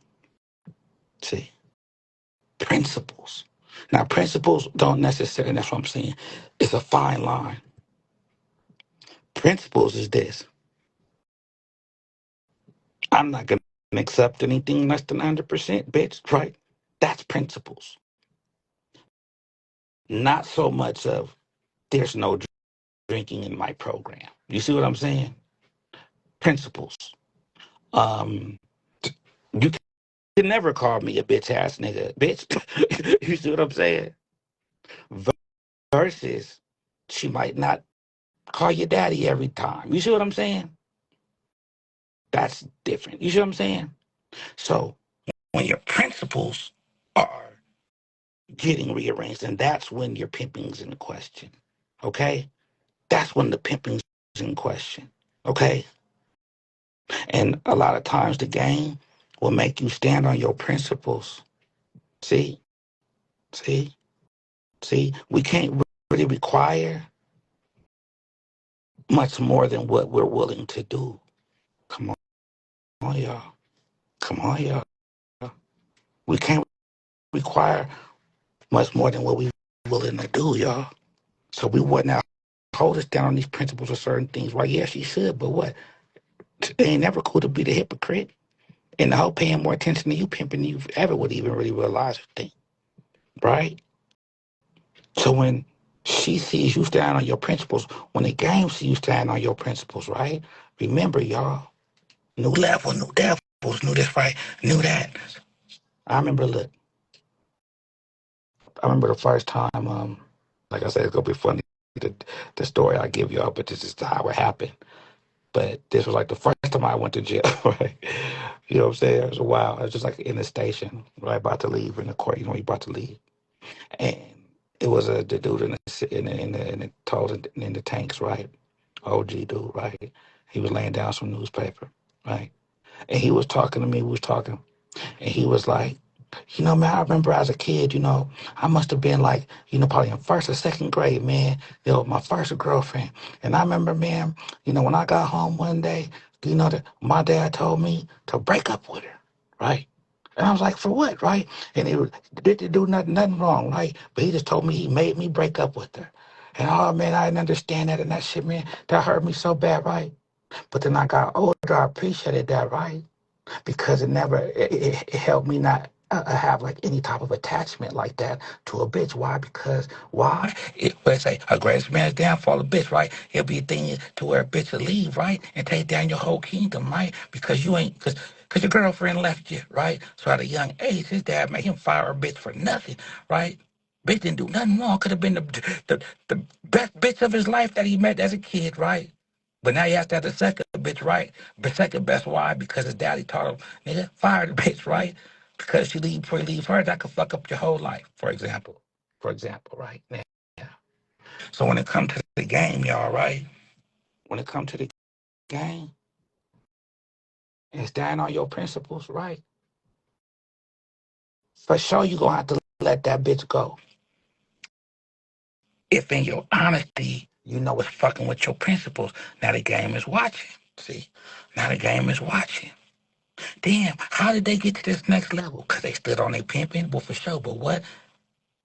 principles. Now, principles don't necessarily, that's what I'm saying. It's a fine line. Principles is this. I'm not going to accept anything less than 100%, bitch, right? That's principles. Not so much of there's no drinking in my program. You see what I'm saying? Principles. Um, you can never call me a bitch ass nigga, bitch. You see what I'm saying? Versus, she might not call you daddy every time. You see what I'm saying? That's different. You see what I'm saying? So when your principles are getting rearranged, and that's when your pimping's in question. Okay? That's when the pimping's in question. Okay? And a lot of times the game will make you stand on your principles. See? See? See? We can't really require much more than what we're willing to do. Come on, y'all. Come on, y'all. We can't require much more than what we're willing to do, y'all. So we would not hold us down on these principles of certain things. Well, yeah, she should, but what? It ain't never cool to be the hypocrite. And the whole paying more attention to you pimping than you ever would even really realize a thing. Right? So when she sees you stand on your principles, when the game sees you stand on your principles, right? Remember, y'all, new level, new devils, new this, right? New that. I remember, look, I remember the first time, like I said, it's gonna be funny the story I give y'all, but this is how it happened. But this was like the first time I went to jail, right? You know what I'm saying? It was a while. I was just like in the station, right, about to leave in the court. You know, you about to leave, and it was the dude in the tolls in the tanks, right? OG dude, right? He was laying down some newspaper, right? And he was talking to me. We was talking, and he was like, man, I remember as a kid, I must have been like, probably in first or second grade, man, my first girlfriend. And I remember, man, when I got home one day, that my dad told me to break up with her, right? And I was like, for what, right? And he didn't do nothing wrong, right? But he just told me he made me break up with her. And oh, man, I didn't understand that and that shit, man. That hurt me so bad, right? But then I got older, I appreciated that, right? Because it helped me not have like any type of attachment like that to a bitch. Why? Because why? Let's say a greatest man's downfall, a bitch, right? It'll be a thing to where a bitch will leave, right, and take down your whole kingdom, right? Because you ain't because your girlfriend left you, right? So at a young age, his dad made him fire a bitch for nothing, right? Bitch didn't do nothing wrong. Could have been the best bitch of his life that he met as a kid, right? But now he has to have the second bitch, right? The second best. Why? Because his daddy taught him, nigga, fire the bitch, right? Because she leave before you leave her, that could fuck up your whole life, for example. For example, right? Now. So when it comes to the game, y'all, right? When it comes to the game, and stand on your principles, right? For sure you gonna have to let that bitch go. If in your honesty, it's fucking with your principles. Now the game is watching. See? Now the game is watching. Damn, how did they get to this next level? Because they stood on their pimping? Well, for sure. But what?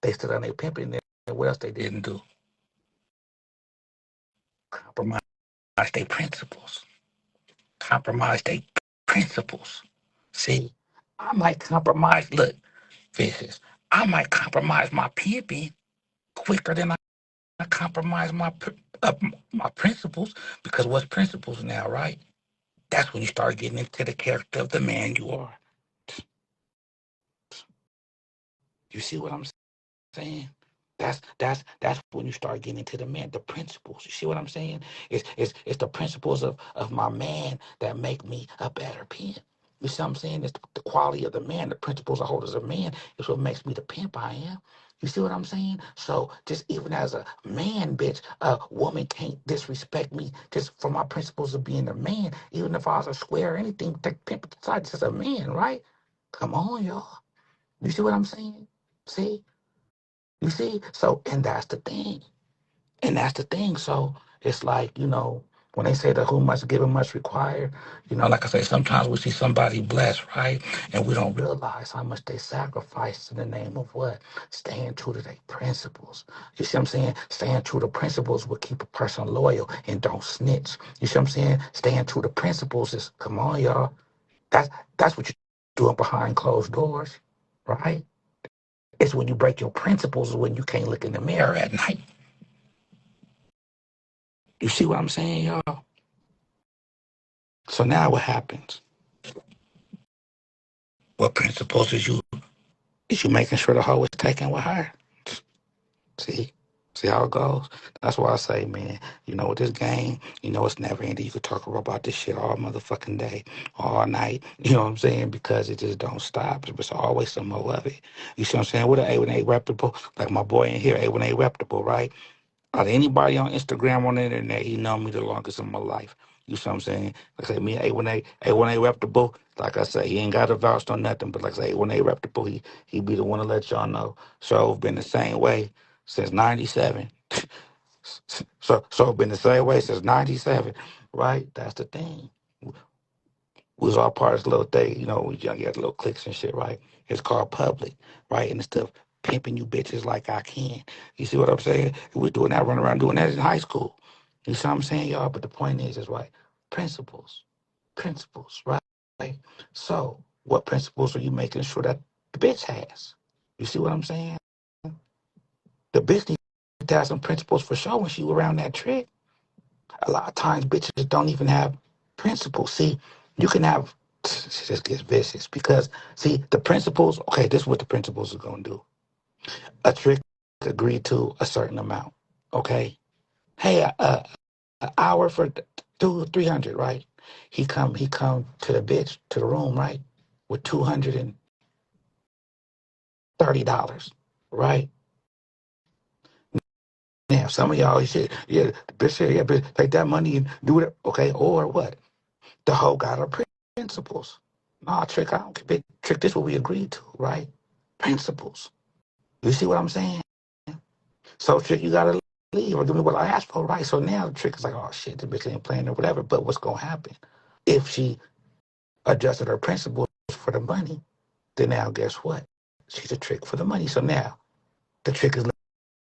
They stood on their pimping. And what else they didn't do? Compromise their principles. Compromise their principles. See, I might compromise. Look, Vicious. I might compromise my pimping quicker than I compromise my principles. Because what's principles now, right? That's when you start getting into the character of the man you are. You see what I'm saying? That's when you start getting into the principles. You see what I'm saying? It's the principles of my man that make me a better pimp. You see what I'm saying? It's the quality of the man, the principles I hold as a man is what makes me the pimp I am. You see what I'm saying? So just even as a man, bitch, a woman can't disrespect me just for my principles of being a man. Even if I was a square or anything, take pimp aside, just a man, right? Come on, y'all. You see what I'm saying? See? You see? So, and that's the thing. And that's the thing. So it's like, when they say that who much given much required, like I say, sometimes we see somebody blessed, right? And we don't realize how much they sacrifice in the name of what? Staying true to their principles. You see what I'm saying? Staying true to principles will keep a person loyal and don't snitch. You see what I'm saying? Staying true to principles is, come on, y'all. That's what you're doing behind closed doors, right? It's when you break your principles when you can't look in the mirror at night. You see what I'm saying, y'all? So now what happens? What principles is you making sure the hoe is taken with her? See? See how it goes? That's why I say, man, with this game, it's never ending. You could talk about this shit all motherfucking day, all night. You know what I'm saying? Because it just don't stop. There's always some more of it. You see what I'm saying? What an A1A reputable, like my boy in here, A1A reputable, right? Out of anybody on Instagram on the internet, he know me the longest in my life. You see what I'm saying? Like I say, me and A1A reputable. Like I say, he ain't got a vouch on nothing, but like I say, A1A reputable, he be the one to let y'all know. So been the same way since '97. So been the same way since '97, right? That's the thing. We was all part of this little thing, we young, you had little cliques and shit, right? It's called public, right? And it's stuff pimping you bitches like I can. You see what I'm saying? We're doing that, running around doing that in high school. You see what I'm saying, y'all? But the point is right? Principles. Principles, right? So what principles are you making sure that the bitch has? You see what I'm saying? The bitch needs to have some principles for sure when she around that trick. A lot of times bitches don't even have principles. See, you can have, this gets vicious because, see, the principles, okay, this is what the principles are going to do. A trick agreed to a certain amount. Okay. Hey, an hour for 300, right? He come to the bitch to the room, right, with $230, right? Now some of y'all shit, yeah, the bitch said, yeah, bitch, take that money and do it, okay? Or what? The hoe got her principles. Nah, trick, I don't care. Big trick. This what we agreed to, right? Principles. You see what I'm saying? So trick, you gotta leave or give me what I asked for, right? So now the trick is like, oh shit, the bitch ain't playing or whatever. But what's gonna happen if she adjusted her principles for the money? Then now guess what? She's a trick for the money. So now the trick is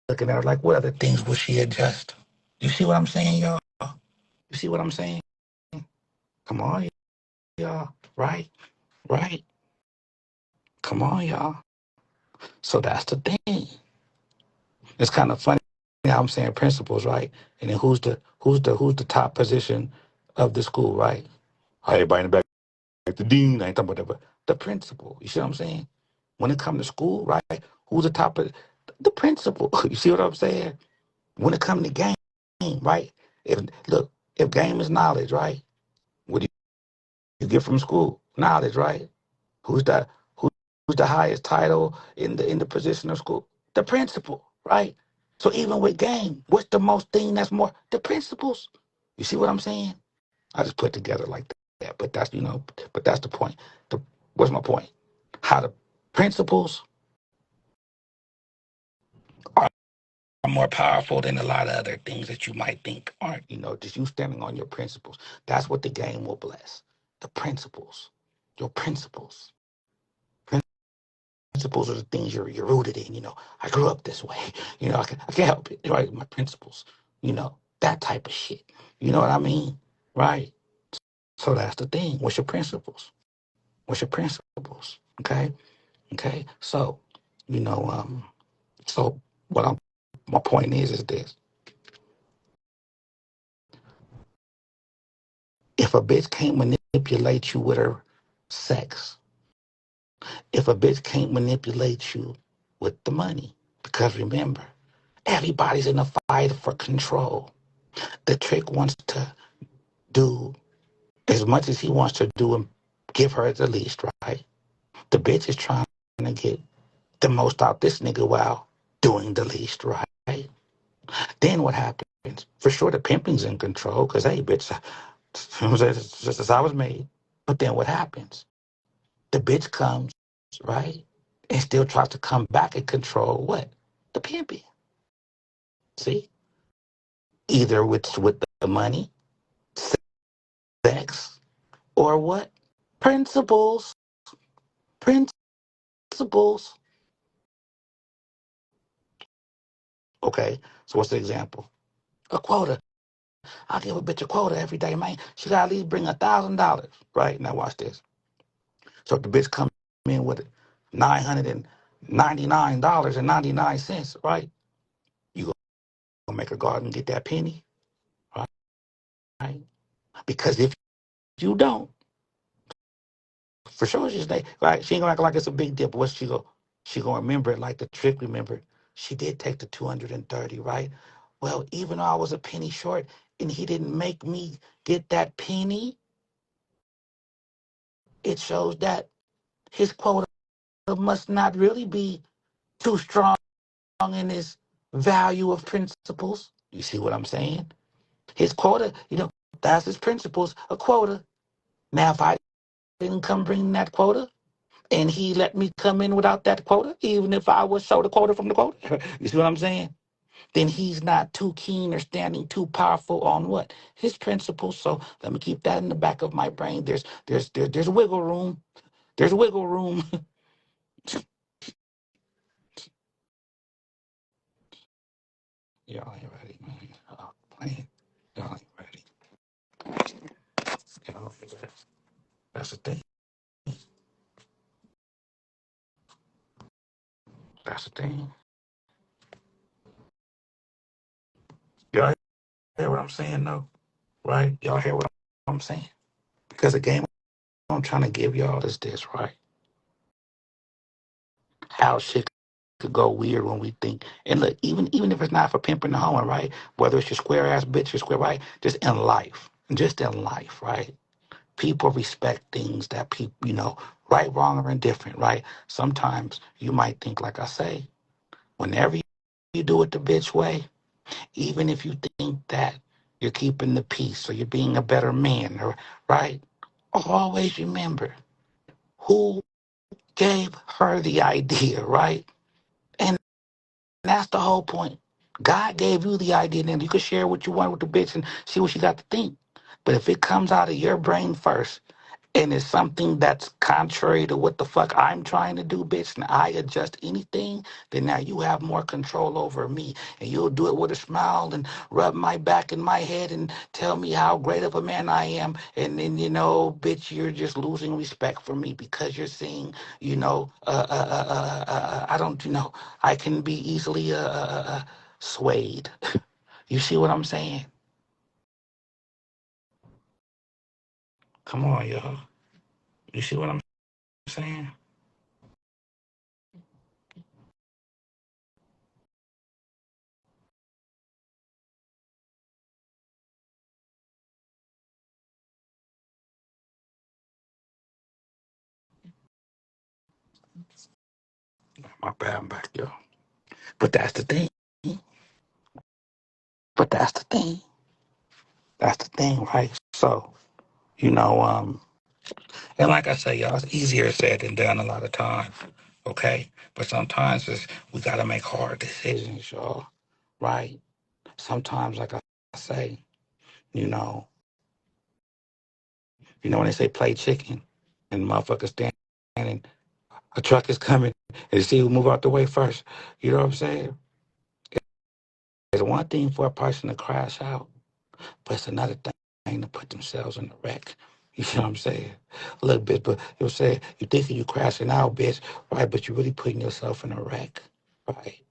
looking at her like, what other things will she adjust? You see what I'm saying, y'all? You see what I'm saying? Come on, y'all. Right? Right? Come on, y'all. So that's the thing. It's kind of funny how I'm saying principals, right? And then who's the top position of the school, right? Everybody in the back, like the dean. I ain't talking about that, but the principal. You see what I'm saying? When it comes to school, right? Who's the top of the principal? You see what I'm saying? When it comes to game, right? If look, if game is knowledge, right? What do you get from school? Knowledge, right? Who's the who's the highest title in the position of school? The principal, right? So even with game, what's the most thing that's more the principles? You see what I'm saying? I just put together like that, but that's but that's the point. What's my point? How the principles are more powerful than a lot of other things that you might think aren't. Just you standing on your principles. That's what the game will bless. The principles, your principles. Principles are the things you're rooted in. I grew up this way. I can't help it. Right, my principles. That type of shit. You know what I mean? Right. So that's the thing. What's your principles? What's your principles? Okay. Okay. So, you know, so what I'm my point is this: if a bitch can't manipulate you with her sex, if a bitch can't manipulate you with the money, because remember, everybody's in a fight for control. The trick wants to do as much as he wants to do and give her the least, right? The bitch is trying to get the most out this nigga while doing the least, right? Then what happens? For sure, the pimping's in control because, hey, bitch, it's just as I was made. But then what happens? The bitch comes, right? And still tries to come back and control what? The pimping. See? Either with the money, sex, or what? Principles. Principles. Okay, so what's the example? A quota. I'll give a bitch a quota every day, man. She got to at least bring $1,000, right? Now watch this. So if the bitch come in with $999.99, right? You gonna make her go out and get that penny, right? Because if you don't, for sure she's like, right? She ain't gonna act like it's a big deal. But what she go? She gonna remember it like the trick. Remember, she did take the 230, right? Well, even though I was a penny short and he didn't make me get that penny, it shows that his quota must not really be too strong in his value of principles. You see what I'm saying? His quota, that's his principles, a quota. Now, if I didn't come bring that quota and he let me come in without that quota, even if I was short a quota from the quota, you see what I'm saying? Then he's not too keen or standing too powerful on what? His principles. So let me keep that in the back of my brain. There's wiggle room. There's wiggle room. Y'all ain't ready, man. Playing. Y'all ain't ready. Y'all ain't ready. That's the thing. That's the thing. Y'all hear what I'm saying, though? Right? Y'all hear what I'm saying? Because the game I'm trying to give y'all is this, right? How shit could go weird when we think. And look, even if it's not for pimping the hoe, right? Whether it's your square ass bitch or square, right? Just in life, right? People respect things that people, right, wrong, or indifferent, right? Sometimes you might think, like I say, whenever you do it the bitch way, even if you think that you're keeping the peace or you're being a better man, or right, always remember who gave her the idea, right? And that's the whole point. God gave you the idea, then you can share what you want with the bitch and see what she got to think. But if it comes out of your brain first, and it's something that's contrary to what the fuck I'm trying to do, bitch, and I adjust anything, then now you have more control over me. And you'll do it with a smile and rub my back and my head and tell me how great of a man I am. And then, bitch, you're just losing respect for me because you're seeing, I don't, I can be easily swayed. You see what I'm saying? Come on, y'all. You see what I'm saying? My bad, I'm back, yo. But that's the thing. But that's the thing. That's the thing, right? So, you know, um, and like I say, y'all, it's easier said than done a lot of times, okay? But sometimes we got to make hard decisions, y'all, right? Sometimes, like I say, you know, when they say play chicken and motherfuckers standing, a truck is coming and you see who move out the way first. You know what I'm saying? It's one thing for a person to crash out, but it's another thing to put themselves in the wreck. You know what I'm saying? Look, bitch, but you'll say, you thinking you crashing out, bitch, right? But you're really putting yourself in a wreck, right?